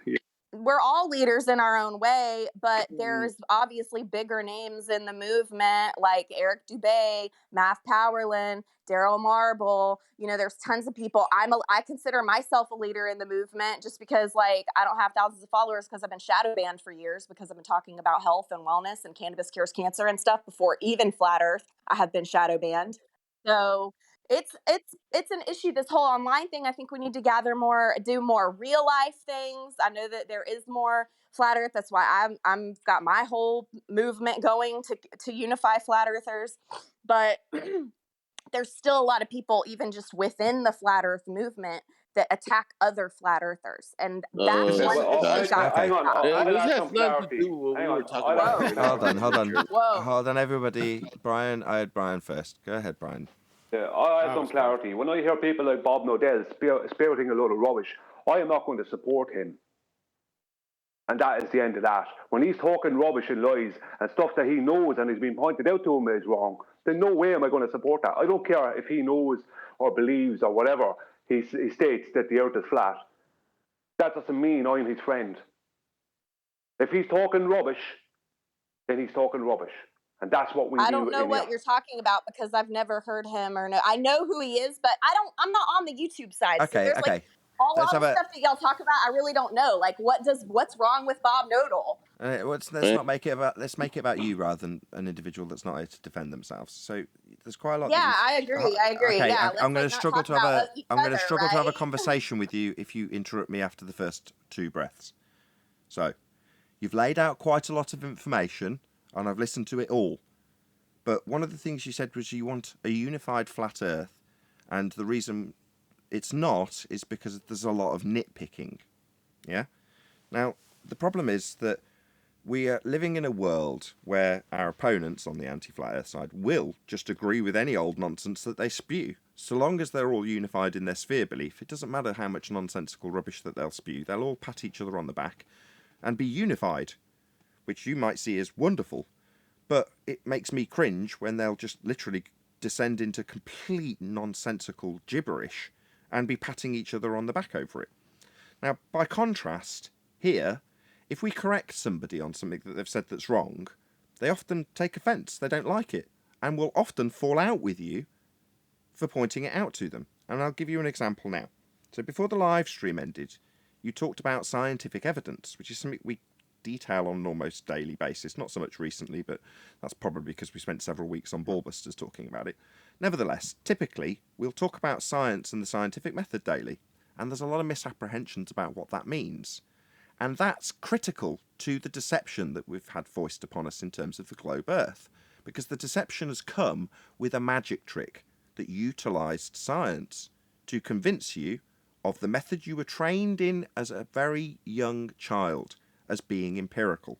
we're all leaders in our own way, but there's obviously bigger names in the movement like Eric Dubay, Math Powerland, Daryl Marble. There's tons of people. I consider myself a leader in the movement just because, like, I don't have thousands of followers because I've been shadow banned for years because I've been talking about health and wellness and cannabis cures cancer and stuff before even flat earth. I have been shadow banned. So it's an issue, this whole online thing. I think we need to do more real life things. I know that there is more flat earth. That's why I'm got my whole movement going to unify flat earthers. But there's still a lot of people, even just within the flat earth movement, that attack other flat earthers, and that's Yeah, one well, thing we've got to hang on. stop. I'll add This some has nothing to clarity. do with what Hang we on. were talking I'll about add right some now. Hold on. Whoa. Hold on, everybody. Brian, I had Brian first. Go ahead, Brian. Yeah, I'll add some clarity. When I hear people like Bob Nodell spouting a load of rubbish, I am not going to support him. And that is the end of that. When he's talking rubbish and lies and stuff that he knows and has been pointed out to him is wrong, then no way am I going to support that. I don't care if he knows or believes or whatever he states that the earth is flat. That doesn't mean I'm his friend. If he's talking rubbish, then he's talking rubbish. And that's what we do. I don't know what you're talking about because I've never heard him or I know who he is, but I'm not on the YouTube side. So there's like all the stuff that y'all talk about, I really don't know. Like, what's wrong with Bob Nodal? Let's make it about you rather than an individual that's not here to defend themselves. So there's quite a lot. Yeah, I agree. Okay, yeah, I'm going to struggle to have a right? conversation with you if you interrupt me after the first two breaths. So you've laid out quite a lot of information, and I've listened to it all. But one of the things you said was you want a unified flat Earth, and the reason it's not is because there's a lot of nitpicking. Yeah. Now the problem is that we are living in a world where our opponents on the anti-flat earth side will just agree with any old nonsense that they spew. So long as they're all unified in their sphere belief, it doesn't matter how much nonsensical rubbish that they'll spew. They'll all pat each other on the back and be unified, which you might see as wonderful. But it makes me cringe when they'll just literally descend into complete nonsensical gibberish and be patting each other on the back over it. Now, by contrast, here, if we correct somebody on something that they've said that's wrong, they often take offence, they don't like it, and will often fall out with you for pointing it out to them. And I'll give you an example now. So before the live stream ended, you talked about scientific evidence, which is something we detail on an almost daily basis, not so much recently, but that's probably because we spent several weeks on Ballbusters talking about it. Nevertheless, typically, we'll talk about science and the scientific method daily, and there's a lot of misapprehensions about what that means. And that's critical to the deception that we've had foisted upon us in terms of the globe Earth, because the deception has come with a magic trick that utilised science to convince you of the method you were trained in as a very young child as being empirical.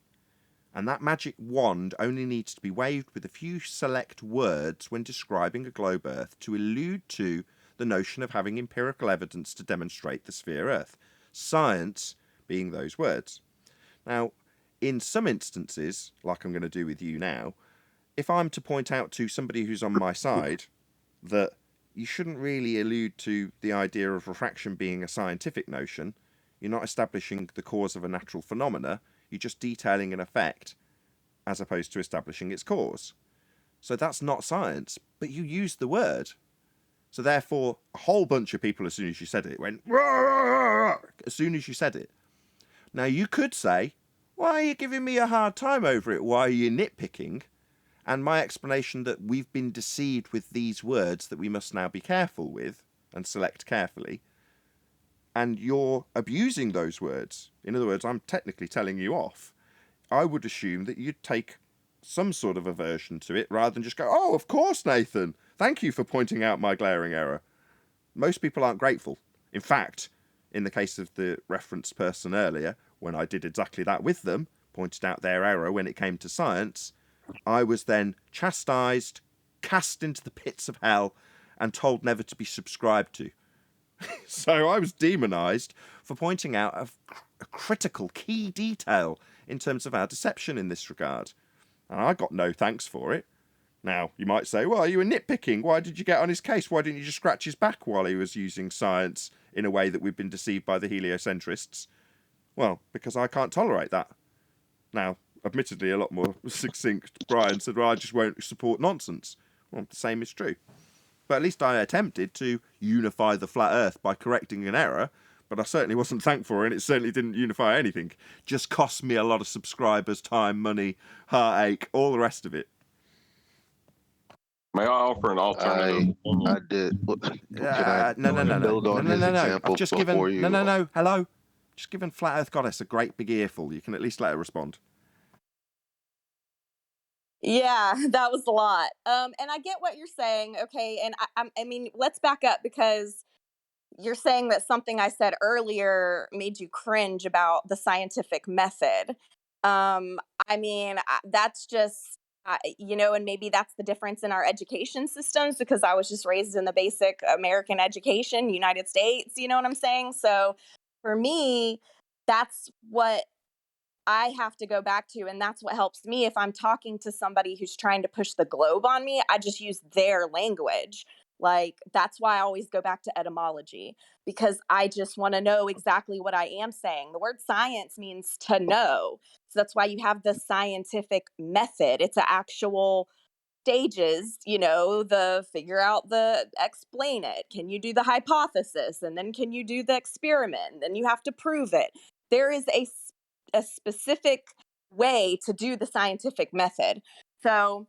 And that magic wand only needs to be waved with a few select words when describing a globe Earth to allude to the notion of having empirical evidence to demonstrate the sphere Earth. Science being those words. Now, in some instances, like I'm going to do with you now, if I'm to point out to somebody who's on my side that you shouldn't really allude to the idea of refraction being a scientific notion, you're not establishing the cause of a natural phenomena, you're just detailing an effect as opposed to establishing its cause. So that's not science, but you used the word. So therefore, a whole bunch of people, as soon as you said it, went, "Rah, rah, rah," as soon as you said it. Now, you could say, why are you giving me a hard time over it? Why are you nitpicking? And my explanation that we've been deceived with these words that we must now be careful with and select carefully. And you're abusing those words. In other words, I'm technically telling you off. I would assume that you'd take some sort of aversion to it rather than just go, oh, of course, Nathan. Thank you for pointing out my glaring error. Most people aren't grateful. In fact, in the case of the referenced person earlier, when I did exactly that with them, pointed out their error when it came to science, I was then chastised, cast into the pits of hell, and told never to be subscribed to. So I was demonised for pointing out a critical key detail in terms of our deception in this regard. And I got no thanks for it. Now, you might say, well, you were nitpicking. Why did you get on his case? Why didn't you just scratch his back while he was using science in a way that we've been deceived by the heliocentrists? Well, because I can't tolerate that. Now, admittedly, a lot more succinct, Brian said, well, I just won't support nonsense. Well, the same is true. But at least I attempted to unify the flat earth by correcting an error, but I certainly wasn't thanked for it, and it certainly didn't unify anything. Just cost me a lot of subscribers, time, money, heartache, all the rest of it. May I offer an alternative? I did. No. Build on his example I've just before given, you. No. Hello. Just given Flat Earth Goddess a great big earful. You can at least let her respond. Yeah, that was a lot. And I get what you're saying. Okay. And I mean, let's back up, because you're saying that something I said earlier made you cringe about the scientific method. I mean, that's just, and maybe that's the difference in our education systems, because I was just raised in the basic American education, United States, you know what I'm saying? So for me, that's what I have to go back to, and that's what helps me. If I'm talking to somebody who's trying to push the globe on me, I just use their language. Like, that's why I always go back to etymology, because I just want to know exactly what I am saying. The word science means to know. So that's why you have the scientific method. It's an actual stages, the figure out, the explain it. Can you do the hypothesis? And then can you do the experiment? Then you have to prove it. There is a specific way to do the scientific method. So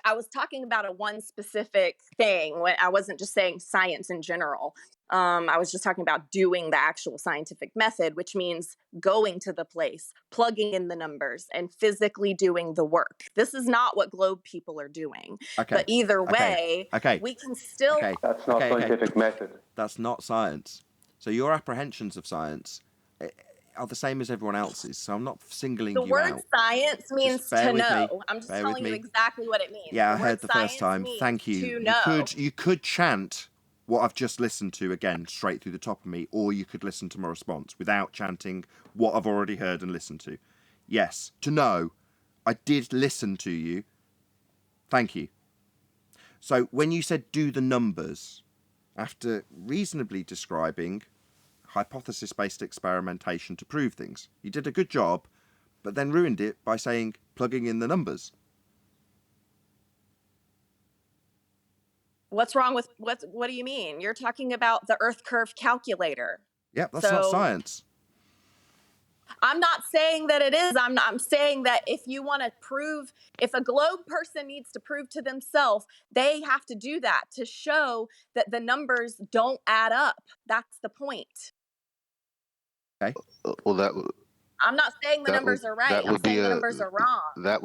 I was talking about a one specific thing when I wasn't just saying science in general. I was just talking about doing the actual scientific method, which means going to the place, plugging in the numbers, and physically doing the work. This is not what globe people are doing. Okay. But either way, we can still... That's not scientific method. That's not science. So your apprehensions of science, are the same as everyone else's, so I'm not singling The you word out. science means Just bear to with me. know. I'm just Bear with telling you me. exactly what it means. Yeah, I The heard word the first science time. means Thank you. to know. You could chant what I've just listened to again straight through the top of me, or you could listen to my response without chanting what I've already heard and listened to. Yes, to know. I did listen to you. Thank you. So when you said do the numbers, after reasonably describing hypothesis-based experimentation to prove things, you did a good job, but then ruined it by saying plugging in the numbers. What's wrong with what do you mean? You're talking about the Earth curve calculator. Yep, that's not science. I'm not saying that it is. I'm saying that if you want to prove, if a globe person needs to prove to themselves, they have to do that to show that the numbers don't add up. That's the point. Okay. Well, I'm not saying the numbers are right. I'm saying the numbers are wrong. that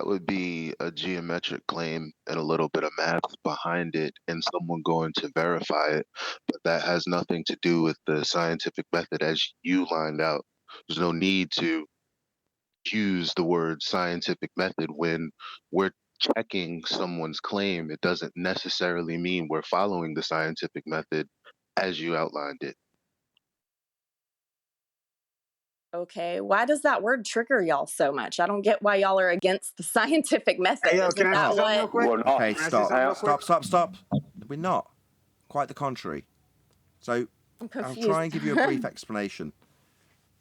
would be a geometric claim and a little bit of math behind it and someone going to verify it. But that has nothing to do with the scientific method as you lined out. There's no need to use the word scientific method when we're checking someone's claim. It doesn't necessarily mean we're following the scientific method as you outlined it. Okay, why does that word trigger y'all so much? I don't get why y'all are against the scientific method. Hey, yo, Isn't can I that say something real what? quick? We're not. Okay, Can I say something real quick? stop. We're not. Quite the contrary. So I'm I'll confused. try and give you a brief explanation.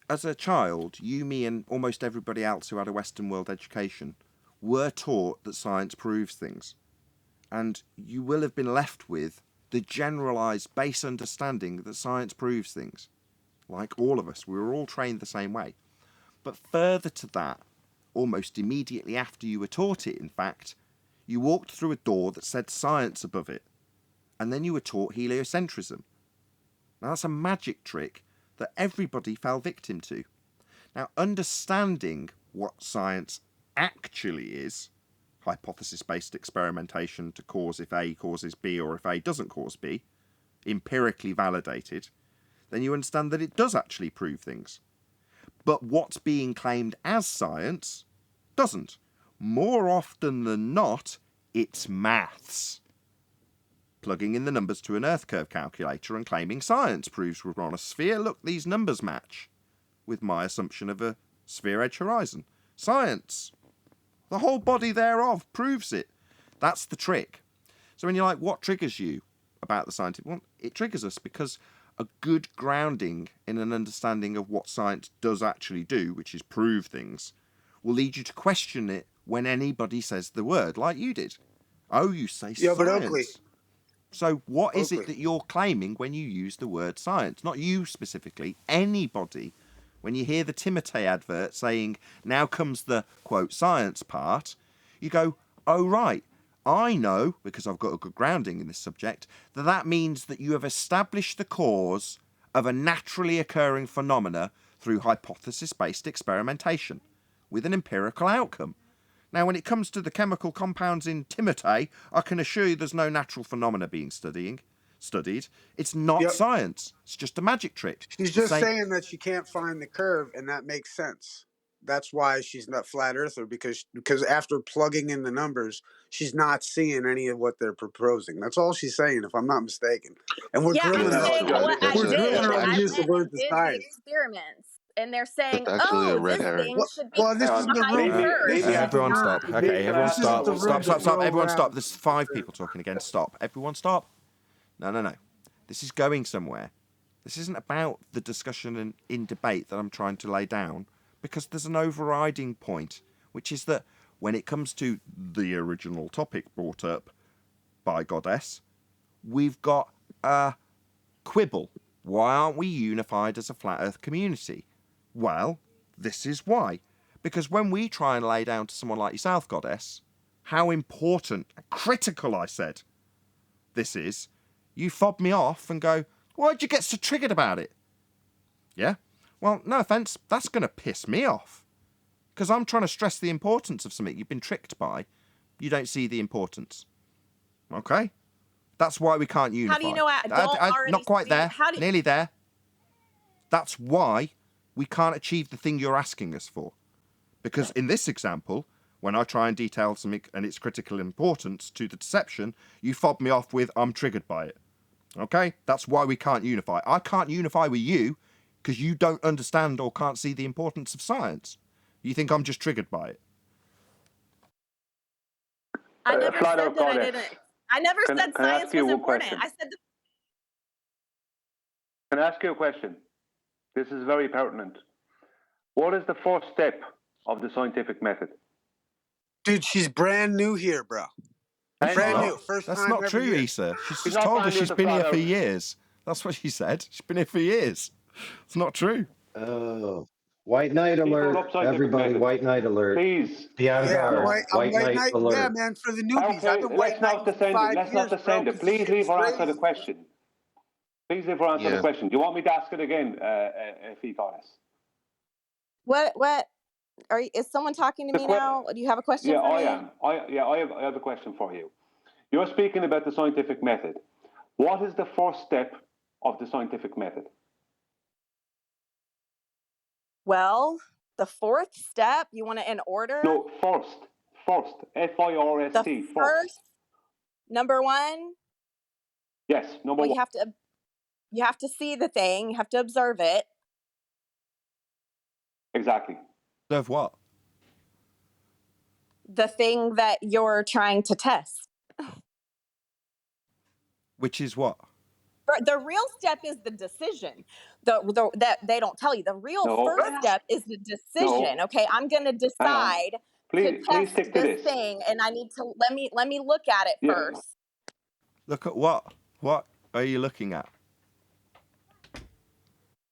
As a child, you, me, and almost everybody else who had a Western world education were taught that science proves things. And you will have been left with the generalised base understanding that science proves things. Like all of us, we were all trained the same way. But further to that, almost immediately after you were taught it, in fact, you walked through a door that said science above it. And then you were taught heliocentrism. Now that's a magic trick that everybody fell victim to. Now, understanding what science actually is, hypothesis-based experimentation to cause if A causes B or if A doesn't cause B, empirically validated, then you understand that it does actually prove things. But what's being claimed as science doesn't. More often than not, it's maths. Plugging in the numbers to an Earth curve calculator and claiming science proves we're on a sphere. Look, these numbers match with my assumption of a sphere-edge horizon. Science. The whole body thereof proves it. That's the trick. So when you're like, what triggers you about the scientific? Well, it triggers us because a good grounding in an understanding of what science does actually do, which is prove things, will lead you to question it when anybody says the word, like you did. Oh, you say Yo, but Oakley. science. So what is it that you're claiming when you use the word science? Not you specifically, anybody. When you hear the Timotei advert saying, now comes the, quote, science part, you go, oh, right, I know, because I've got a good grounding in this subject, that that means that you have established the cause of a naturally occurring phenomena through hypothesis-based experimentation with an empirical outcome. Now, when it comes to the chemical compounds in Timotei, I can assure you there's no natural phenomena being studied. It's not science. It's just a magic trick. She's just saying that she can't find the curve, and that makes sense. That's why she's not flat earther, because after plugging in the numbers, she's not seeing any of what they're proposing. That's all she's saying, if I'm not mistaken. And we're Yeah, grilling I'm her. saying what I We're grilling did. her on I the use went of words and of did the science. experiments, and they're saying, actually a "Oh, red this herring. thing should be Well, this is the behind room. the curve." This is Everyone the stop. room. Okay, everyone This stop. is the room Stop. to throw Everyone stop. around. There's 5 people talking again. Stop. Everyone stop. No. This is going somewhere. This isn't about the discussion in debate that I'm trying to lay down, because there's an overriding point, which is that when it comes to the original topic brought up by Goddess, we've got a quibble. Why aren't we unified as a flat earth community? Well, this is why. Because when we try and lay down to someone like yourself, Goddess, how important, critical, I said, this is, you fob me off and go, why'd you get so triggered about it? Yeah? Well, no offence, that's going to piss me off. Because I'm trying to stress the importance of something you've been tricked by. You don't see the importance. Okay? That's why we can't unify. How do you know I don't already not quite see? there. How do Nearly there. That's why we can't achieve the thing you're asking us for. Because in this example, when I try and detail something and its critical importance to the deception, you fob me off with, I'm triggered by it. Okay? That's why we can't unify. I can't unify with you because you don't understand or can't see the importance of science. You think I'm just triggered by it. I never Flat said out that I goddess. didn't. I never said Can I science ask you was one important. question? I said Can I ask you a question? This is very pertinent. What is the first step of the scientific method? Dude, she's brand new here, bro. She's Brand not. new. First That's time not ever true, here. Issa. She's She's just not told us brand new she's to been here flat for out. years. That's what she said. She's been here for years. It's not true. Oh, white knight People alert. up scientific Everybody, method. white knight alert. Please. Be on Yeah, guard. I'm White white knight knight. Yeah, alert. man, for the newbies. Okay, I've been white let's not knighting for descend it. 5 Let's years, not descend bro, it. 'cause this Please shit leave is her answer the crazy. question. Please leave her answer the Yeah. question. Do you want me to ask it again, Fee Goddess? what? Is someone talking to me now? Do you have a question Yeah, for I me? am. I have a question for you. You're speaking about the scientific method. What is the first step of the scientific method? Well, the fourth step, you want it in order? No, first. F-I-R-S-T. The first, number one, Yes, number well, one. you have to see the thing, you have to observe it. Exactly. Observe what? The thing that you're trying to test. Which is what? The real step is the decision. That they don't tell you. The real first step is the decision. No. Okay, I'm going to decide to Please test stick to this this. thing, and I need to let me look at it Yeah. first. Look at what? What are you looking at?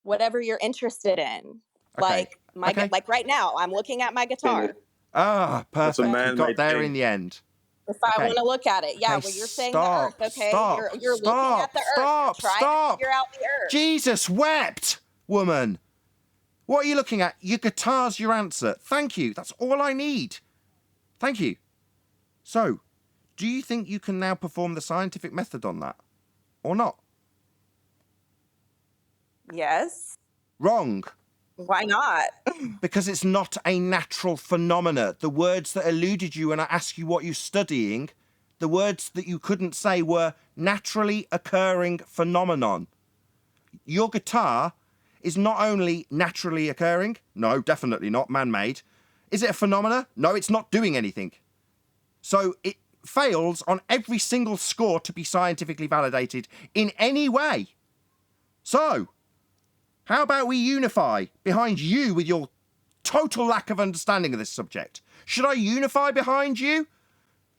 Whatever you're interested in. Okay. Like right now, I'm looking at my guitar. Ah, That's a perfect. We got man-made there thing. in the end. If I Okay. want to look at it, yeah. Okay, Well, you're saying stop, the Earth. Okay, stop, you're looking at the Earth. You're trying to figure out the Earth. Jesus wept, woman. What are you looking at? Your guitar's your answer. Thank you. That's all I need. Thank you. So, do you think you can now perform the scientific method on that? Or not? Yes. Wrong. Why not? Because it's not a natural phenomena. The words that eluded you when I asked you what you're studying, the words that you couldn't say were naturally occurring phenomenon. Your guitar is not only naturally occurring, no, definitely not, man-made. Is it a phenomena? No, it's not doing anything. So it fails on every single score to be scientifically validated in any way. So, how about we unify behind you with your total lack of understanding of this subject? Should I unify behind you?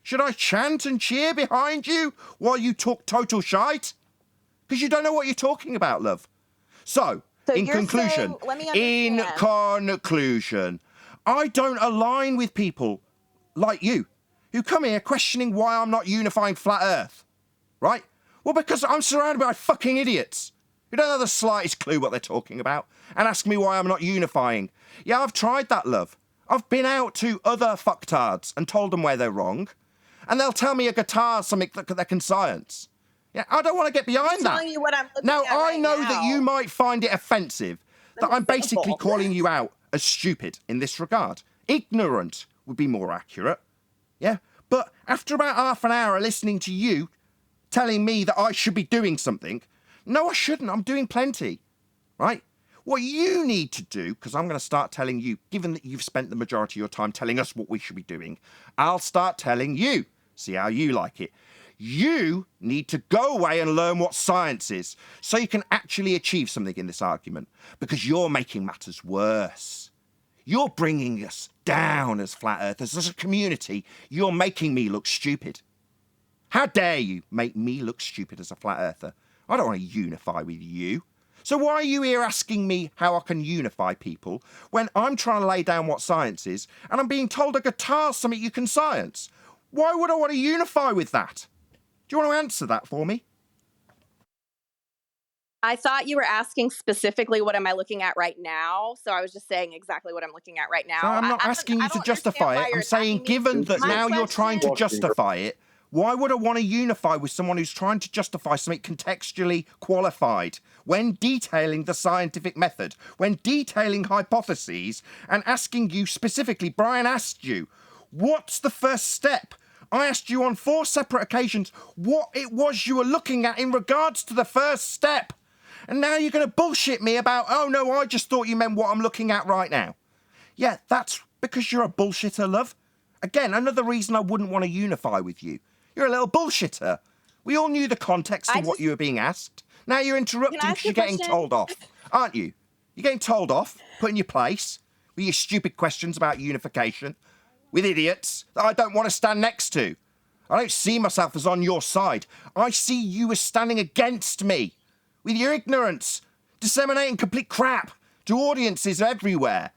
Should I chant and cheer behind you while you talk total shite? Because you don't know what you're talking about, love. So in conclusion, I don't align with people like you who come here questioning why I'm not unifying flat Earth, right? Well, because I'm surrounded by fucking idiots who don't have the slightest clue what they're talking about and ask me why I'm not unifying. Yeah, I've tried that, love. I've been out to other fucktards and told them where they're wrong, and they'll tell me a guitar's something that they can science. Yeah, I don't want to get behind that. I'm telling you what I'm looking Now, at I know that you might find it offensive that I'm basically calling you out as stupid in this regard. Ignorant would be more accurate. Yeah, but after about half an hour of listening to you telling me that I should be doing something, no, I shouldn't. I'm doing plenty, right? What you need to do, because I'm going to start telling you, given that you've spent the majority of your time telling us what we should be doing, I'll start telling you. See how you like it. You need to go away and learn what science is so you can actually achieve something in this argument, because you're making matters worse. You're bringing us down as flat earthers, as a community. You're making me look stupid. How dare you make me look stupid as a flat earther? I don't want to unify with you. So why are you here asking me how I can unify people when I'm trying to lay down what science is and I'm being told a guitar's something you can science? Why would I want to unify with that? Do you want to answer that for me? I thought you were asking specifically what am I looking at right now, so I was just saying exactly what I'm looking at right now. So I'm not asking you to justify it. I'm saying, given that now you're trying to justify it, Why would I want to unify with someone who's trying to justify something contextually qualified when detailing the scientific method, when detailing hypotheses and asking you specifically, Brian asked you, what's the first step? I asked you on 4 separate occasions what it was you were looking at in regards to the first step. And now you're going to bullshit me about, oh no, I just thought you meant what I'm looking at right now. Yeah, that's because you're a bullshitter, love. Again, another reason I wouldn't want to unify with you. You're a little bullshitter. We all knew the context of what you were being asked. Now you're interrupting because you're getting told off, aren't you? You're getting told off, put in your place, with your stupid questions about unification, with idiots that I don't want to stand next to. I don't see myself as on your side. I see you as standing against me, with your ignorance, disseminating complete crap to audiences everywhere.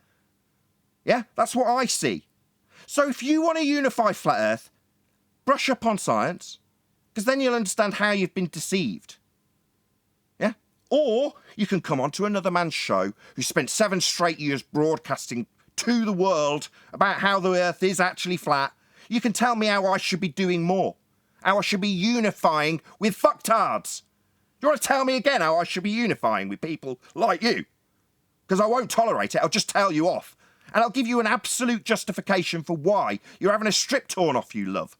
Yeah, that's what I see. So if you want to unify Flat Earth, brush up on science, because then you'll understand how you've been deceived. Yeah? Or you can come onto another man's show who spent 7 straight years broadcasting to the world about how the Earth is actually flat. You can tell me how I should be doing more, how I should be unifying with fucktards. Do you want to tell me again how I should be unifying with people like you? Because I won't tolerate it, I'll just tell you off. And I'll give you an absolute justification for why you're having a strip torn off you, love.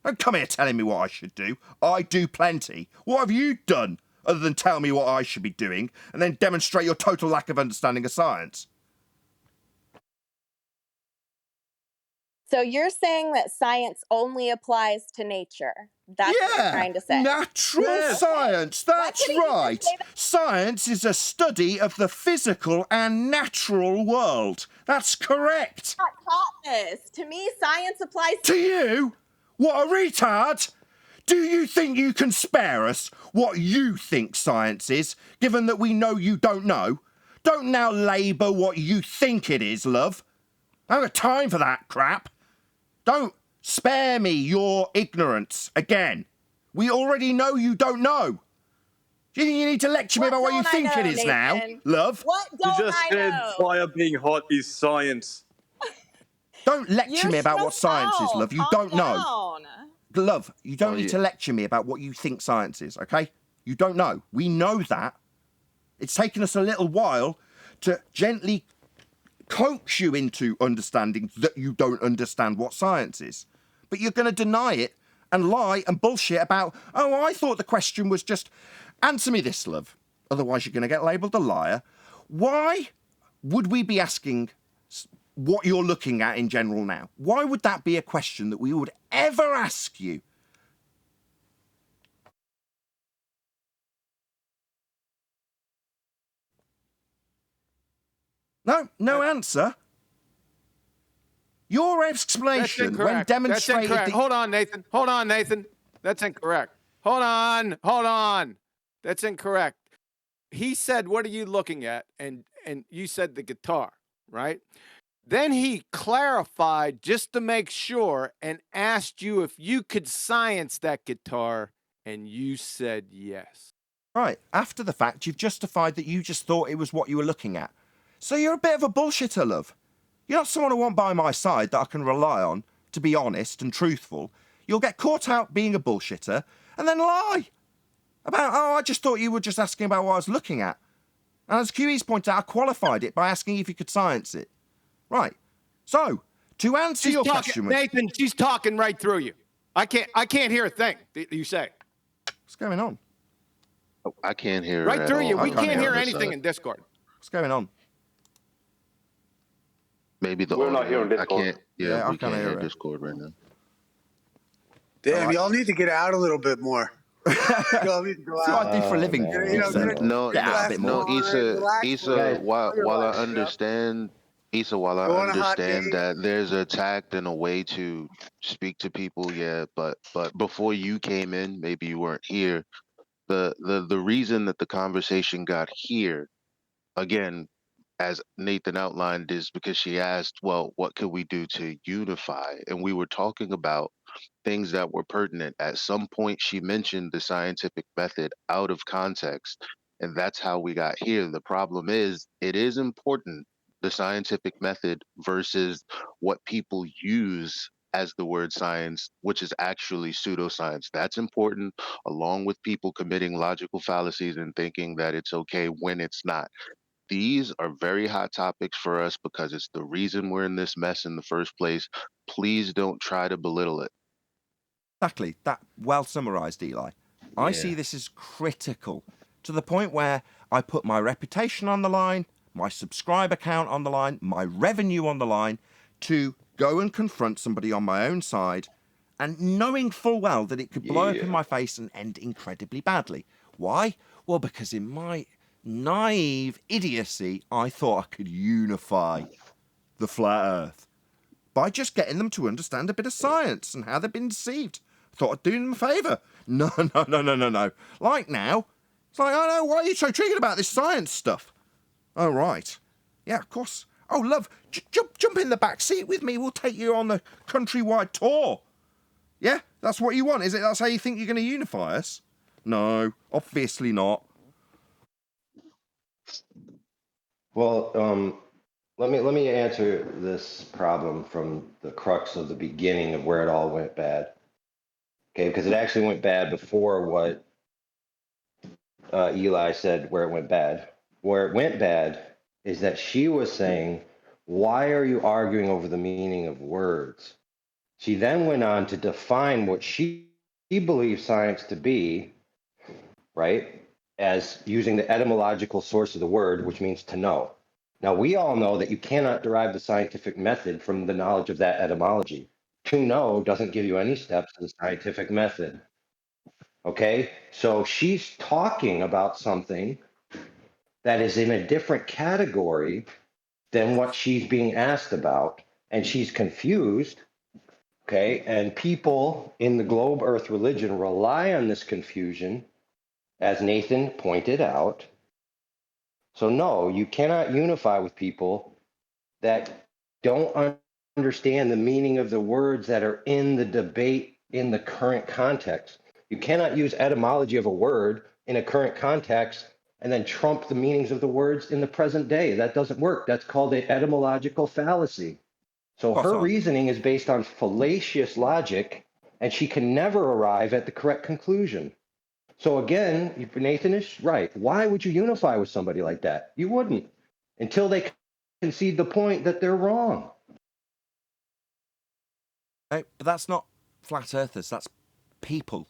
Don't come here telling me what I should do. I do plenty. What have you done other than tell me what I should be doing and then demonstrate your total lack of understanding of science? So you're saying that science only applies to nature. That's what you're trying to say. Natural science, that's right. Science is a study of the physical and natural world. That's correct. I'm not taught this. To me, science applies to you. What a retard! Do you think you can spare us what you think science is, given that we know you don't know? Don't now labour what you think it is, love. I haven't got time for that crap. Don't spare me your ignorance again. We already know you don't know. Do you think you need to lecture me about what you think it is now, love? What don't You just said fire being hot is science. Don't lecture me about what science is, love. You don't know. Love, you don't need to lecture me about what you think science is, okay? You don't know. We know that. It's taken us a little while to gently coax you into understanding that you don't understand what science is. But you're going to deny it and lie and bullshit about, oh, I thought the question was just, answer me this, love. Otherwise you're going to get labelled a liar. Why would we be asking what you're looking at in general now? Why would that be a question that we would ever ask you? No answer. Your explanation when demonstrated... That's incorrect. Hold on, Nathan. That's incorrect. Hold on. That's incorrect. He said, what are you looking at? And you said the guitar, right? Then he clarified just to make sure and asked you if you could science that guitar, and you said yes. Right, after the fact, you've justified that you just thought it was what you were looking at. So you're a bit of a bullshitter, love. You're not someone I want by my side that I can rely on to be honest and truthful. You'll get caught out being a bullshitter and then lie about, oh, I just thought you were just asking about what I was looking at. And as QE's pointed out, I qualified it by asking if you could science it. Right. So, to answer your question... Nathan, she's talking right through you. I can't hear a thing that you say. What's going on? Oh, I can't hear right through you. We can't hear anything side. in Discord. What's going on? Maybe the We're not audio. hearing Discord. I can't. Yeah, we can't hear Discord right now. Damn, y'all need to get out a little bit more. Y'all need to go out. That's what I do for a living. No, Issa, Guys, while I understand, that there's a tact and a way to speak to people, yeah, but before you came in, maybe you weren't here. The reason that the conversation got here, again, as Nathan outlined, is because she asked, well, what could we do to unify? And we were talking about things that were pertinent. At some point, she mentioned the scientific method out of context, and that's how we got here. The problem is, it is important, the scientific method versus what people use as the word science, which is actually pseudoscience. That's important, along with people committing logical fallacies and thinking that it's okay when it's not. These are very hot topics for us because it's the reason we're in this mess in the first place. Please don't try to belittle it. Exactly. That well summarized, Eli. I Yeah. see this as critical to the point where I put my reputation on the line, my subscriber count on the line, my revenue on the line to go and confront somebody on my own side and knowing full well that it could blow up in my face and end incredibly badly. Why? Well, because in my naive idiocy, I thought I could unify the flat earth by just getting them to understand a bit of science and how they've been deceived. Thought I'd do them a favour. No. Like now, it's like, oh no, why are you so triggered about this science stuff? Oh, right. Yeah, of course. Oh, love, jump in the back seat with me. We'll take you on the countrywide tour. Yeah, that's what you want, is it? That's how you think you're going to unify us? No, obviously not. Well, let me answer this problem from the crux of the beginning of where it all went bad. Okay, because it actually went bad before what Eli said where it went bad. Where it went bad is that she was saying, why are you arguing over the meaning of words? She then went on to define what she believes science to be, right, as using the etymological source of the word, which means to know. Now, we all know that you cannot derive the scientific method from the knowledge of that etymology. To know doesn't give you any steps to the scientific method. Okay, so she's talking about something that is in a different category than what she's being asked about, and she's confused. Okay, and people in the globe earth religion rely on this confusion, as Nathan pointed out. So, no, you cannot unify with people that don't understand the meaning of the words that are in the debate in the current context. You cannot use etymology of a word in a current context and then trump the meanings of the words in the present day. That doesn't work. That's called an etymological fallacy. So her reasoning is based on fallacious logic, and she can never arrive at the correct conclusion. So again, Nathan is right. Why would you unify with somebody like that? You wouldn't, until they concede the point that they're wrong. But that's not flat earthers, that's people.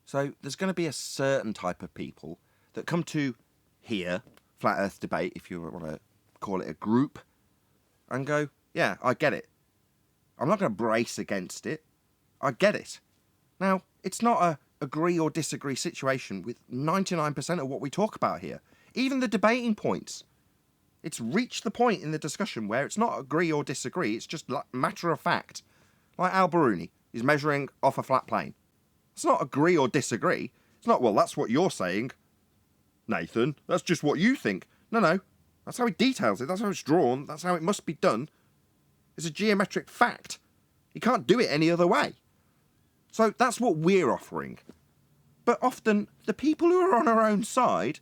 So there's going to be a certain type of people that come to hear flat earth debate, if you want to call it a group, and go, yeah, I get it. I'm not going to brace against it. I get it. Now, it's not a agree or disagree situation with 99% of what we talk about here. Even the debating points. It's reached the point in the discussion where it's not agree or disagree, it's just matter of fact. Like Al Baruni is measuring off a flat plane. It's not agree or disagree. It's not, well, that's what you're saying, Nathan. That's just what you think. No. That's how he details it. That's how it's drawn. That's how it must be done. It's a geometric fact. You can't do it any other way. So that's what we're offering. But often, the people who are on our own side,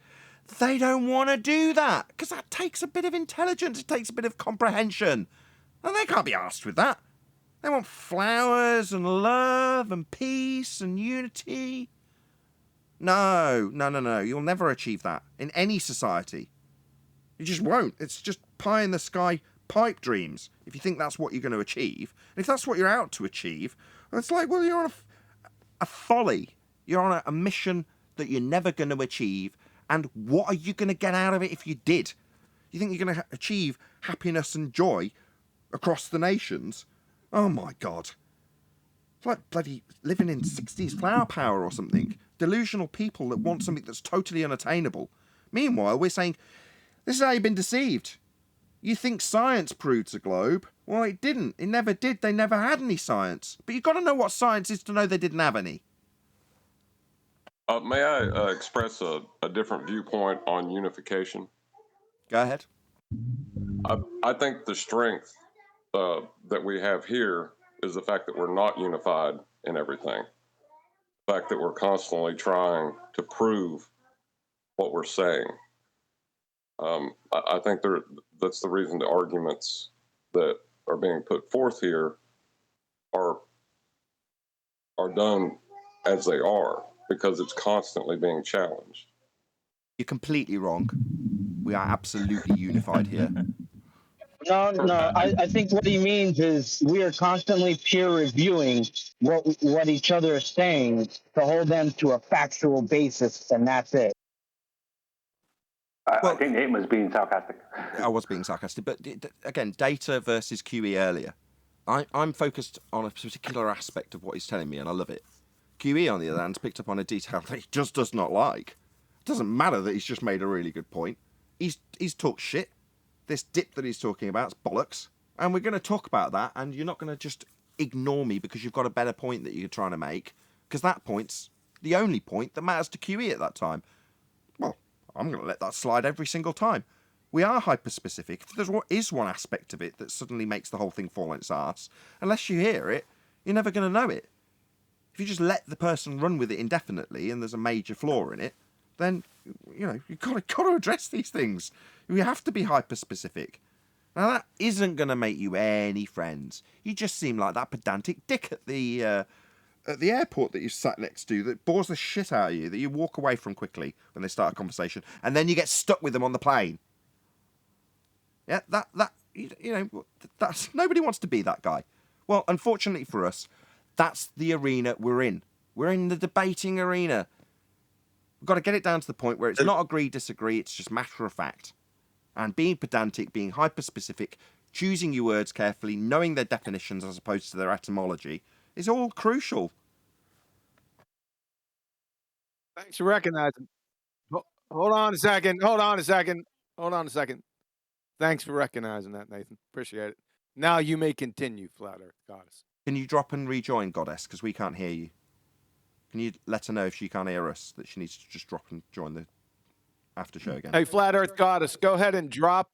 they don't want to do that, because that takes a bit of intelligence, it takes a bit of comprehension. And they can't be asked with that. They want flowers and love and peace and unity. No. You'll never achieve that in any society. You just won't. It's just pie in the sky pipe dreams if you think that's what you're going to achieve. And if that's what you're out to achieve, it's like, well, you're on a folly. You're on a mission that you're never going to achieve. And what are you going to get out of it if you did? You think you're going to achieve happiness and joy across the nations? Oh my God. It's like bloody living in 60s flower power or something. Delusional people that want something that's totally unattainable. Meanwhile, we're saying, this is how you've been deceived. You think science proves a globe. Well, it didn't. It never did. They never had any science. But you've got to know what science is to know they didn't have any. May I express a different viewpoint on unification? Go ahead. I think the strength that we have here is the fact that we're not unified in everything. The fact that we're constantly trying to prove what we're saying. I think that's the reason the arguments that are being put forth here are done as they are because it's constantly being challenged. You're completely wrong. We are absolutely unified here. No. I think what he means is we are constantly peer reviewing what each other is saying to hold them to a factual basis, and that's it. I think Nathan was being sarcastic. I was being sarcastic, but again, data versus QE earlier. I'm focused on a particular aspect of what he's telling me, and I love it. QE, on the other hand, picked up on a detail that he just does not like. It doesn't matter that he's just made a really good point. He's talked shit. This dip that he's talking about is bollocks. And we're going to talk about that, and you're not going to just ignore me because you've got a better point that you're trying to make, because that point's the only point that matters to QE at that time. Well, I'm going to let that slide every single time. We are hyper-specific. If there is one aspect of it that suddenly makes the whole thing fall on its arse, unless you hear it, you're never going to know it. If you just let the person run with it indefinitely and there's a major flaw in it, then, you've got to address these things. We have to be hyper-specific. Now, that isn't going to make you any friends. You just seem like that pedantic dick at the airport that you sat next to that bores the shit out of you, that you walk away from quickly when they start a conversation, and then you get stuck with them on the plane. Yeah, that's nobody wants to be that guy. Well, unfortunately for us, that's the arena we're in. We're in the debating arena. We've got to get it down to the point where it's not agree, disagree, it's just matter of fact. And being pedantic, being hyper-specific, choosing your words carefully, knowing their definitions as opposed to their etymology, is all crucial. Thanks for recognizing. Hold on a second. Thanks for recognizing that, Nathan. Appreciate it. Now you may continue, Flat Earth Goddess. Can you drop and rejoin, Goddess? Because we can't hear you. Can you let her know if she can't hear us that she needs to just drop and join the after show again? Hey, Flat Earth Goddess, go ahead and drop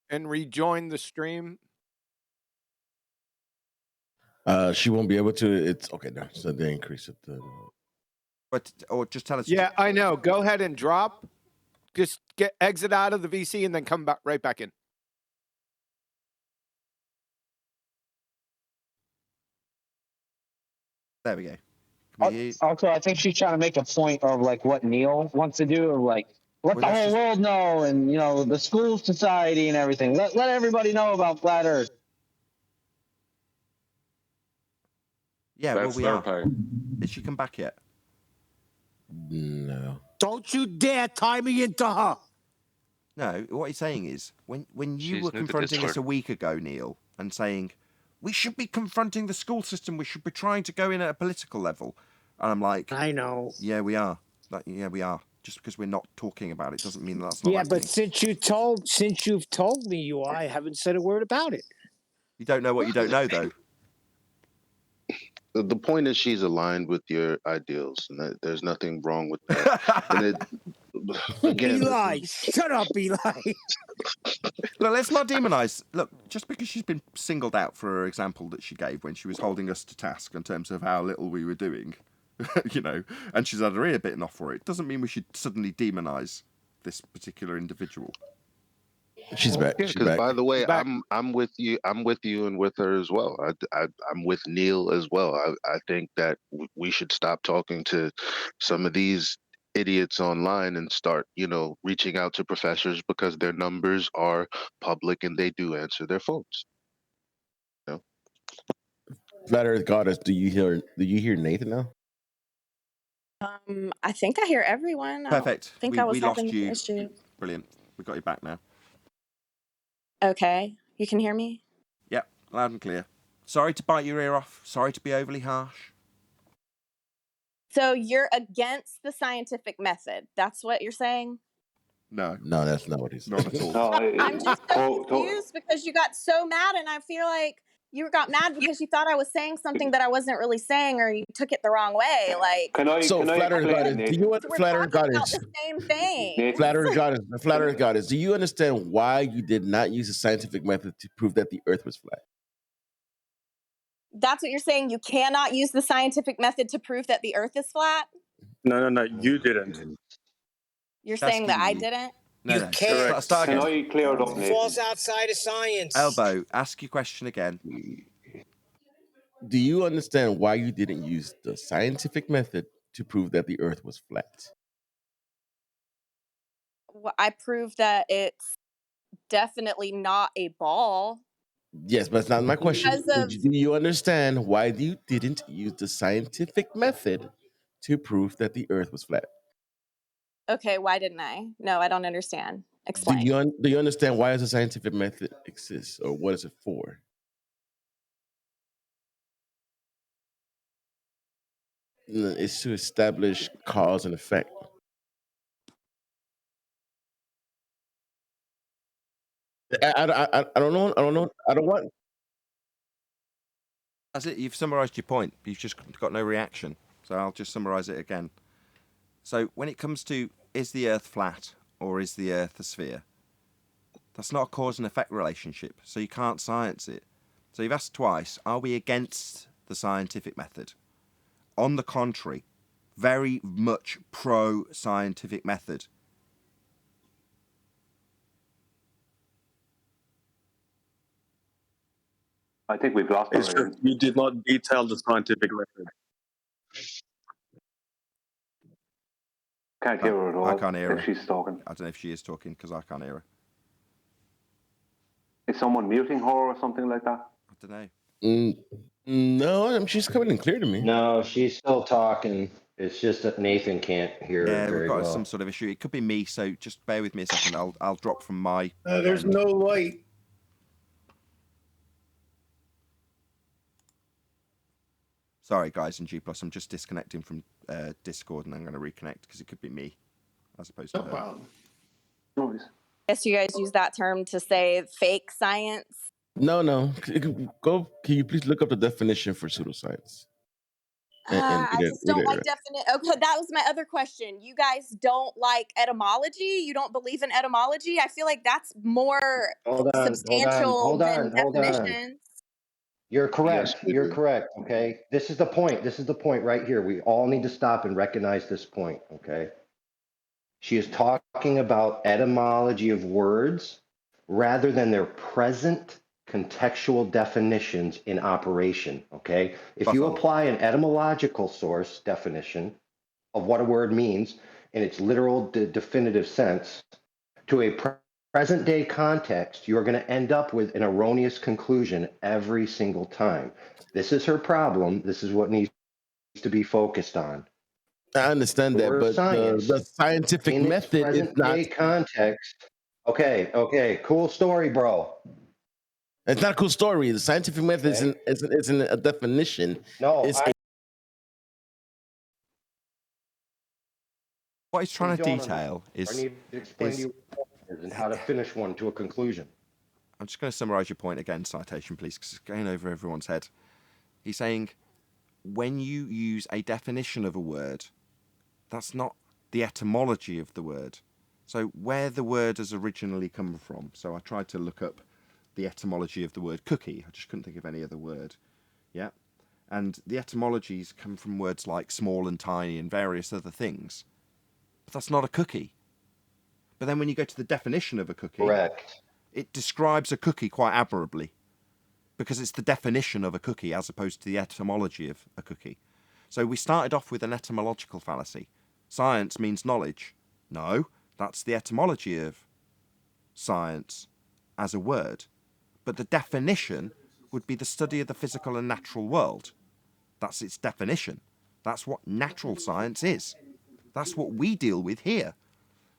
and rejoin the stream. She won't be able to. It's okay now. So they increase it. Or just tell us. Yeah, I know. Go ahead and drop. Just exit out of the VC and then come back right back in. There we go. Also, I think she's trying to make a point of like what Neil wants to do, of like let the whole world know, and the school society and everything. Let everybody know about Flat Earth. Yeah, That's well, we their are. pain. Did she come back yet? No. Don't you dare tie me into her. No, what he's saying is, when you She's were new to confronting us Discord. a week ago, Neil, and saying, we should be confronting the school system, we should be trying to go in at a political level. And I'm like... I know. Yeah, we are. Yeah, we are. Just because we're not talking about it doesn't mean that's not Yeah, happening. but since you've told me you are, I haven't said a word about it. You don't know what you don't know, though. The point is she's aligned with your ideals, and there's nothing wrong with that. And again, Eli, shut up, Eli. Look, let's not demonize. Look, just because she's been singled out for her example that she gave when she was holding us to task in terms of how little we were doing, and she's had her ear bitten off for it, doesn't mean we should suddenly demonize this particular individual. She's back. She's Because back. by the way, I'm with you. I'm with you and with her as well. I'm with Neil as well. I think that we should stop talking to some of these idiots online and start, reaching out to professors, because their numbers are public and they do answer their phones. Flat Earth Goddess, do you hear Nathan now? I think I hear everyone. Perfect. I think I was we lost having an you. issue. Brilliant. We got you back now. Okay, you can hear me? Yep, loud and clear. Sorry to bite your ear off. Sorry to be overly harsh. So you're against the scientific method. That's what you're saying? No, that's not what he's saying. Not at all. I'm just so confused because you got so mad, and I feel like you got mad because you thought I was saying something that I wasn't really saying, or you took it the wrong way. Like, Flat Earth Goddess, do you we're Flat Earth talking about Goddess? the same thing. Flat Earth Goddess, do you understand why you did not use the scientific method to prove that the Earth was flat? That's what you're saying? You cannot use the scientific method to prove that the Earth is flat? No, you didn't. You're saying that I didn't? No, You can't. Start again. Can I clear it up, It Nathan? falls outside of science. Elbow, ask your question again. Do you understand why you didn't use the scientific method to prove that the Earth was flat? I proved that it's definitely not a ball. Yes, but that's not my question. Because of Do you understand why you didn't use the scientific method to prove that the Earth was flat? okay, why didn't I? No, I don't understand. Do Explain. you understand why does the scientific method exist, or what is it for? It's to establish cause and effect. I don't know. I don't know. I don't want. That's it. You've summarised your point. You've just got no reaction. So I'll just summarise it again. So when it comes to is the Earth flat or is the Earth a sphere, that's not a cause and effect relationship. So you can't science it. So you've asked twice, are we against the scientific method? On the contrary, very much pro-scientific method. I think we've lost It's her. just you did not detail the scientific method. Can't hear her at all. I can't hear her. If she's talking. I don't know if she is talking because I can't hear her. Is someone muting her or something like that? I don't know. No, she's coming in clear to me. No, she's still talking. It's just that Nathan can't hear Yeah, it very we've got well. some sort of issue. It could be me, so just bear with me a second. I'll drop from my. There's end. no light. Sorry, guys, in G+, I'm just disconnecting from Discord, and I'm going to reconnect because it could be me as opposed to her. Noise. I guess you guys use that term to say fake science. No. Go. Can you please look up the definition for pseudoscience? I just don't like definition. Okay, that was my other question. You guys don't like etymology? You don't believe in etymology? I feel like that's more substantial than definitions. You're correct. we You're do. correct. Okay. This is the point. This is the point right here. We all need to stop and recognize this point. Okay. She is talking about etymology of words rather than their present contextual definitions in operation. Okay. If you apply an etymological source definition of what a word means in its literal definitive sense to a present day context, you're going to end up with an erroneous conclusion every single time. This is her problem. This is what needs to be focused on. I understand that, but the scientific in method its is not. present day context. Okay, cool story, bro. It's not a cool story. The scientific method isn't a definition. No, What he's trying to don't detail I need to explain to you what it is and how to finish one to a conclusion. I'm just going to summarise your point again, citation, please, because it's going over everyone's head. He's saying when you use a definition of a word, that's not the etymology of the word. So where the word has originally come from. So I tried to look up the etymology of the word cookie. I just couldn't think of any other word. Yeah. And the etymologies come from words like small and tiny and various other things. But that's not a cookie. But then when you go to the definition of a cookie, correct, it describes a cookie quite admirably because it's the definition of a cookie as opposed to the etymology of a cookie. So we started off with an etymological fallacy. Science means knowledge. No, that's the etymology of science as a word. But the definition would be the study of the physical and natural world. That's its definition. That's what natural science is. That's what we deal with here.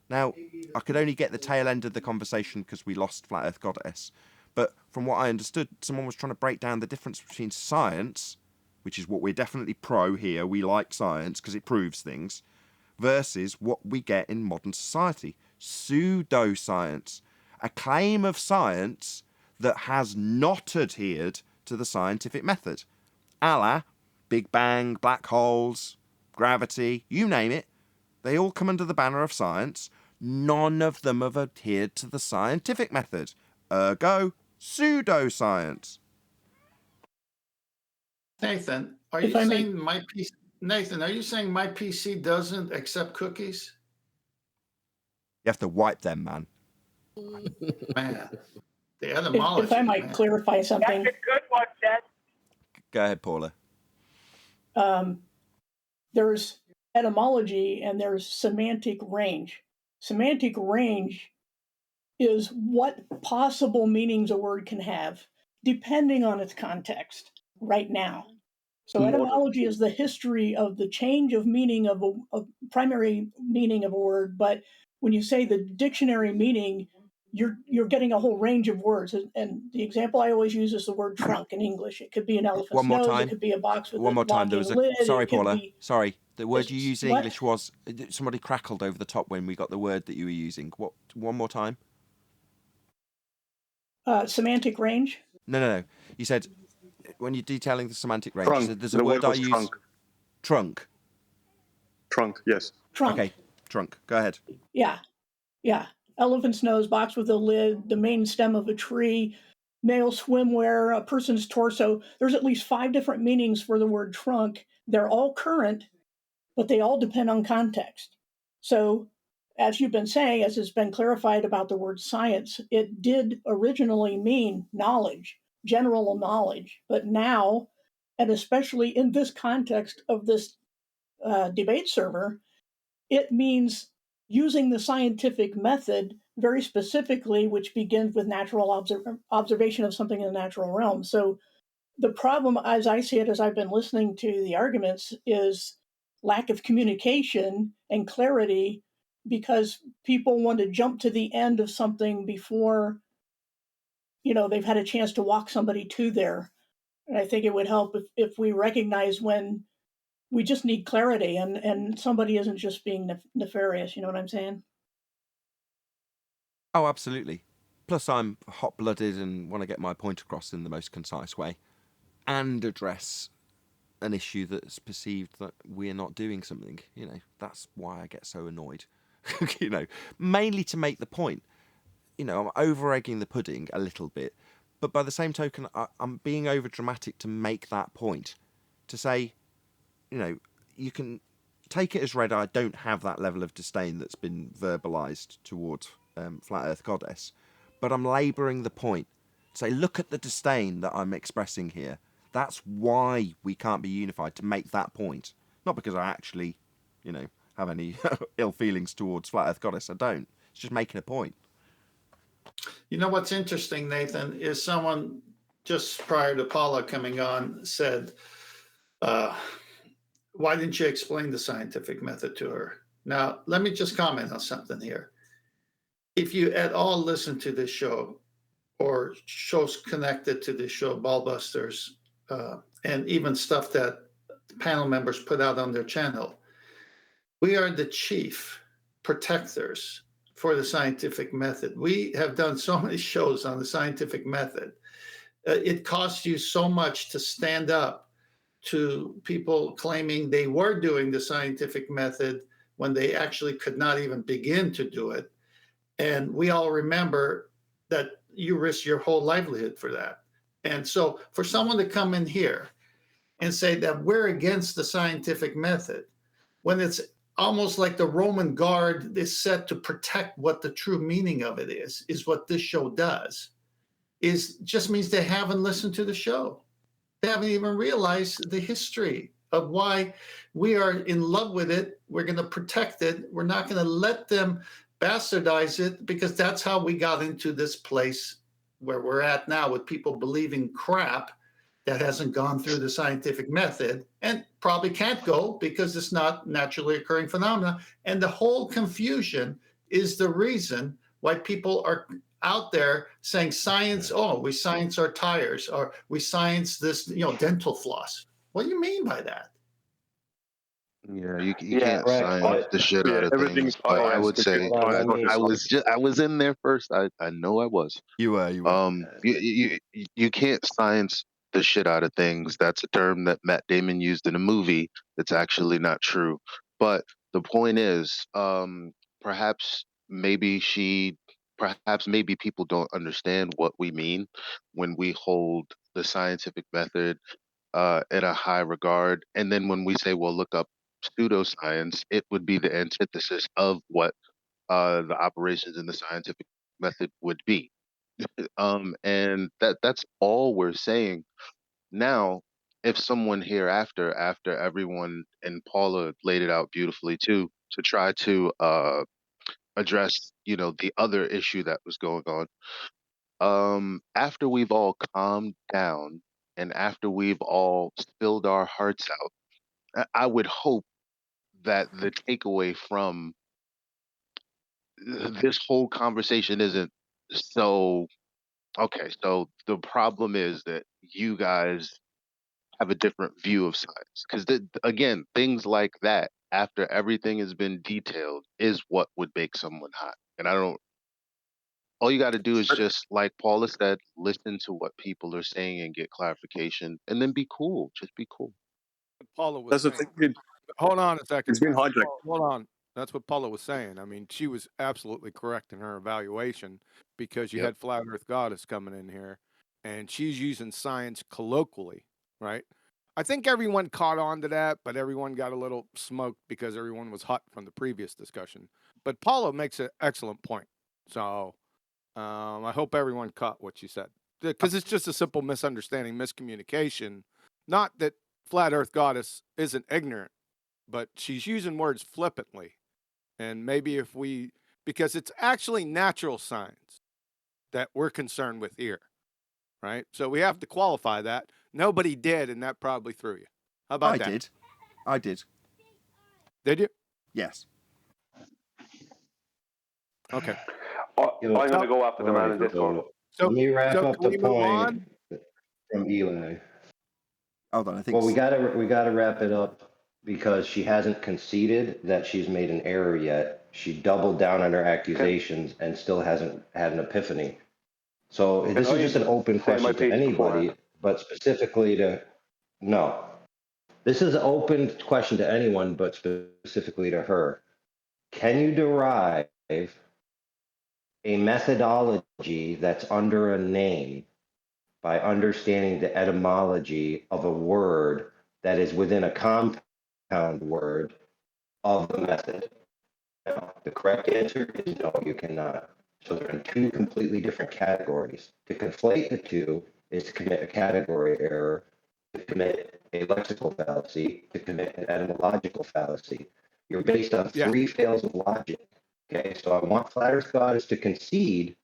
Now, I could only get the tail end of the conversation because we lost Flat Earth Goddess. But from what I understood, someone was trying to break down the difference between science, which is what we're definitely pro here, we like science because it proves things, versus what we get in modern society. Pseudoscience. A claim of science that has not adhered to the scientific method. A la Big Bang, black holes, gravity, you name it. They all come under the banner of science. None of them have adhered to the scientific method. Ergo, pseudoscience. Nathan, are you saying my PC? Nathan, are you saying my PC doesn't accept cookies? You have to wipe them, man. Man, the etymology. If I might clarify something. That's a good one, Seth. Go ahead, Paula. There's etymology and there's semantic range. Semantic range is what possible meanings a word can have depending on its context right now. So etymology is the history of the change of meaning of a primary meaning of a word, but when you say the dictionary meaning, you're getting a whole range of words. And the example I always use is the word trunk in English. It could be an elephant's One more nose. time. It could be a box with One a more time. There locking was a lid. sorry, it could Paula. be Sorry. The word you used in what? English was somebody crackled over the top when we got the word that you were using. What? One more time. Semantic range. No. You said when you're detailing the semantic range, you Trunk. said there's a The word word I was use. trunk. Trunk. Trunk, yes. Trunk. Okay, trunk. Go ahead. Yeah. Elephant's nose, box with a lid, the main stem of a tree, male swimwear, a person's torso. There's at least 5 different meanings for the word trunk. They're all current, but they all depend on context. So, as you've been saying, as has been clarified about the word science, it did originally mean knowledge, general knowledge. But now, and especially in this context of this debate server, it means using the scientific method very specifically, which begins with natural observation of something in the natural realm. So the problem, as I see it, as I've been listening to the arguments, is lack of communication and clarity because people want to jump to the end of something before they've had a chance to walk somebody to there. And I think it would help if we recognize when we just need clarity and somebody isn't just being nefarious. You know what I'm saying? Oh, absolutely. Plus, I'm hot-blooded and want to get my point across in the most concise way and address an issue that's perceived that we're not doing something. That's why I get so annoyed. Mainly to make the point. I'm over-egging the pudding a little bit, but by the same token, I'm being over-dramatic to make that point. To say, you can take it as read. I don't have that level of disdain that's been verbalised towards Flat Earth Goddess, but I'm labouring the point. Say, look at the disdain that I'm expressing here. That's why we can't be unified, to make that point. Not because I actually, have any ill feelings towards Flat Earth Goddess. I don't. It's just making a point. You know what's interesting, Nathan, is someone just prior to Paula coming on said, why didn't you explain the scientific method to her? Now, let me just comment on something here. If you at all listen to this show or shows connected to this show, Ballbusters, and even stuff that panel members put out on their channel, we are the chief protectors for the scientific method. We have done so many shows on the scientific method. It costs you so much to stand up to people claiming they were doing the scientific method when they actually could not even begin to do it. And we all remember that you risk your whole livelihood for that. And so for someone to come in here and say that we're against the scientific method, when it's almost like the Roman guard is set to protect what the true meaning of it is what this show does, just means they haven't listened to the show. They haven't even realized the history of why we are in love with it. We're going to protect it. We're not going to let them bastardize it, because that's how we got into this place where we're at now, with people believing crap that hasn't gone through the scientific method and probably can't go because it's not naturally occurring phenomena. And the whole confusion is the reason why people are out there saying science, we science our tires, or we science this, dental floss. What do you mean by that? Yeah, you can't science the shit out of everything's things, but I would say I was in there first. I know I was. You were. You can't science the shit out of things. That's a term that Matt Damon used in a movie. That's actually not true. But the point is, perhaps maybe people don't understand what we mean when we hold the scientific method in a high regard. And then when we say, well, look up pseudoscience, it would be the antithesis of what the operations in the scientific method would be. And that's all we're saying. Now, if someone hereafter, after everyone, and Paula laid it out beautifully too, to try to address, the other issue that was going on, after we've all calmed down and after we've all spilled our hearts out, I would hope that the takeaway from this whole conversation isn't so okay. So the problem is that you guys have a different view of science, because again, things like that, after everything has been detailed, is what would make someone hot. And I don't. All you got to do is just, like Paula said, listen to what people are saying and get clarification, and then be cool. Just be cool. Paula was That's the saying. thing. Hold on a second. It's been hijacked. Hold on. That's what Paula was saying. I mean, she was absolutely correct in her evaluation, because you had Flat Earth Goddess coming in here, and she's using science colloquially, right? I think everyone caught on to that, but everyone got a little smoked because everyone was hot from the previous discussion. But Paula makes an excellent point. So I hope everyone caught what she said, because it's just a simple misunderstanding, miscommunication. Not that Flat Earth Goddess isn't ignorant, but she's using words flippantly. And maybe because it's actually natural science that we're concerned with here, right? So we have to qualify that. Nobody did, and that probably threw you. How about that? I did. Did you? Yes. Okay. I'm going to go after the man in Discord. Let me wrap up the point from Eli. Hold on, I think. Well, we gotta wrap it up, because she hasn't conceded that she's made an error yet. She doubled down on her accusations and still hasn't had an epiphany. So this is just an open question to anybody, but specifically to no. This is an open question to anyone, but specifically to her. Can you derive a methodology that's under a name by understanding the etymology of a word that is within a compound word of the method? Now, the correct answer is no, you cannot. So they're in two completely different categories. To conflate the two is to commit a category error, to commit a lexical fallacy, to commit an etymological fallacy. You're based on three fails of logic. Okay, so I want Flat Earth Goddess to concede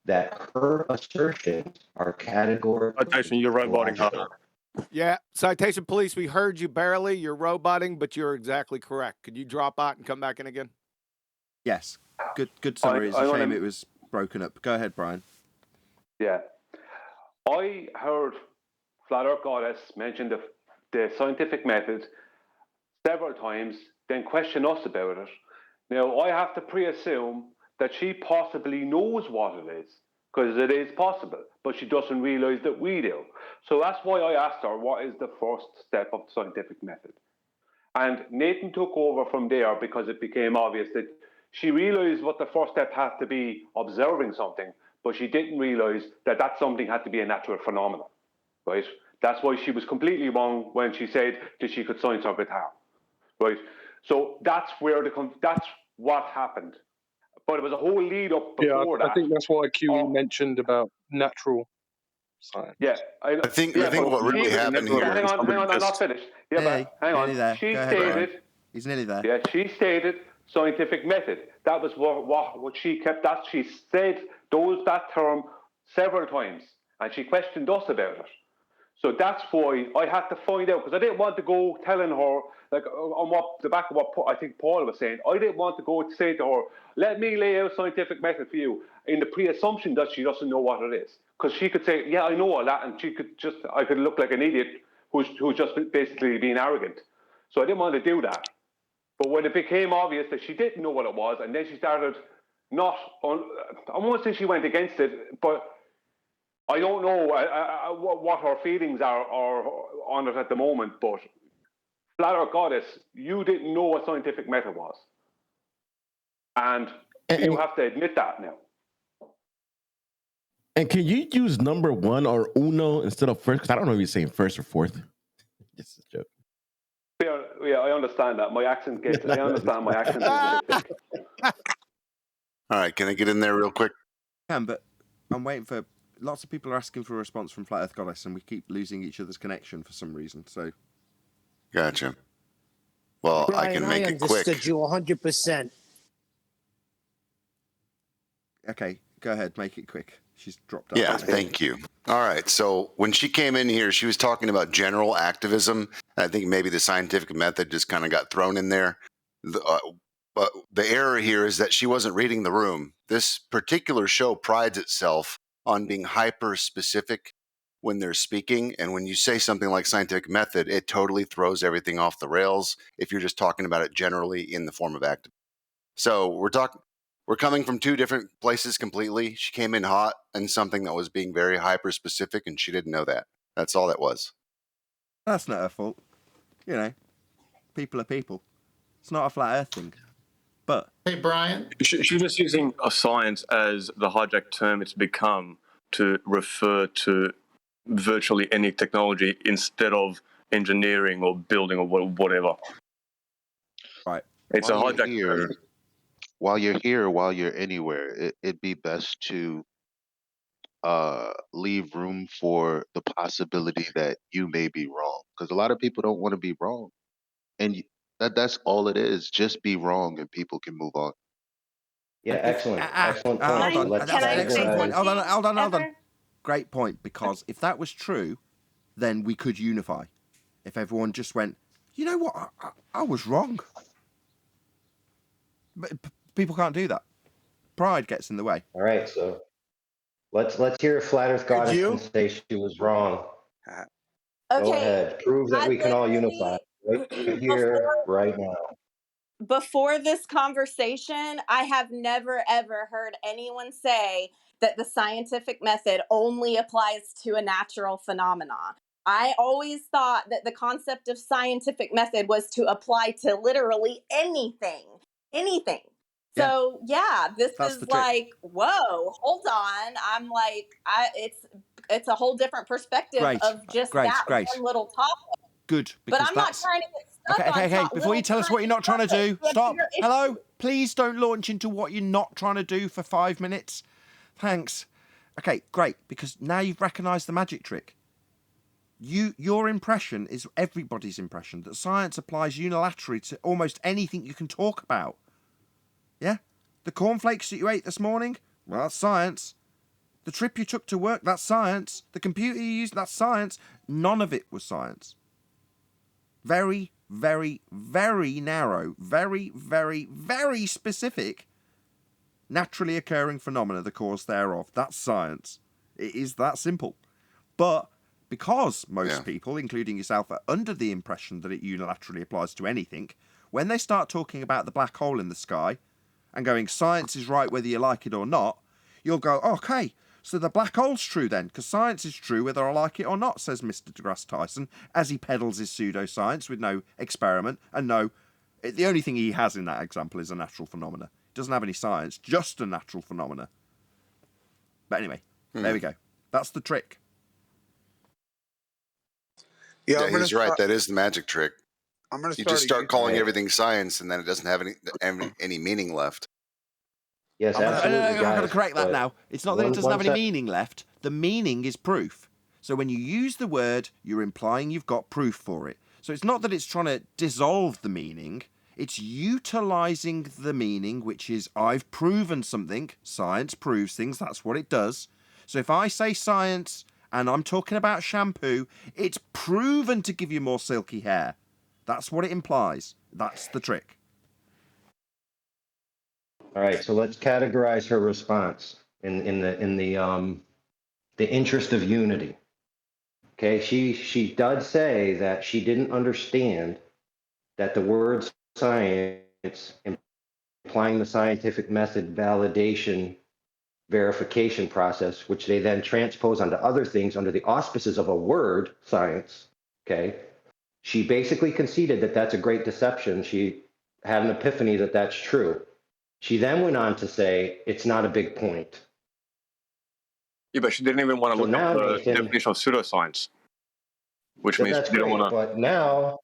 that her assertions are categorical. Citation, you're roboting her. Yeah, Citation Police, we heard you barely. You're roboting, but you're exactly correct. Could you drop out and come back in again? Yes. Good summary. It's a shame it was broken up. Go ahead, Brian. Yeah. I heard Flat Earth Goddess mention the scientific method several times, then question us about it. Now, I have to pre-assume that she possibly knows what it is, because it is possible, but she doesn't realize that we do. So that's why I asked her, what is the first step of the scientific method? And Nathan took over from there, because it became obvious that she realized what the first step had to be, observing something, but she didn't realize that that something had to be a natural phenomenon, right? That's why she was completely wrong when she said that she could science her guitar, right? So that's what happened. But it was a whole lead up before that. I think that's why QE mentioned about natural science. Yeah, I think what really happened here. Hang on, I'm not finished. Yeah, but hang on. She stated. He's nearly there. Yeah, she stated scientific method. That was what she kept. That she said that term several times, and she questioned us about it. So that's why I had to find out, because I didn't want to go telling her, like, on the back of what I think Paul was saying. I didn't want to go say to her, let me lay out scientific method for you, in the pre-assumption that she doesn't know what it is. Because she could say, yeah, I know all that, and I could look like an idiot who's just basically being arrogant. So I didn't want to do that. But when it became obvious that she didn't know what it was, and then she started I won't say she went against it, but I don't know what her feelings are on it at the moment, but Flat Earth Goddess, you didn't know what scientific method was. And you have to admit that now. And can you use number one or uno instead of first? Because I don't know if you're saying first or fourth. Just a joke. Yeah, I understand that. I understand my accent is a bit thick. All right, can I get in there real quick? But I'm waiting for lots of people are asking for a response from Flat Earth Goddess, and we keep losing each other's connection for some reason. So, gotcha. Well, I Brian, can I make it quick. understood you 100%. okay, go ahead, make it quick. She's dropped out. Yeah, thank you. All right. So when she came in here, she was talking about general activism. I think maybe the scientific method just kind of got thrown in there. But the error here is that she wasn't reading the room. This particular show prides itself on being hyper specific when they're speaking. And when you say something like scientific method, it totally throws everything off the rails if you're just talking about it generally in the form of activism. So we're coming from two different places completely. She came in hot and something that was being very hyper specific, and she didn't know that. That's all that was. That's not her fault. You know, people are people. It's not a flat Earth thing. But hey, Brian, She's just using a science as the hijacked term it's become to refer to virtually any technology instead of engineering or building or whatever. Right. It's While a you're hijacked here, term. while you're here, while you're anywhere, it'd be best to leave room for the possibility that you may be wrong, because a lot of people don't want to be wrong, and that's all it is. Just be wrong, and people can move on. Yeah, excellent. Excellent point. Hold So on, let's that's an excellent point. categorize. Hold on. Great point, because if that was true, then we could unify. If everyone just went, you know what, I was wrong. But people can't do that. Pride gets in the way. All right, so let's hear if Flat Earth Goddess can say she was wrong. Go Okay, ahead. Prove that I we can all literally unify right here, right now. before this conversation, I have never ever heard anyone say that the scientific method only applies to a natural phenomenon. I always thought that the concept of scientific method was to apply to literally anything. Anything. So yeah, this That's is the trick. like, whoa, hold on. I'm like, it's a whole different perspective Great. of just Great. that one little topic. Good, But because I'm not that's... trying to get stuck on Okay. top Before you little tell us what you're not trying to do, topics. stop. Bigger Hello? issues. Please don't launch into what you're not trying to do for 5 minutes. Thanks. Okay, great, because now you've recognised the magic trick. Your impression is everybody's impression, that science applies unilaterally to almost anything you can talk about. Yeah? The cornflakes that you ate this morning? Well, that's science. The trip you took to work? That's science. The computer you used? That's science. None of it was science. Very, very, very narrow, very, very, very specific, naturally occurring phenomena, the cause thereof. That's science. It is that simple. But because most people, including yourself, are under the impression that it unilaterally applies to anything, when they start talking about the black hole in the sky and going, science is right whether you like it or not, you'll go, okay, so the black hole's true then, because science is true whether I like it or not, says Mr. deGrasse Tyson, as he peddles his pseudoscience with no experiment and the only thing he has in that example is a natural phenomena. He doesn't have any science, just a natural phenomena. But anyway, there we go. That's the trick. Yeah, He's right. That is the magic trick. I'm going to You just start calling everything science, and then it doesn't have any meaning left. Yes, I'm absolutely, going to guys, correct that but now. It's not that it doesn't have any meaning left. The meaning is proof. So when you use the word, you're implying you've got proof for it. So it's not that it's trying to dissolve the meaning. It's utilising the meaning, which is I've proven something. Science proves things. That's what it does. So if I say science and I'm talking about shampoo, it's proven to give you more silky hair. That's what it implies. That's the trick. all right, so let's categorize her response in the interest of unity. Okay, she does say that she didn't understand that the word science, implying the scientific method validation verification process, which they then transpose onto other things under the auspices of a word, science, okay? She basically conceded that that's a great deception. She had an epiphany that that's true. She then went on to say, it's not a big point. Yeah, but she didn't even want to look up the definition of pseudoscience, which means that's she didn't great. want to. But now,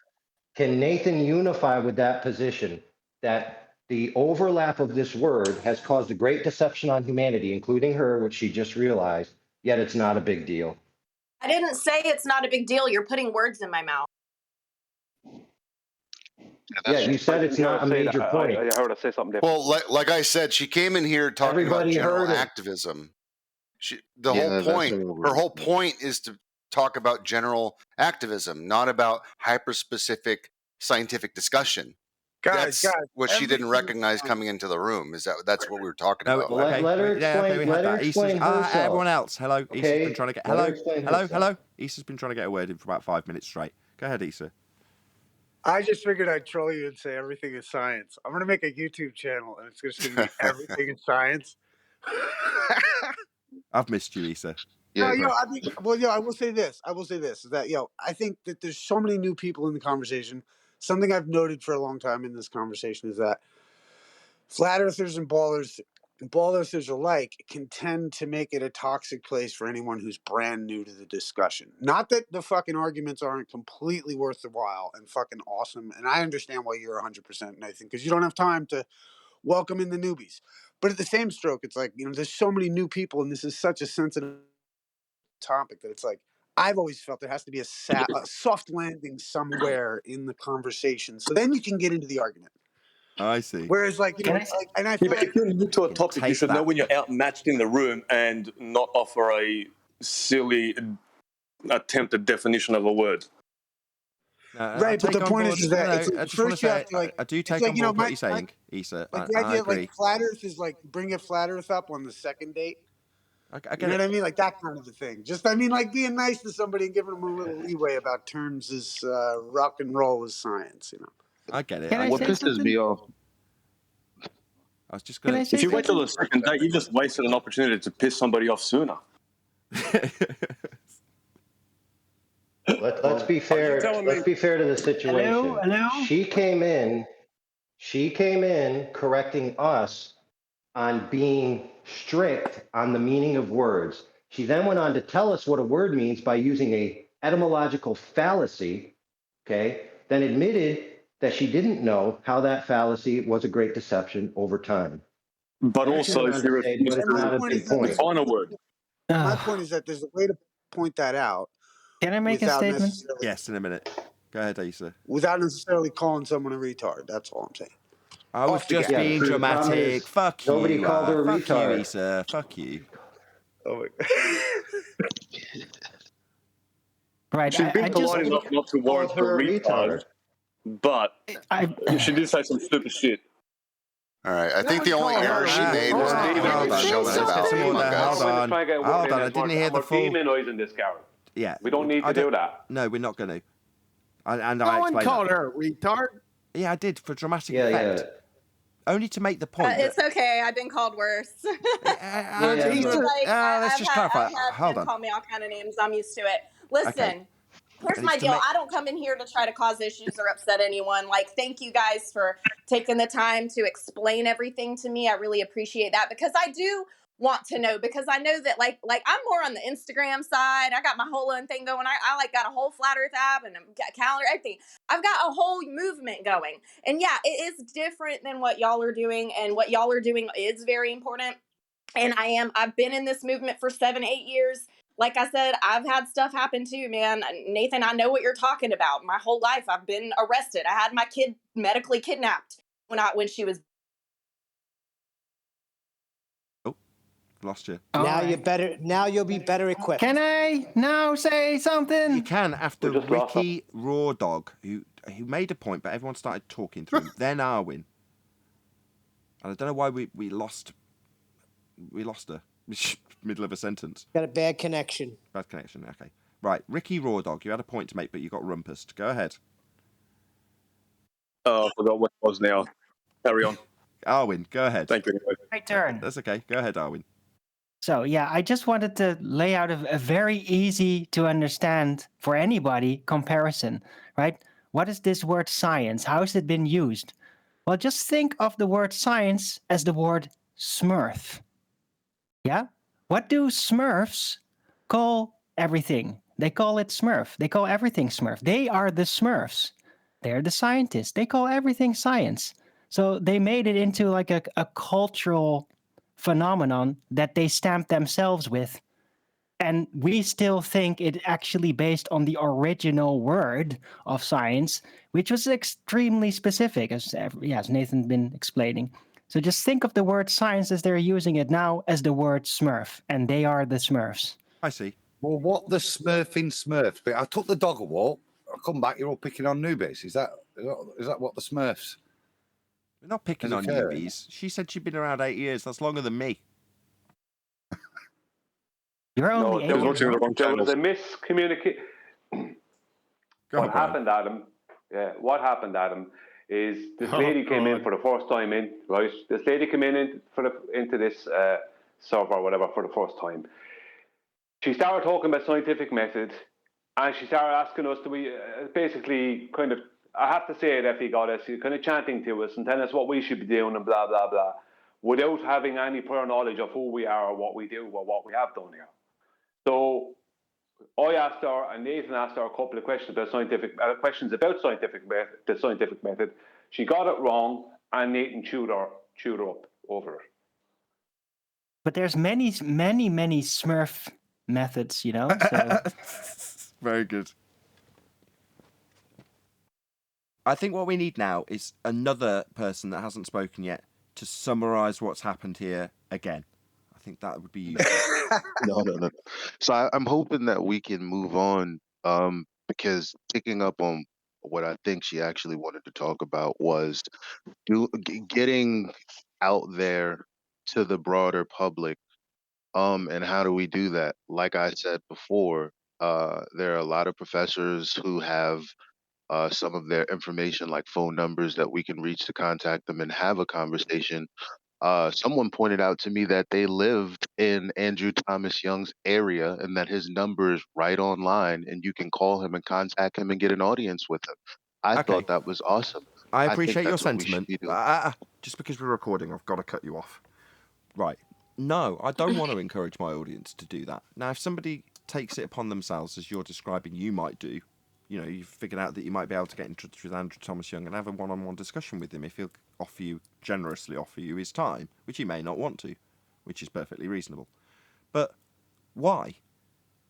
can Nathan unify with that position that the overlap of this word has caused a great deception on humanity, including her, which she just realized, yet it's not a big deal. I didn't say it's not a big deal. You're putting words in my mouth. Yeah, you said it's not a major point. I heard her say something different. Well, like I said, she came in here talking Everybody about general heard it. activism. Her whole point is to talk about general activism, not about hyper-specific scientific discussion. That's what she didn't recognize coming into the room. That's what we were talking about. Okay. Let her explain. we had Let her that. explain herself. Everyone else, hello. Issa's Okay, been trying to get let her explain herself. hello. Issa's been trying to get a word in for about 5 minutes straight. Go ahead, Issa. I just figured I'd troll you and say everything is science. I'm gonna make a YouTube channel and it's just gonna be everything is science. I've missed you, Issa. No, I will say this. Is that, I think that there's so many new people in the conversation. Something I've noted for a long time in this conversation is that flat earthers and ball earthers alike can tend to make it a toxic place for anyone who's brand new to the discussion. Not that the fucking arguments aren't completely worth the while and fucking awesome. And I understand why you're 100%, Nathan, because you don't have time to welcome in the newbies. But at the same stroke, it's like, there's so many new people and this is such a sensitive topic that it's like, I've always felt there has to be a soft landing somewhere in the conversation. So then you can get into the argument. I see. Whereas, and I feel if you're new to a topic, you should know when you're outmatched in the room and not offer a silly attempted definition of a word. Right, but the point is that first you have to I do take on board what you're saying, Issa. Like the idea of flat Earth is like bring a flat Earth up on the second date. You know what I mean? Like that kind of a thing. Just, being nice to somebody and giving them a little leeway about terms is rock and roll is science, I get it. What pisses me off? I was just going to. If you wait till the second date, you just wasted an opportunity to piss somebody off sooner. Let's be fair. Let's be fair to the situation. Hello? She came in correcting us on being strict on the meaning of words. She then went on to tell us what a word means by using a etymological fallacy, okay? Then admitted that she didn't know how that fallacy was a great deception over time. But also, she refused to define a word. My point is that there's a way to point that out. Can I make a statement? Yes, in a minute. Go ahead, Issa. Without necessarily calling someone a retard. That's all I'm saying. I was just being dramatic. Fuck you. Nobody called her a retard. Fuck you, Issa. Fuck you. Oh my Right. She's been polite enough not to warrant her retard, but she did say some stupid shit. All right. I think the only error she made was not showing about. Hold on. I didn't hear the full. Demonizing this guy. Yeah. We don't need to do that. No, we're not going to. No one called her a retard. Yeah, I did for dramatic effect. Yeah. Only to make the point. It's okay. I've been called worse. Let's just clarify. Hold on. Call me all kind of names. I'm used to it. Listen, here's my deal. I don't come in here to try to cause issues or upset anyone. Thank you guys for taking the time to explain everything to me. I really appreciate that because I do want to know, because I know that like I'm more on the Instagram side. I got my whole own thing going. I got a whole flat earth app and a calendar, everything. I've got a whole movement going. And yeah, it is different than what y'all are doing, and what y'all are doing is very important. And I've been in this movement for 7-8 years. Like I said, I've had stuff happen too, man. Nathan, I know what you're talking about. My whole life I've been arrested. I had my kid medically kidnapped when she was. Lost you. Now you'll be better equipped. Can I now say something? You can after Ricky Raw Dog, who made a point, but everyone started talking through him. Then Arwin. And I don't know why we lost her. Middle of a sentence. Got a bad connection. Bad connection, okay. Right, Ricky Raw Dog, you had a point to make, but you got rumpused. Go ahead. Oh, I forgot what it was now. Carry on. Arwin, go ahead. Thank you. My turn. That's okay. Go ahead, Arwin. So, yeah, I just wanted to lay out a very easy to understand for anybody comparison, right? What is this word science? How has it been used? Well, just think of the word science as the word smurf. Yeah? What do smurfs call everything? They call it smurf. They call everything smurf. They are the smurfs. They're the scientists. They call everything science. So they made it into like a cultural phenomenon that they stamped themselves with. And we still think it actually based on the original word of science, which was extremely specific, as Nathan been explaining. So just think of the word science as they're using it now as the word Smurf, and they are the Smurfs. I see. Well, what the Smurfing Smurfs? But I took the dog a walk. I come back. You're all picking on newbies. Is that what the Smurfs? We're not picking is on occurring? newbies. She said she'd been around 8 years. That's longer than me. You're only No, there 8 was, years old. there was a miscommunication. What happened, Adam? Yeah, what happened, Adam, is this lady came in for the first time in, right? This lady came in into this server or whatever for the first time. She started talking about scientific method, and she started asking us to be basically kind of, I have to say it, Effie Goddess, kind of chanting to us and telling us what we should be doing and blah, blah, blah, without having any prior knowledge of who we are or what we do or what we have done here. So I asked her, and Nathan asked her a couple of questions about the scientific method. She got it wrong, and Nathan chewed her up over it. But there's many Smurf methods, you know. So very good. I think what we need now is another person that hasn't spoken yet to summarise what's happened here again. I think that would be useful. No. So I'm hoping that we can move on, because picking up on what I think she actually wanted to talk about was getting out there to the broader public. And how do we do that? Like I said before, there are a lot of professors who have some of their information, like phone numbers, that we can reach to contact them and have a conversation. Someone pointed out to me that they lived in Andrew Thomas Young's area and that his number is right online, and you can call him and contact him and get an audience with him. I thought that was awesome. I think appreciate your that's what we should sentiment. be doing. Just because we're recording, I've got to cut you off. Right. No, I don't want to encourage my audience to do that. Now, if somebody takes it upon themselves, as you're describing you might do, you know, you've figured out that you might be able to get in touch with Andrew Thomas Young and have a one-on-one discussion with him if he'll generously offer you his time, which he may not want to, which is perfectly reasonable. But why?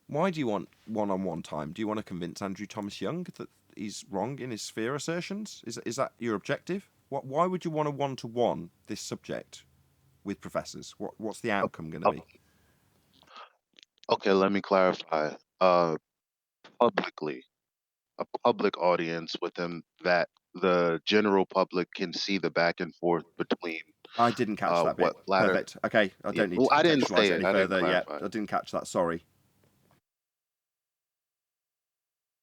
Why do you want one-on-one time? Do you want to convince Andrew Thomas Young that he's wrong in his sphere assertions? Is that your objective? Why would you want a one-to-one this subject with professors? What's the outcome going to be? Okay, let me clarify. Publicly, a public audience with him that the general public can see the back and forth between. I didn't catch that bit. Perfect. Okay, I don't need to I didn't contextualise say it any further. Yeah, I didn't catch that. Sorry.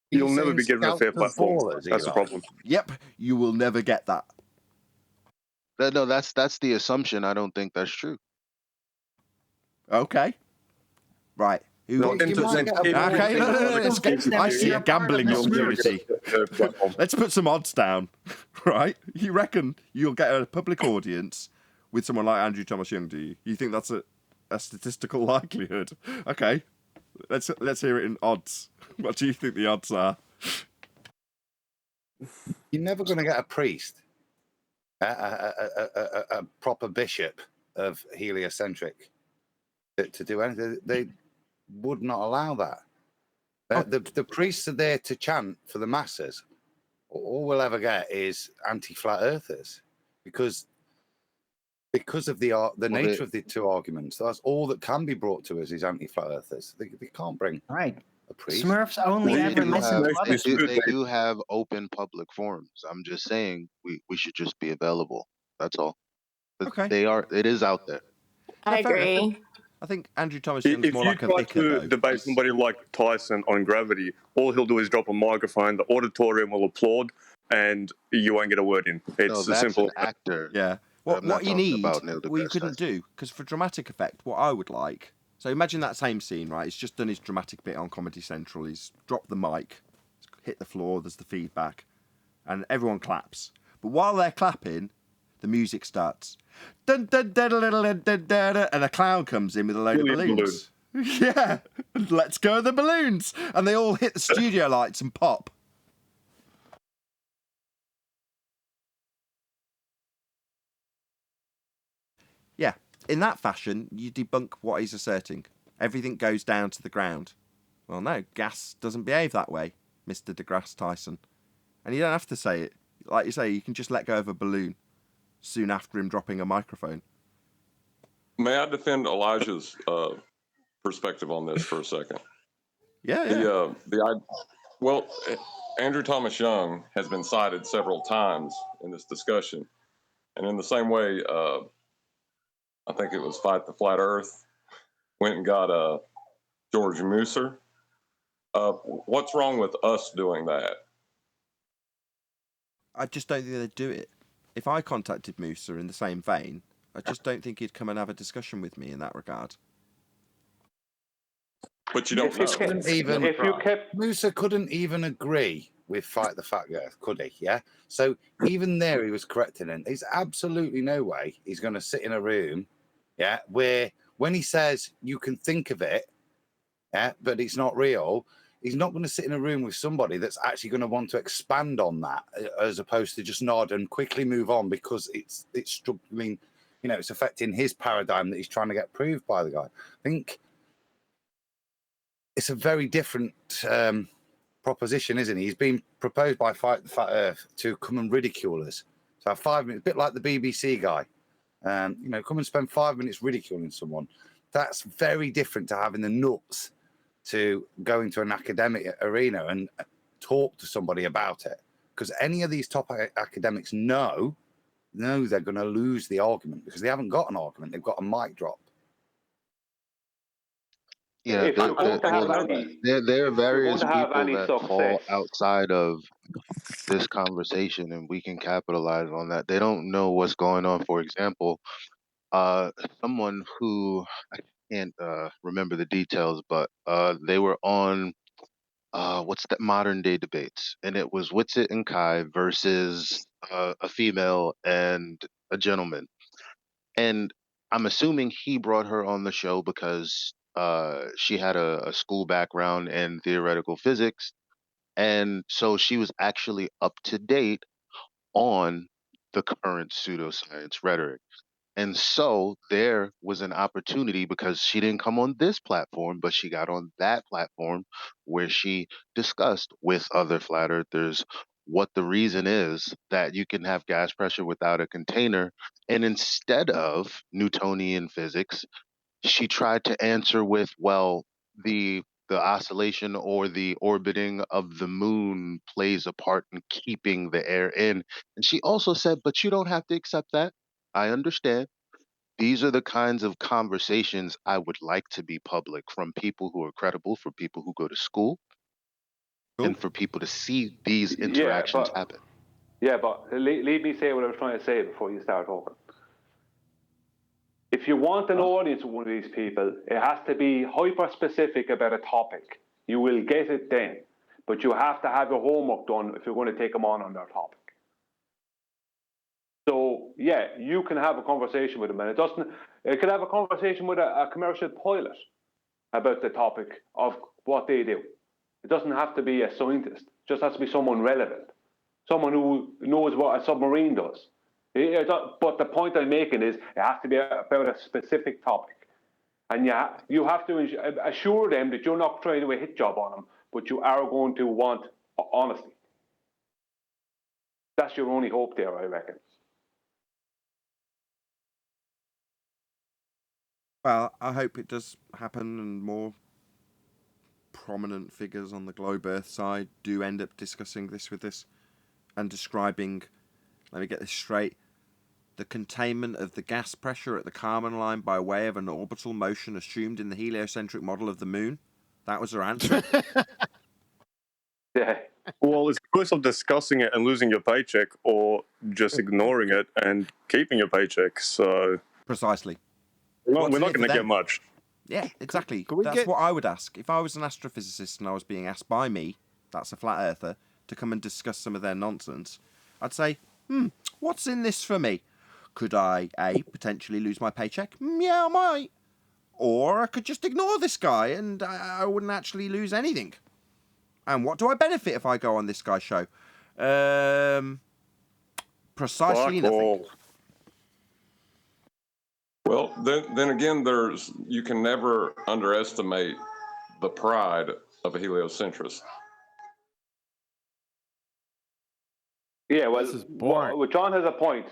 You'll never be given a fair platform. That's the problem. Yep, you will never get that. No, that's the assumption. I don't think that's true. Okay. Right. I see a gambling opportunity. Let's put some odds down. Right? You reckon you'll get a public audience with someone like Andrew Thomas Young, do you? You think that's a statistical likelihood? Okay. Let's hear it in odds. What do you think the odds are? You're never going to get a priest, a proper bishop of heliocentric to do anything. They would not allow that. The priests are there to chant for the masses. All we'll ever get is anti-flat earthers because of the nature of the two arguments. That's all that can be brought to us is anti-flat earthers. They can't bring a priest. Smurfs only ever listen to others. They do have open public forums. I'm just saying we should just be available. That's all. But okay. It is out there. I agree. I think Andrew Thomas Young's If more you like a try vicar, to though. debate somebody like Tyson on gravity, all he'll do is drop a microphone, the auditorium will applaud, and you won't get a word in. It's as simple an actor. Yeah. What you need, we couldn't do, because for dramatic effect, what I would like, so imagine that same scene, right? He's just done his dramatic bit on Comedy Central. He's dropped the mic, hit the floor, there's the feedback, and everyone claps. But while they're clapping, the music starts. Dun, dun, dun, dun, dun, dun, dun, dun, and a clown comes in with a load of balloons. Yeah, let's go the balloons. And they all hit the studio lights and pop. Yeah, in that fashion, you debunk what he's asserting. everything goes down to the ground. Well, no, gas doesn't behave that way, Mr. deGrasse Tyson. And you don't have to say it. Like you say, you can just let go of a balloon soon after him dropping a microphone. May I defend Elijah's perspective on this for a second? Yeah. Well, Andrew Thomas Young has been cited several times in this discussion. And in the same way, I think it was Fight the Flat Earth, went and got George Musser. What's wrong with us doing that? I just don't think they'd do it. If I contacted Musser in the same vein, I just don't think he'd come and have a discussion with me in that regard. But you don't know. Musa couldn't even agree with Fight the Fat Earth, could he? Yeah. So even there, he was correcting it. There's absolutely no way he's going to sit in a room, yeah, where when he says you can think of it, yeah, but it's not real. He's not going to sit in a room with somebody that's actually going to want to expand on that, as opposed to just nod and quickly move on because it's struggling, you know, it's affecting his paradigm that he's trying to get proved by the guy. I think it's a very different proposition, isn't he? He's been proposed by Fight the Fat Earth to come and ridicule us. So 5 minutes, a bit like the BBC guy, you know, come and spend 5 minutes ridiculing someone. That's very different to having the nuts to go into an academic arena and talk to somebody about it. Because any of these top academics know they're going to lose the argument because they haven't got an argument. They've got a mic drop. Yeah, there are various people that fall outside of this conversation, and we can capitalize on that. They don't know what's going on. For example, someone who I can't remember the details, but they were on what's that modern day debates, and it was Witsit and Kai versus a female and a gentleman, and I'm assuming he brought her on the show because she had a school background in theoretical physics, and so she was actually up to date on the current pseudoscience rhetoric. And so there was an opportunity because she didn't come on this platform, but she got on that platform where she discussed with other flat earthers what the reason is that you can have gas pressure without a container. And instead of Newtonian physics, she tried to answer with, well, the oscillation or the orbiting of the moon plays a part in keeping the air in. And she also said, but you don't have to accept that. I understand. These are the kinds of conversations I would like to be public from people who are credible, for people who go to school, and for people to see these interactions happen. Yeah, but leave me say what I was trying to say before you start talking. If you want an audience with one of these people, it has to be hyper-specific about a topic. You will get it then, but you have to have your homework done if you're going to take them on their topic. So, yeah, you can have a conversation with them, and it can have a conversation with a commercial pilot about the topic of what they do. It doesn't have to be a scientist. It just has to be someone relevant, someone who knows what a submarine does. But the point I'm making is it has to be about a specific topic. And you have to assure them that you're not trying to do a hit job on them, but you are going to want honesty. That's your only hope there, I reckon. Well, I hope it does happen and more prominent figures on the Globe Earth side do end up discussing this with us and describing, let me get this straight, the containment of the gas pressure at the Kármán line by way of an orbital motion assumed in the heliocentric model of the moon. That was her answer. Yeah. Well, it's a choice of discussing it and losing your paycheck or just ignoring it and keeping your paycheck. So precisely. We're not going to get much. Yeah, exactly. That's what I would ask. If I was an astrophysicist and I was being asked by me, that's a flat earther, to come and discuss some of their nonsense, I'd say, what's in this for me? Could I, A, potentially lose my paycheck? Yeah, I might. Or I could just ignore this guy and I wouldn't actually lose anything. And what do I benefit if I go on this guy's show? Precisely nothing. Well, then again, you can never underestimate the pride of a heliocentrist. Yeah, well, This is boring. well, John has a point.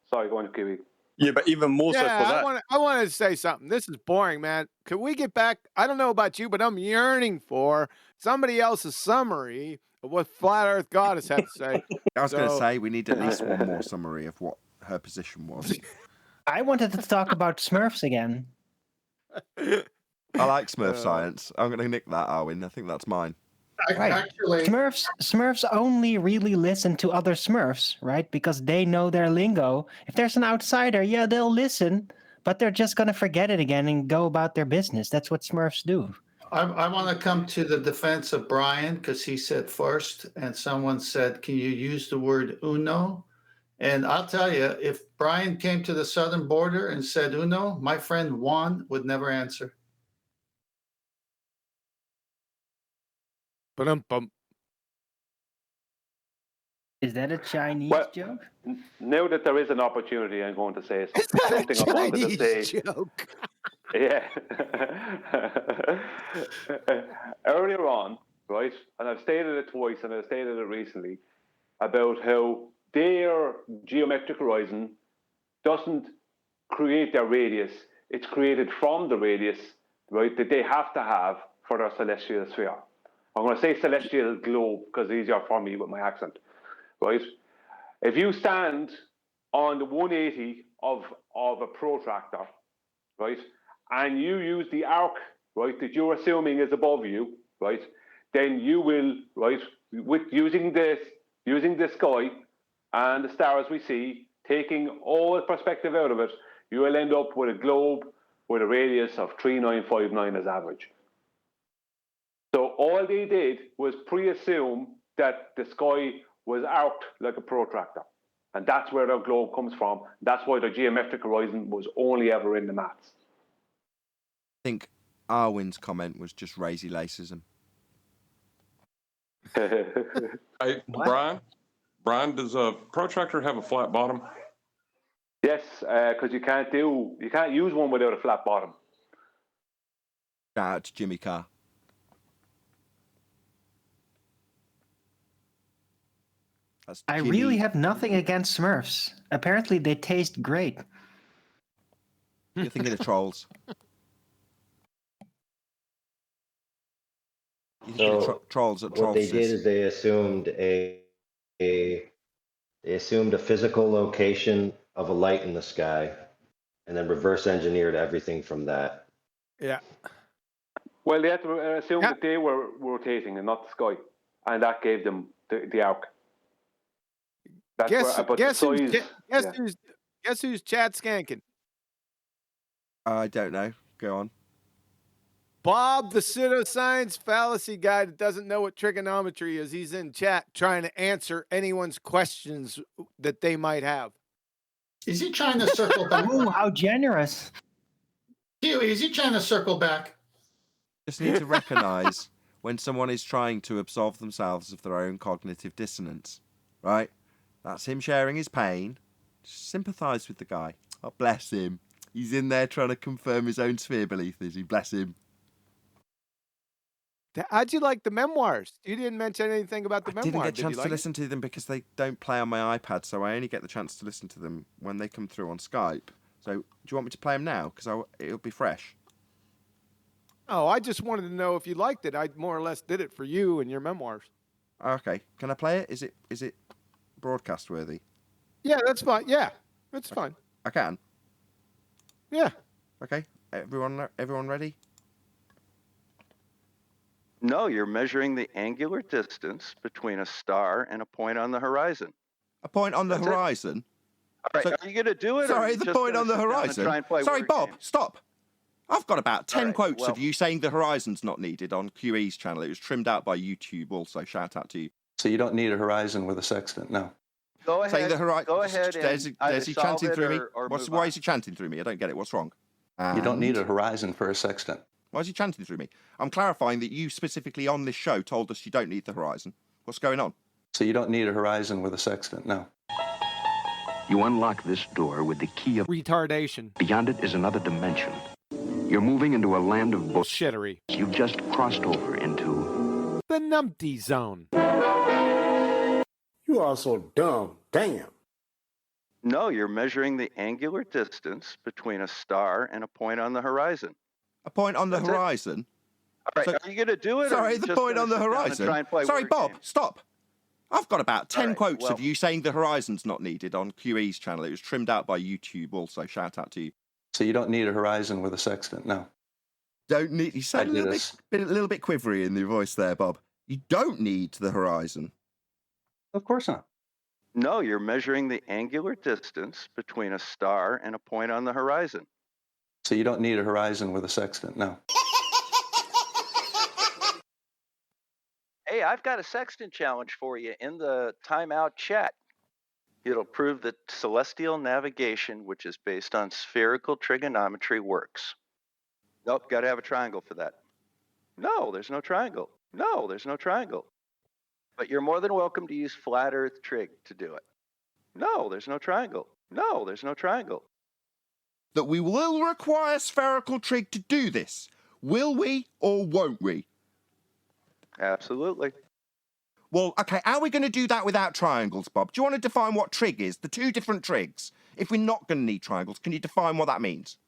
Sorry, go on, Kiwi. Yeah, but even more so for that. I wanted to say something. This is boring, man. Could we get back? I don't know about you, but I'm yearning for somebody else's summary of what Flat Earth Goddess had to say. I was going to say we need at least one more summary of what her position was. I wanted to talk about Smurfs again. I like Smurf science. I'm going to nick that, Arwin. I think that's mine. Right. Actually, Smurfs only really listen to other Smurfs, right? Because they know their lingo. If there's an outsider, yeah, they'll listen, but they're just going to forget it again and go about their business. That's what Smurfs do. I want to come to the defense of Brian because he said first, and someone said, can you use the word uno? And I'll tell you, if Brian came to the southern border and said uno, my friend Juan would never answer. Ba-dum-bum. Is that a Chinese joke? Now that there is an opportunity, I'm going to say something I wanted to say. Joke. Yeah. Earlier on, right, and I've stated it twice and I've stated it recently, about how their geometric horizon doesn't create their radius. It's created from the radius, right, that they have to have for their celestial sphere. I'm going to say celestial globe because it's easier for me with my accent, right? If you stand on the 180 of a protractor, right, and you use the arc, right, that you're assuming is above you, right, then you will, right, with using the sky and the stars we see, taking all perspective out of it, you will end up with a globe with a radius of 3959 as average. So all they did was pre-assume that the sky was arced like a protractor. And that's where their globe comes from. That's why the geometric horizon was only ever in the maths. I think Arwin's comment was just racy lacism. Hey, Brian, does a protractor have a flat bottom? Yes, because you can't use one without a flat bottom. Shout out to Jimmy Carr. I really have nothing against Smurfs. Apparently, they taste great. You're thinking of trolls. You're thinking of trolls at What they Trollsis. did is they assumed a physical location of a light in the sky, and then reverse engineered everything from that. Yeah. Well, they had to assume that they were rotating and not the sky, and that gave them the arc. Guess who's chat skanking? I don't know. Go on. Bob, the pseudoscience fallacy guy that doesn't know what trigonometry is. He's in chat trying to answer anyone's questions that they might have. Is he trying to circle back? Ooh, how generous. Huey, is he trying to circle back? Just need to recognize when someone is trying to absolve themselves of their own cognitive dissonance, right? That's him sharing his pain. Just sympathise with the guy. Oh, bless him. He's in there trying to confirm his own sphere belief, is he? Bless him. How'd you like the memoirs? You didn't mention anything about the I memoirs. didn't get a chance to listen to them because they don't play on my iPad, so I only get the chance to listen to them when they come through on Skype. So, do you want me to play them now? Because it'll be fresh. Oh, I just wanted to know if you liked it. I more or less did it for you and your memoirs. Okay, can I play it? Is it broadcast worthy? Yeah, that's fine. Yeah, that's fine. I can. Yeah. Okay, everyone ready? No, you're measuring the angular distance between a star and a point on the horizon. A point on the That's it. horizon? All right, are you going to do it? or are Sorry, you the just point gonna on the sit down and horizon? try and play Sorry, word Bob, games? stop. I've got about 10 right, quotes well- of you saying the horizon's not needed on QE's channel. It was trimmed out by YouTube also. Shout out to you. So you don't need a horizon with a sextant, no. Go ahead. Saying the horizon. Go ahead. There's he chanting through me? Why is he chanting through me? I don't get it. What's wrong? You don't need And- a horizon for a sextant. Why is he chanting through me? I'm clarifying that you specifically on this show told us you don't need the horizon. What's going on? So you don't need a horizon with a sextant, no. You unlock this door with the key of retardation. Beyond it is another dimension. You're moving into a land of bullshittery. You've just crossed over into the numpty zone. You are so dumb. Damn. No, you're measuring the angular distance between a star and a point on the horizon. A point on the That's it. horizon? All right, So- are you going to do it? or are Sorry, you the just point gonna on the sit down and horizon. try and play Sorry, word Bob, games? stop. I've got about 10 right, quotes well- of you saying the horizon's not needed on QE's channel. It was trimmed out by YouTube also. Shout out to you. So you don't need a horizon with a sextant, no. Don't need. You sound a little bit quivery in the voice there, Bob. You don't need the horizon. Of course not. No, you're measuring the angular distance between a star and a point on the horizon. So you don't need a horizon with a sextant, no. Hey, I've got a sextant challenge for you in the timeout chat. It'll prove that celestial navigation, which is based on spherical trigonometry, works. Nope, got to have a triangle for that. No, there's no triangle. No, there's no triangle. But you're more than welcome to use flat earth trig to do it. No, there's no triangle. No, there's no triangle. That we will require spherical trig to do this. Will we or won't we? Absolutely. Well, okay, how are we going to do that without triangles, Bob? Do you want to define what trig is? The two different trigs. If we're not going to need triangles, can you define what that means?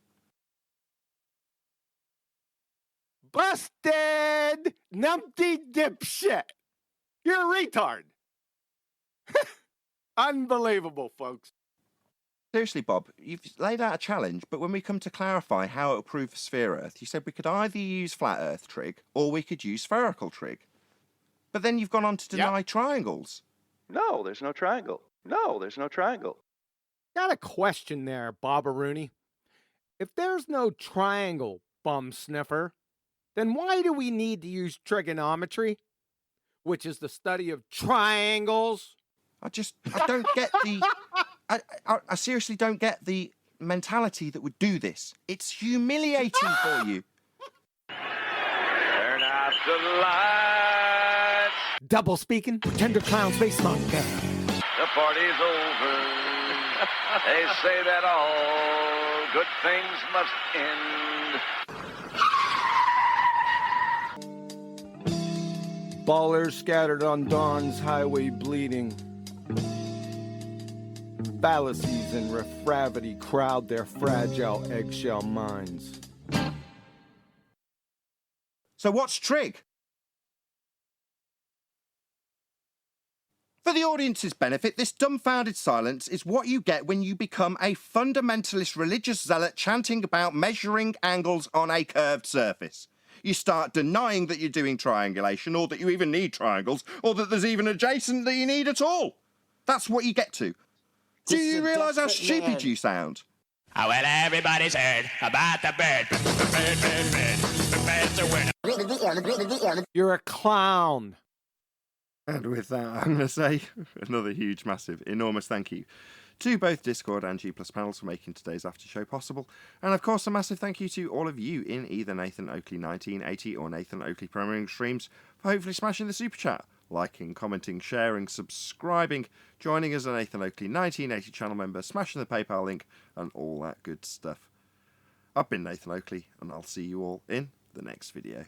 Busted! Numpty dipshit! You're a retard! Unbelievable, folks. Seriously, Bob, you've laid out a challenge, but when we come to clarify how it will prove for sphere Earth, you said we could either use flat Earth trig or we could use spherical trig. But then you've gone on to deny triangles. No, there's no triangle. No, there's no triangle. Got a question there, Bobbaroonie. If there's no triangle, bum sniffer, then why do we need to use trigonometry, which is the study of triangles? I don't get the... I seriously don't get the mentality that would do this. It's humiliating for you. Turn out the lights. Double speaking, pretender clown face monkey. The party's over. They say that all good things must end. Ballers scattered on dawn's highway bleeding. Fallacies and refravity crowd their fragile eggshell minds. So what's trig? For the audience's benefit, this dumbfounded silence is what you get when you become a fundamentalist religious zealot chanting about measuring angles on a curved surface. You start denying that you're doing triangulation, or that you even need triangles, or that there's even adjacent that you need at all. That's what you get to. Do you realise how stupid you sound? Oh, well, everybody's heard about the bird. Bird. You're a clown. And with that, I'm going to say another huge, massive, enormous thank you to both Discord and G+ panels for making today's after show possible. And of course, a massive thank you to all of you in either Nathan Oakley 1980 or Nathan Oakley Premiering streams for hopefully smashing the super chat, liking, commenting, sharing, subscribing, joining as a Nathan Oakley 1980 channel member, smashing the PayPal link, and all that good stuff. I've been Nathan Oakley, and I'll see you all in the next video.